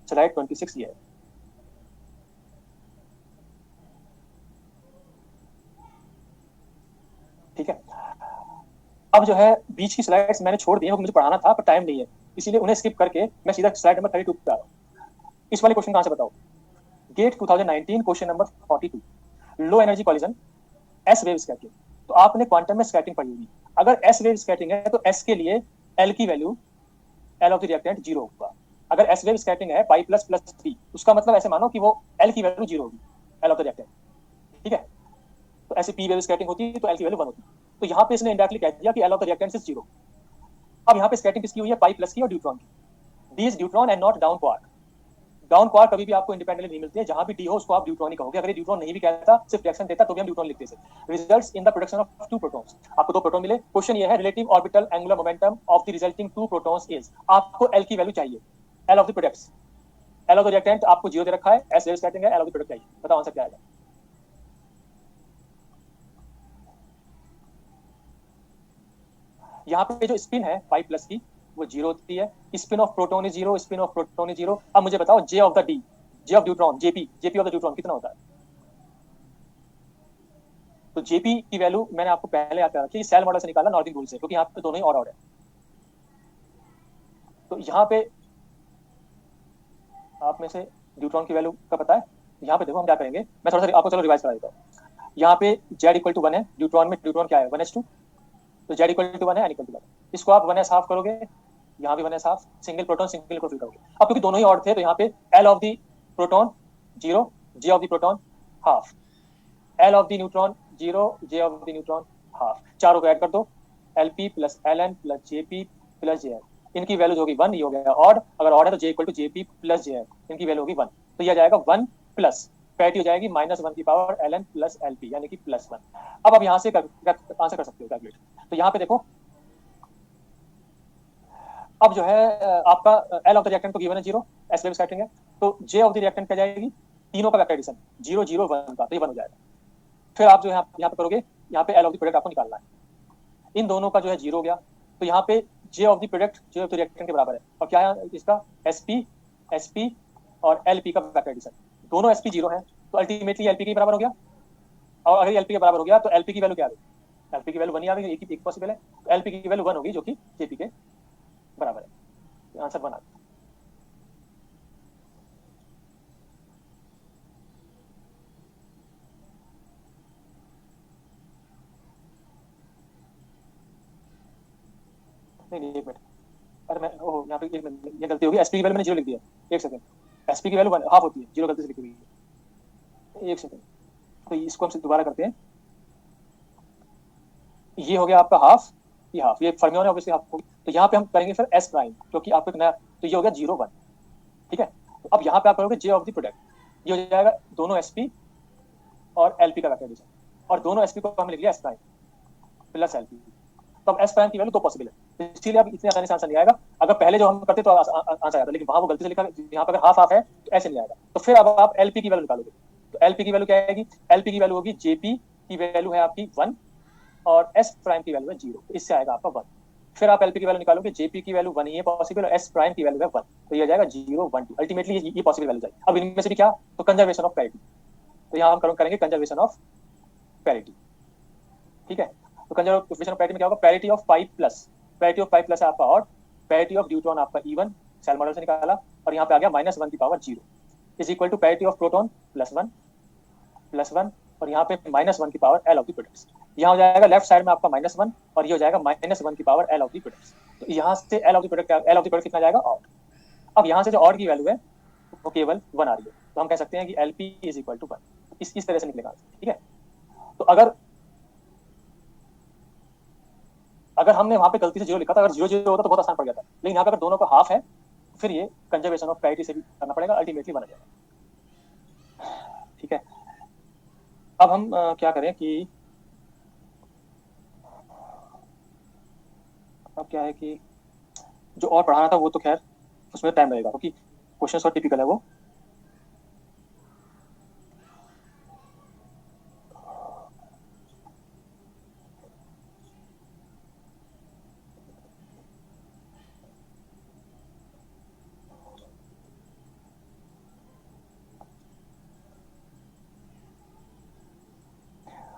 स्लाइड 26 ये है, ठीक है। अब जो है बीच की स्लाइड्स मैंने छोड़ दी है, मुझे पढ़ाना था पर टाइम नहीं है, इसीलिए उन्हें स्किप करके मैं सीधा स्लाइड नंबर 32 पे आ रहा हूँ। इस वाले क्वेश्चन का आंसर बताओ, GATE 2019 question number 42, low energy collision s wave scattering. तो आपने क्वांटम में स्कैटरिंग पढ़ी होगी, अगर एस वेव स्कैटरिंग है तो एस के लिए एल की value, L of the reactant 0 होगा। अगर एस वेव स्कैटरिंग है पाई प्लस प्लस पी, उसका मतलब ऐसे मानो कि वो एल की वैल्यू 0 होगी, एल ऑफ द रिएक्टेंट, ठीक है। तो ऐसे पी वेव स्कैटरिंग होती है तो एल की वैल्यू 1 होती है, तो यहाँ पे इसने इंडायरेक्टली कह दिया कि L of the reactant is 0। अब यहाँ पे स्कैटरिंग किसकी हुई है, पाई प्लस की और ड्यूट्रॉन की, D is deuteron and not down quark. Down quark कभी भी आपको इंडिपेंडेंटली नहीं मिलती है, जहां भी डी हो उसको आप ड्यूट्रॉन ही कहोगे, अगर ये ड्यूट्रॉन नहीं भी कहता सिर्फ रिएक्शन देता तो भी हम ड्यूट्रॉन लिखते हैं। Results in the production of 2 protons, आपको 2 प्रोटॉन मिले, क्वेश्चन ये है relative orbital angular momentum of the resulting 2 protons is, आपको एल की वैल्यू चाहिए, L of the products, L of the reactant आपको 0 दे रखा है, एस वेव स्कैटरिंग है, एल ऑफ द प्रोडक्ट चाहिए, बताओ आंसर क्या आएगा। यहाँ पे जो स्पिन है 5 प्लस की वो 0 होती है, spin of proton is 0, spin of proton is 0। अब मुझे बताओ J of the D, J of deuteron, JP, JP of the deuteron कितना होता है। तो जेपी की वैल्यू मैंने आपको पहले याद करा रखी, सेल मॉडल से निकाला, नॉर्डिक रूल से, क्योंकि यहाँ पे दोनों ही ऑड है। तो यहाँ पे आप में से ड्यूट्रॉन की वैल्यू का पता है, यहाँ पे देखो हम क्या करेंगे, मैं थोड़ा सा आपको चलो रिवाइज करा देता हूँ। यहाँ पे जेड इक्वल टू 1 है, ड्यूट्रॉन में ड्यूट्रॉन क्या है 1s2, तो जेड इक्वल टू 1 है, एन इक्वल टू 1, इसको आप 1s हाफ करोगे, यहाँ भी 1s half, single proton single electron करोगे। अब क्योंकि दोनों ही ऑड थे तो यहाँ पे l of the proton 0, j of the proton half, l of the neutron 0, j of the neutron half, चारों को ऐड कर दो, lp plus LN plus JP plus JN, इनकी वैल्यूज होगी 1, ये हो गया ऑड, अगर ऑड है तो J equal to JP plus JN, इनकी वैल्यू होगी 1, तो यह जाएगा 1 प्लस पैटी हो जाएगी -1 की पावर एलएन प्लस एलपी, यानी कि +1। अब आप यहाँ से आंसर कर सकते हो कैलकुलेट। तो यहाँ पे देखो अब जो है आपका एल ऑफ द रिएक्टेंट तो गिवन है 0, एस वेव स्कैटरिंग है, तो जे ऑफ द रिएक्टेंट क्या जाएगी, तीनों का वेक्टर एडिशन 0 0 1 का, तो ये 1 हो जाएगा। फिर आप जो है यहाँ पे करोगे, यहाँ पे एल ऑफ द प्रोडक्ट आपको निकालना है, इन दोनों का जो है 0 हो गया, तो यहाँ पे J of the product J of the reactant के बराबर है, और क्या है इसका एसपी, एसपी और एलपी का वेक्टर एडिशन, दोनों एसपी 0 है, तो अल्टीमेटली एलपी के बराबर हो गया, और अगर एलपी के बराबर हो गया तो एलपी की वैल्यू क्या आ गई, एलपी की वैल्यू 1 ही आ गई, एक पॉसिबल है, तो एलपी की वैल्यू 1 होगी जो कि जेपी के बराबर है, आंसर 1 आ गया। नहीं एक मिनट, अरे मैं ओह यहाँ पे एक मिनट ये गलती होगी, एसपी की वैल्यू मैंने 0 लिख दिया, एक सेकंड, एसपी की वैल्यू 1 हाफ होती है, 0 गलती से लिखी हुई है, एक सेकंड, तो इसको हम दोबारा करते हैं, ये हो गया आपका हाफ, ये हाफ, ये फर्मियोन है ऑब्वियसली हाफ होगी, तो यहाँ पे हम करेंगे फिर एस प्राइम, क्योंकि आपको नया, तो ये हो गया 0 1, ठीक है। तो अब यहाँ पे आप करोगे जे ऑफ द प्रोडक्ट, ये हो जाएगा दोनों एसपी और एलपी का वेक्टर एडिशन, और दोनों एसपी को हमने लिख लिया एस प्राइम प्लस एलपी, तो अब एस प्राइम की वैल्यू 2 पॉसिबल है, इसीलिए अब इतनी आसानी से आंसर नहीं आएगा, अगर पहले जो हम करते तो आंसर आता, लेकिन वहां वो गलती से लिखा, यहाँ पर अगर हाफ हाफ है तो ऐसे नहीं आएगा। तो फिर अब आप एलपी की वैल्यू निकालोगे, तो एलपी की वैल्यू क्या आएगी, एलपी की वैल्यू होगी जेपी की वैल्यू है आपकी 1 और एस प्राइम की वैल्यू है 0, इससे आएगा आपका 1। फिर आप एलपी की वैल्यू निकालोगे, जेपी की वैल्यू 1 ही है पॉसिबल, और एस प्राइम की वैल्यू है 1, तो ये हो जाएगा 0 1 2, अल्टीमेटली ये पॉसिबल वैल्यू जाएगी। अब इनमें से भी क्या, तो कंजर्वेशन ऑफ पैरिटी, तो यहाँ हम करेंगे कंजर्वेशन ऑफ पैरिटी, ठीक है। तो कंजर्वेशन ऑफ पैरिटी में क्या होगा, parity of 5 plus, parity of 5 plus है आपका ऑड, पैरिटी ऑफ ड्यूट्रॉन आपका इवन, सेल मॉडल से निकाला, और यहाँ पे आ गया -1 की पावर 0 is equal to parity of proton +1 और यहाँ पे -1 की power L of the products. यहाँ हो जाएगा लेफ्ट साइड में आपका -1 और ये हो जाएगा -1 की power L of the products. तो यहाँ से एल ऑफ द प्रोडक्ट कितना जाएगा, ऑड। अब यहाँ से जो ऑड की वैल्यू है वो केवल 1 आ रही है, तो हम कह सकते हैं कि L P is equal to 1, इस तरह से निकलेगा, ठीक है। तो अगर हमने वहां पे गलती से 0 लिखा था, अगर 0 0 होता तो बहुत आसान पड़ जाता, लेकिन यहाँ पे अगर दोनों का हाफ है फिर ये कंजर्वेशन ऑफ पैरिटी से भी करना पड़ेगा, अल्टीमेटली बन जाएगा, ठीक है। अब हम क्या करें कि अब क्या है कि जो और पढ़ाना था वो तो खैर उसमें टाइम लगेगा, क्योंकि क्वेश्चन और टिपिकल है वो।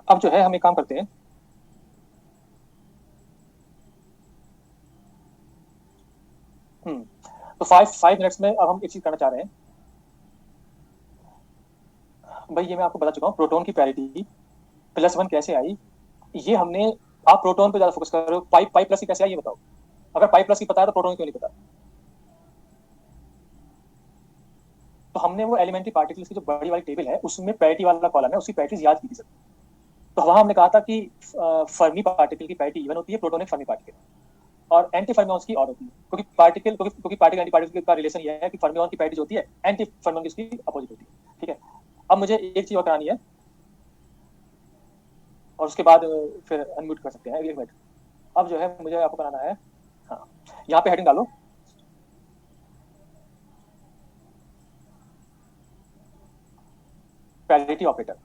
अब जो है हम एक काम करते हैं, तो 5 मिनट्स में अब हम एक चीज करना चाह रहे हैं भाई, ये मैं आपको बता चुका हूँ, प्रोटॉन की पैरिटी +1 कैसे आई, ये हमने, आप प्रोटॉन पे ज्यादा फोकस कर रहे हो, 5 प्लस की कैसे आई ये बताओ। अगर 5 प्लस की पता है तो प्रोटॉन क्यों नहीं पता। तो हमने वो एलिमेंट्री पार्टिकल्स की जो बड़ी वाली टेबल है उसमें पैरिटी वाला कॉलम है, उसकी पैरिटीज याद की थी सर। तो वहां हमने कहा था कि फर्मी पार्टिकल की पैरिटी इवन होती है, प्रोटोनिक फर्मी पार्टिकल, और एंटी फर्मियॉन्स की ऑड होती है, क्योंकि पार्टिकल एंटी पार्टिकल का रिलेशन ये है कि फर्मियॉन की पैरिटी होती है, एंटी फर्मियॉन की अपोजिट होती है, ठीक है। अब मुझे एक चीज और करानी है और उसके बाद फिर अनम्यूट कर सकते हैं, एक मिनट। अब जो है मुझे आपको कराना है, हाँ, यहाँ पे हेडिंग डालो, पैरिटी ऑपरेटर,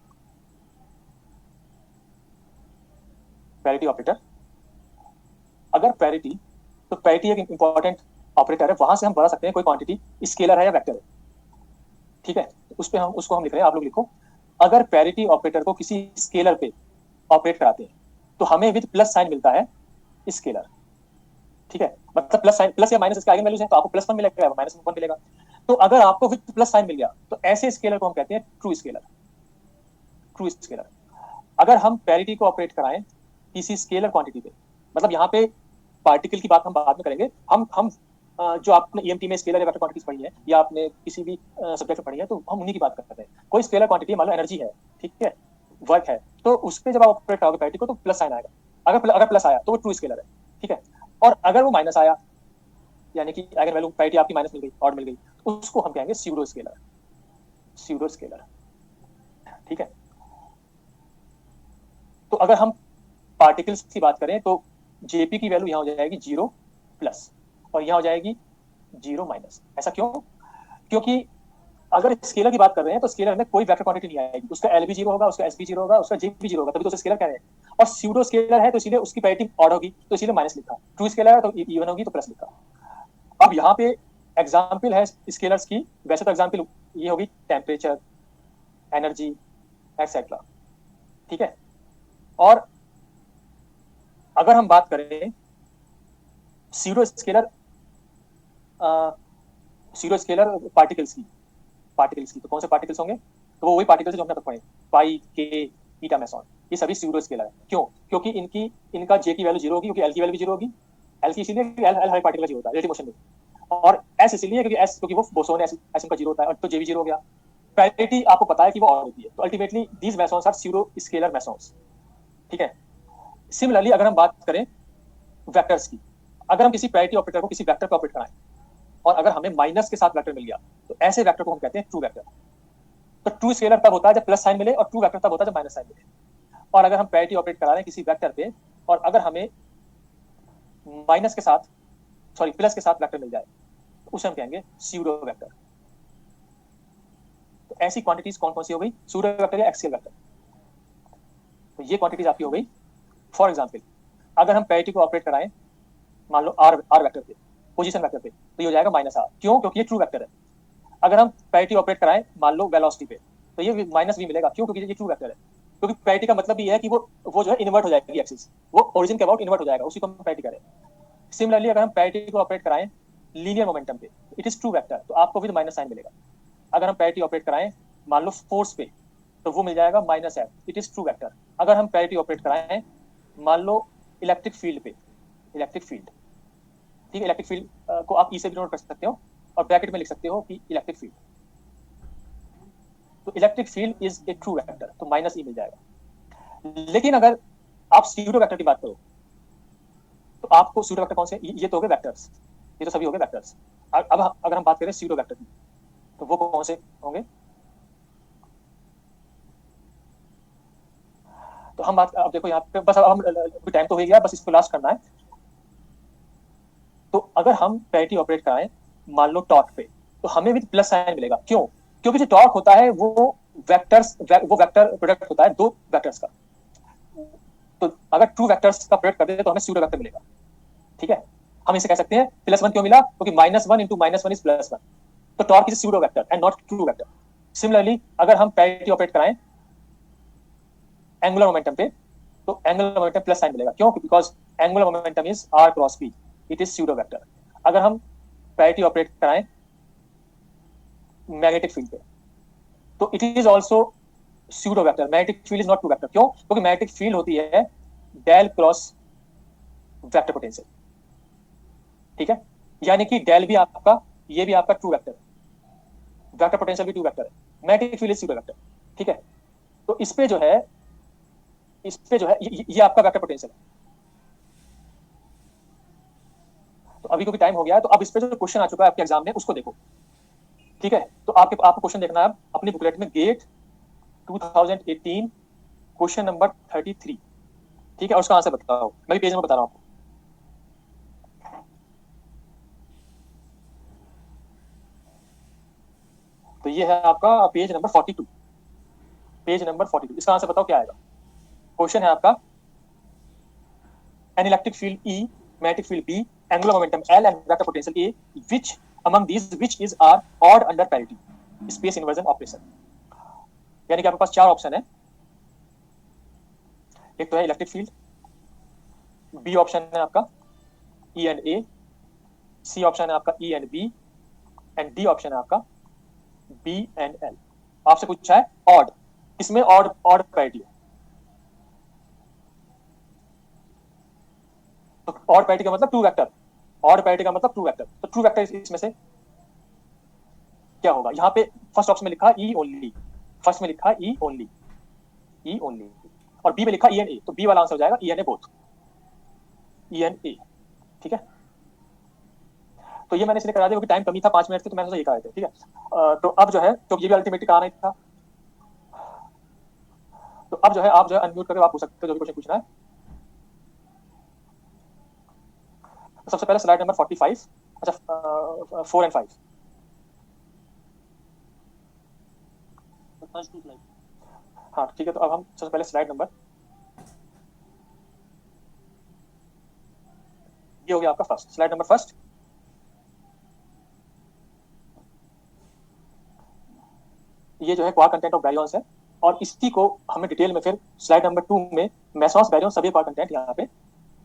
पैरिटी ऑपरेटर। अगर पैरिटी, तो पैरिटी एक इंपॉर्टेंट ऑपरेटर है, वहां से हम बता सकते हैं कोई क्वांटिटी स्केलर है या वेक्टर है, ठीक है। उस पे हम उसको हम लिख रहे हैं, आप लोग लिखो, अगर पैरिटी ऑपरेटर को किसी स्केलर पे ऑपरेट कराते हैं तो हमें विद प्लस साइन मिलता है स्केलर, ठीक है। मतलब प्लस साइन, प्लस या माइनस इसके आगे वैल्यूज हैं, तो आपको +1 मिलेगा या -1 मिलेगा। तो अगर आपको विद प्लस साइन मिल गया तो ऐसे स्केलर को हम कहते हैं ट्रू स्केलर, ट्रू स्केलर। अगर हम पैरिटी को ऑपरेट कराएं किसी स्केलर क्वांटिटी पे, मतलब यहाँ पे पार्टिकल की बात हम बाद में करेंगे, हम जो आपने ईएमटी में स्केलर या वेक्टर क्वांटिटीज पढ़ी है या आपने किसी भी सब्जेक्ट में पढ़ी है, तो हम उन्हीं की बात करते हैं। कोई स्केलर क्वांटिटी मान लो एनर्जी है, ठीक है, वर्क है, तो उस पर जब आप ऑपरेट करोगे पैरिटी को तो प्लस साइन आएगा, अगर प्लस आया तो वो ट्रू स्केलर है, ठीक है। और अगर वो माइनस आया, यानी कि अगर वैल्यू पैरिटी आपकी माइनस मिल गई, ऑड मिल गई, तो उसको हम कहेंगे स्यूडो स्केलर, स्यूडो स्केलर, ठीक है। तो अगर हम पार्टिकल्स की बात करें तो जेपी की वैल्यू यहाँ हो जाएगी 0 प्लस और यहाँ हो जाएगी 0 माइनस। ऐसा क्यों? क्योंकि अगर स्केलर की बात कर रहे हैं तो स्केलर में कोई वेक्टर क्वांटिटी नहीं आएगी, उसका एल भी 0 होगा, उसका एस भी 0 होगा, उसका जे भी 0 होगा, तभी तो उसे स्केलर कह रहे हैं। और स्यूडो स्केलर है तो इसीलिए उसकी पैरिटी ऑड होगी, तो इसीलिए माइनस लिखा। ट्रू स्केलर है तो इवन होगी तो प्लस लिखा। अब यहाँ पे एग्जाम्पल है स्केलर्स की, वैसे तो एग्जाम्पल ये होगी टेम्परेचर, एनर्जी एक्सेट्रा, ठीक है। और अगर हम बात करें सीरो स्केलर पार्टिकल्स की, तो कौन से पार्टिकल्स होंगे? तो वो वही पार्टिकल्स जो हमने तक पढ़े, पाई, के, ईटा, मेसॉन, ये सभी सीरो स्केलर है। क्यों? क्योंकि इनका जे की वैल्यू 0 होगी, क्योंकि एल की वैल्यू भी 0 होगी। एल की इसीलिए एल हर पार्टिकल 0 होता है रिलेटिव मोशन में, और एस इसलिए क्योंकि वो बोसोन है, एस उनका 0 होता है, और तो जे भी 0 हो गया। पैरिटी आपको पता है कि वो और होती है, तो ultimately these mesons are zero scalar mesons, ठीक है। सिमिलरली अगर हम बात करें वेक्टर्स की, अगर हम किसी पैरिटी ऑपरेटर को किसी वेक्टर पे ऑपरेट कराएं और अगर हमें माइनस के साथ वेक्टर मिल गया तो ऐसे वेक्टर को हम कहते हैं ट्रू वेक्टर। तो ट्रू स्केलर तब होता है जब प्लस साइन मिले, और ट्रू वेक्टर तब होता है जब माइनस साइन मिले। और अगर हम पैरिटी ऑपरेट करा रहे हैं किसी वेक्टर पे और अगर हमें माइनस के साथ, सॉरी प्लस के साथ वेक्टर मिल जाए तो उसे हम कहेंगे स्यूडो वेक्टर। तो ऐसी क्वांटिटीज कौन कौन सी हो गई? स्यूडो वेक्टर या एक्सियल वेक्टर। तो ये क्वांटिटीज आपकी हो गई। फॉर एग्जाम्पल अगर हम पैरिटी को ऑपरेट कराएं मान लो आर आर वेक्टर पे, पोजीशन वेक्टर पे, तो ये हो जाएगा माइनस आर। क्यों? क्योंकि ये ट्रू वेक्टर है। अगर हम पैरिटी ऑपरेट कराएं मान लो वेलोसिटी पे, तो ये माइनस वी मिलेगा। क्यों? क्योंकि ये ट्रू वेक्टर है। क्योंकि पैरिटी का मतलब ये है कि वो जो है इन्वर्ट हो जाएगी एक्सिस, वो ओरिजिन के अबाउट इन्वर्ट हो जाएगा, उसी को हम पैरिटी करें। सिमिलरली अगर हम पैरिटी को ऑपरेट कराएं लीनियर मोमेंटम पे, इट इज ट्रू वेक्टर, तो आपको विद माइनस साइन मिलेगा। अगर हम पैरिटी ऑपरेट कराएं मान लो फोर्स पे, तो वो मिल जाएगा minus F, it is true vector. अगर हम पैरिटी ऑपरेट कराएं मान लो इलेक्ट्रिक फील्ड पे, इलेक्ट्रिक फील्ड, ठीक है, इलेक्ट्रिक फील्ड को आप ई से भी नोट कर सकते हो और ब्रैकेट में लिख सकते हो कि इलेक्ट्रिक फील्ड, तो electric field is a true vector, तो माइनस ई मिल जाएगा। लेकिन अगर आप स्यूडो वेक्टर की बात करो, तो आपको स्यूडो वेक्टर कौन से, ये तो हो गए वेक्टर्स, ये तो सभी हो गए वेक्टर्स। अब अगर हम बात करें स्यूडो वेक्टर की, तो वो कौन से होंगे? तो हम बात, अब देखो यहाँ पे बस, अब हम टाइम तो हो गया, बस इसको लास्ट करना है। तो अगर हम पैरिटी ऑपरेट कराएं मान लो टॉर्क पे, तो हमें विद प्लस साइन मिलेगा। क्यों? क्योंकि जो टॉर्क होता है वो वो वेक्टर प्रोडक्ट होता है दो वेक्टर्स का। तो अगर टू वेक्टर्स का प्रोडक्ट कर दे तो हमें स्यूडो वेक्टर मिलेगा। ठीक है, हम इसे कह सकते हैं प्लस वन। क्यों मिला? क्योंकि minus one into minus one is plus one, तो torque is pseudo vector and not true vector. Similarly अगर हम पैरिटी ऑपरेट कराएं एंगुलर मोमेंटम पे, तो एंगुलर मोमेंटम प्लस साइन मिलेगा। क्यों? Because angular momentum is R cross P, it is pseudo vector. अगर हम पैरिटी ऑपरेट कराएं मैग्नेटिक फील्ड पे, तो it is also pseudo vector. Magnetic field is not true vector. क्यों? क्योंकि मैग्नेटिक फील्ड होती है डेल क्रॉस वेक्टर पोटेंशियल। ठीक है, यानी कि डेल भी आपका, ये भी आपका ट्रू वेक्टर है, वेक्टर पोटेंशियल भी ट्रू वेक्टर है, magnetic field is pseudo vector. ठीक है, तो इस पे जो है, इस पे जो है ये आपका वेक्टर पोटेंशियल है। तो अभी क्योंकि टाइम हो गया है, तो अब इस पे जो क्वेश्चन आ चुका है आपके एग्जाम में उसको देखो। ठीक है, तो आपको क्वेश्चन देखना है अपनी बुकलेट में, गेट 2018 क्वेश्चन नंबर 33। ठीक है, और उसका आंसर बताओ। मैं भी पेज नंबर बता रहा हूँ आपको। तो ये है आपका पेज नंबर 42, पेज नंबर 42। इसका आंसर बताओ क्या आएगा। क्वेश्चन है आपका, an electric field E, magnetic field B, angular momentum L and vector potential A, which among these which is are odd under parity, space inversion operation. यानी कि आपके पास चार ऑप्शन है। एक तो है इलेक्ट्रिक फील्ड, बी ऑप्शन है आपका E and A, C option है आपका E and B, and D option है आपका बी एंड एल। आपसे पूछा है ऑड, इसमें ऑड ऑड पैरिटी है। तो ऑड पैरिटी का मतलब ट्रू वेक्टर, ऑड पैरिटी का मतलब ट्रू वेक्टर। तो ट्रू वेक्टर इसमें से क्या होगा? यहाँ पे फर्स्ट ऑप्शन में लिखा ई ओनली, फर्स्ट में लिखा ई ओनली, ई ओनली, और बी में लिखा ई एन ए, तो बी वाला आंसर हो जाएगा E and A both, E and A. ठीक है, तो ये मैंने इसलिए करा दिया क्योंकि टाइम कमी था 5 मिनट की, तो मैंने ये कहा था। ठीक है, तो अब जो है, तो ये भी अल्टीमेटली कहा नहीं था। तो अब जो है आप जो है अनम्यूट करके आप पूछ सकते हो जो भी क्वेश्चन पूछना है। तो सबसे पहले स्लाइड नंबर 45, अच्छा 4 एंड 5, फर्स्ट टू स्लाइड। हाँ ठीक है, तो अब हम सबसे पहले स्लाइड नंबर, ये हो गया आपका फर्स्ट, स्लाइड नंबर फर्स्ट। ये जो है क्वार्क कंटेंट ऑफ बैरियंस है, और इसी को हमें डिटेल में फिर स्लाइड नंबर 2 में मेसॉस बैरियन सभी क्वार्क कंटेंट यहाँ पे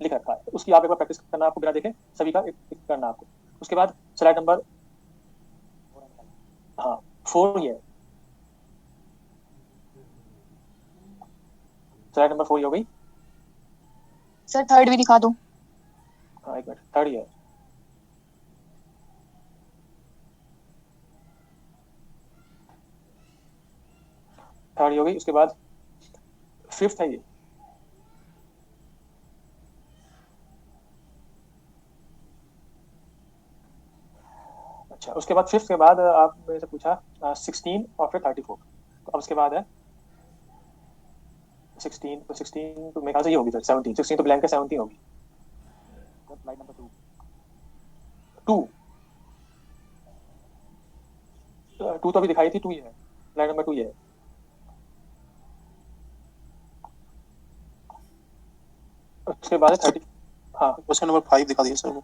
लिख रखा है। उसकी आप एक बार प्रैक्टिस करना, आपको बिना देखे सभी का एक करना आपको। उसके बाद स्लाइड नंबर, हाँ 4 ये है, स्लाइड नंबर 4 ये हो गई। सर थर्ड भी दिखा दो। हाँ एक मिनट, थर्ड ये है, थर्ड ये हो गई। उसके बाद फिफ्थ है ये, अच्छा। उसके बाद फिफ्थ के बाद आप मेरे से पूछा 16 और फिर 34। तो अब उसके बाद है 16, तो 16 तो मेरे ख्याल से ये होगी सर 17, 16 तो ब्लैंक है, 17 होगी। स्लाइड नंबर 2, 2 तो अभी दिखाई थी, 2 ये है, स्लाइड नंबर 2 ये है। उसके बाद है 30, हाँ क्वेश्चन नंबर 5 दिखा दिया सर।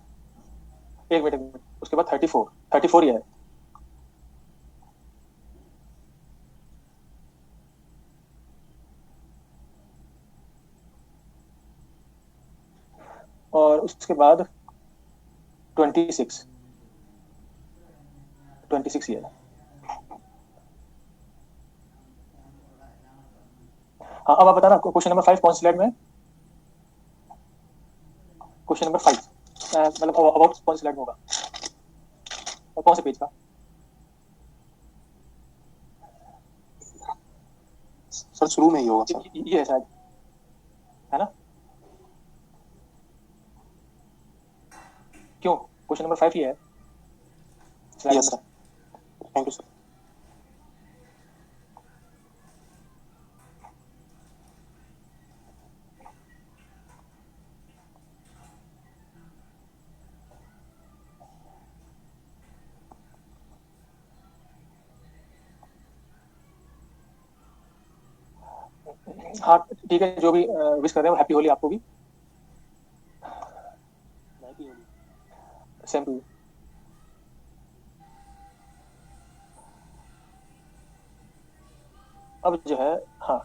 एक मिनट, उसके बाद 34 ही है। और उसके बाद 26 ही है। हाँ अब आप बताना क्वेश्चन नंबर 5 कौन सी स्लाइड में है? क्वेश्चन नंबर 5 मतलब अबाउट कौन सी स्लाइड में होगा और कौन से पेज का? सर शुरू में ही होगा सर। ये है शायद, है ना? क्यों क्वेश्चन नंबर 5 ही है स्लाइड यस में। Sir, thank you sir. हाँ ठीक है, जो भी विश कर रहे हो, हैप्पी होली आपको भी। Same to you. अब जो है, हाँ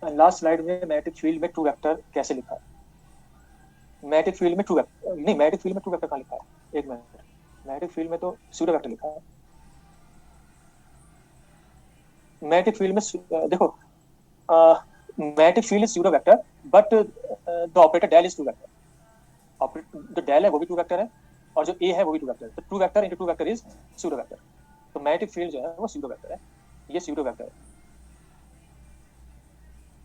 लास्ट स्लाइड में मैग्नेटिक फील्ड में ट्रू वेक्टर कैसे लिखा है? मैग्नेटिक फील्ड में ट्रू वेक्टर नहीं, मैग्नेटिक फील्ड में ट्रू वेक्टर कहाँ लिखा है? एक मिनट, मैग्नेटिक फील्ड में तो स्यूडो वेक्टर लिखा है। मैग्नेटिक फील्ड में देखो, magnetic field is pseudo vector, but the operator del is true vector. जो डेल है वो भी ट्रू वेक्टर है, और जो ए है वो भी ट्रू वेक्टर है। तो true vector into true vector is pseudo vector. तो मैग्नेटिक फील्ड जो है वो स्यूडो वेक्टर है, ये स्यूडो वेक्टर है,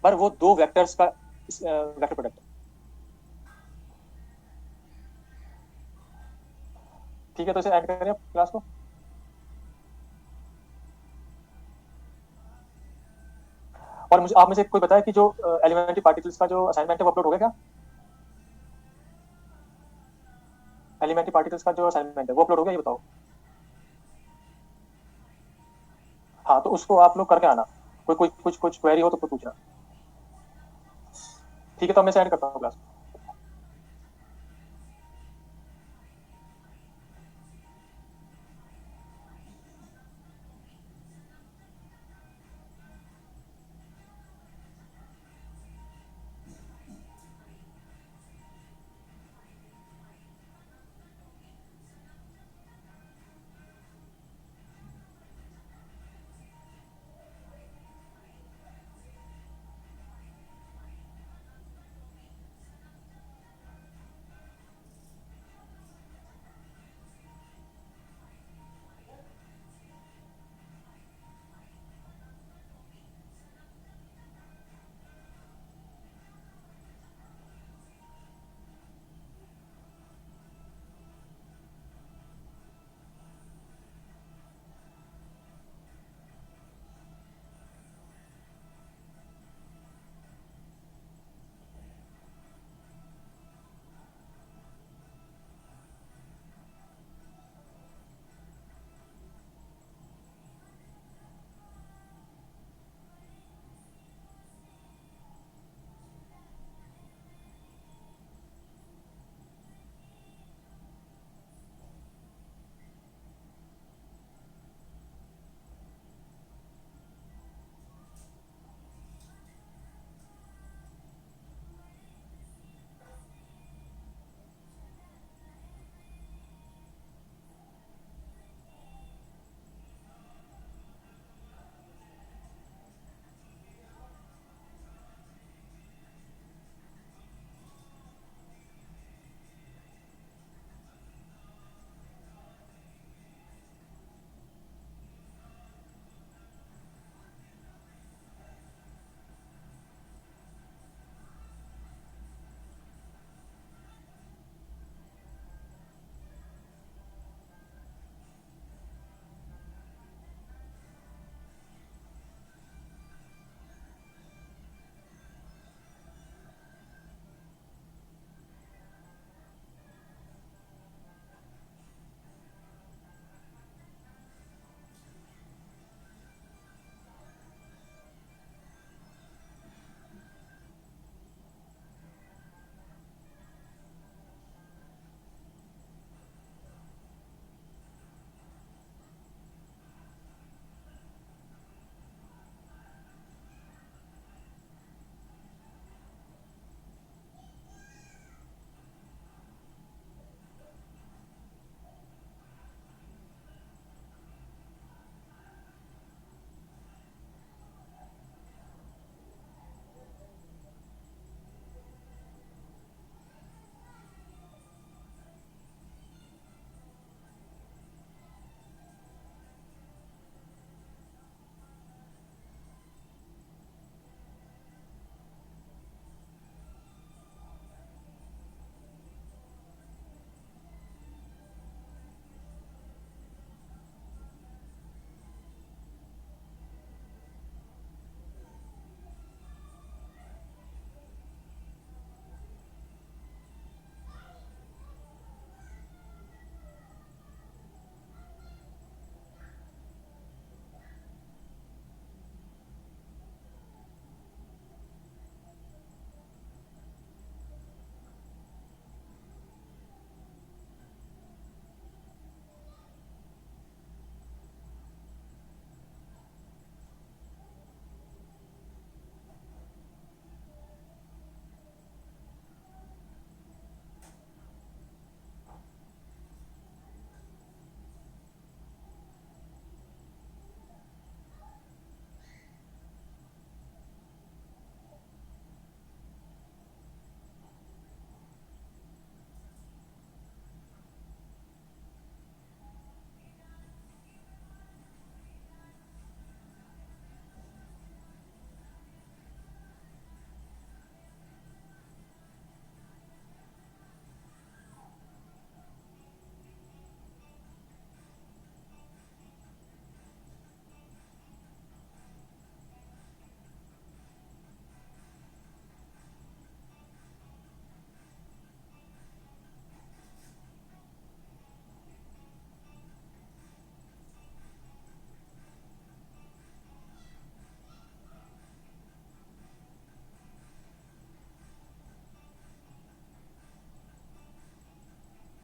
पर वो दो वेक्टर्स का वेक्टर प्रोडक्ट है। ठीक है, तो इसे ऐड करें क्लास को। और मुझे आप में से कोई बताए कि जो एलिमेंट्री पार्टिकल्स का जो असाइनमेंट है वो अपलोड हो गया क्या? एलिमेंट्री पार्टिकल्स का जो असाइनमेंट है वो अपलोड हो गया, ये बताओ। हाँ तो उसको आप लोग करके आना। कोई कुछ क्वेरी हो तो पूछना। ठीक है, तो मैं से ऐड करता हूँ क्लास।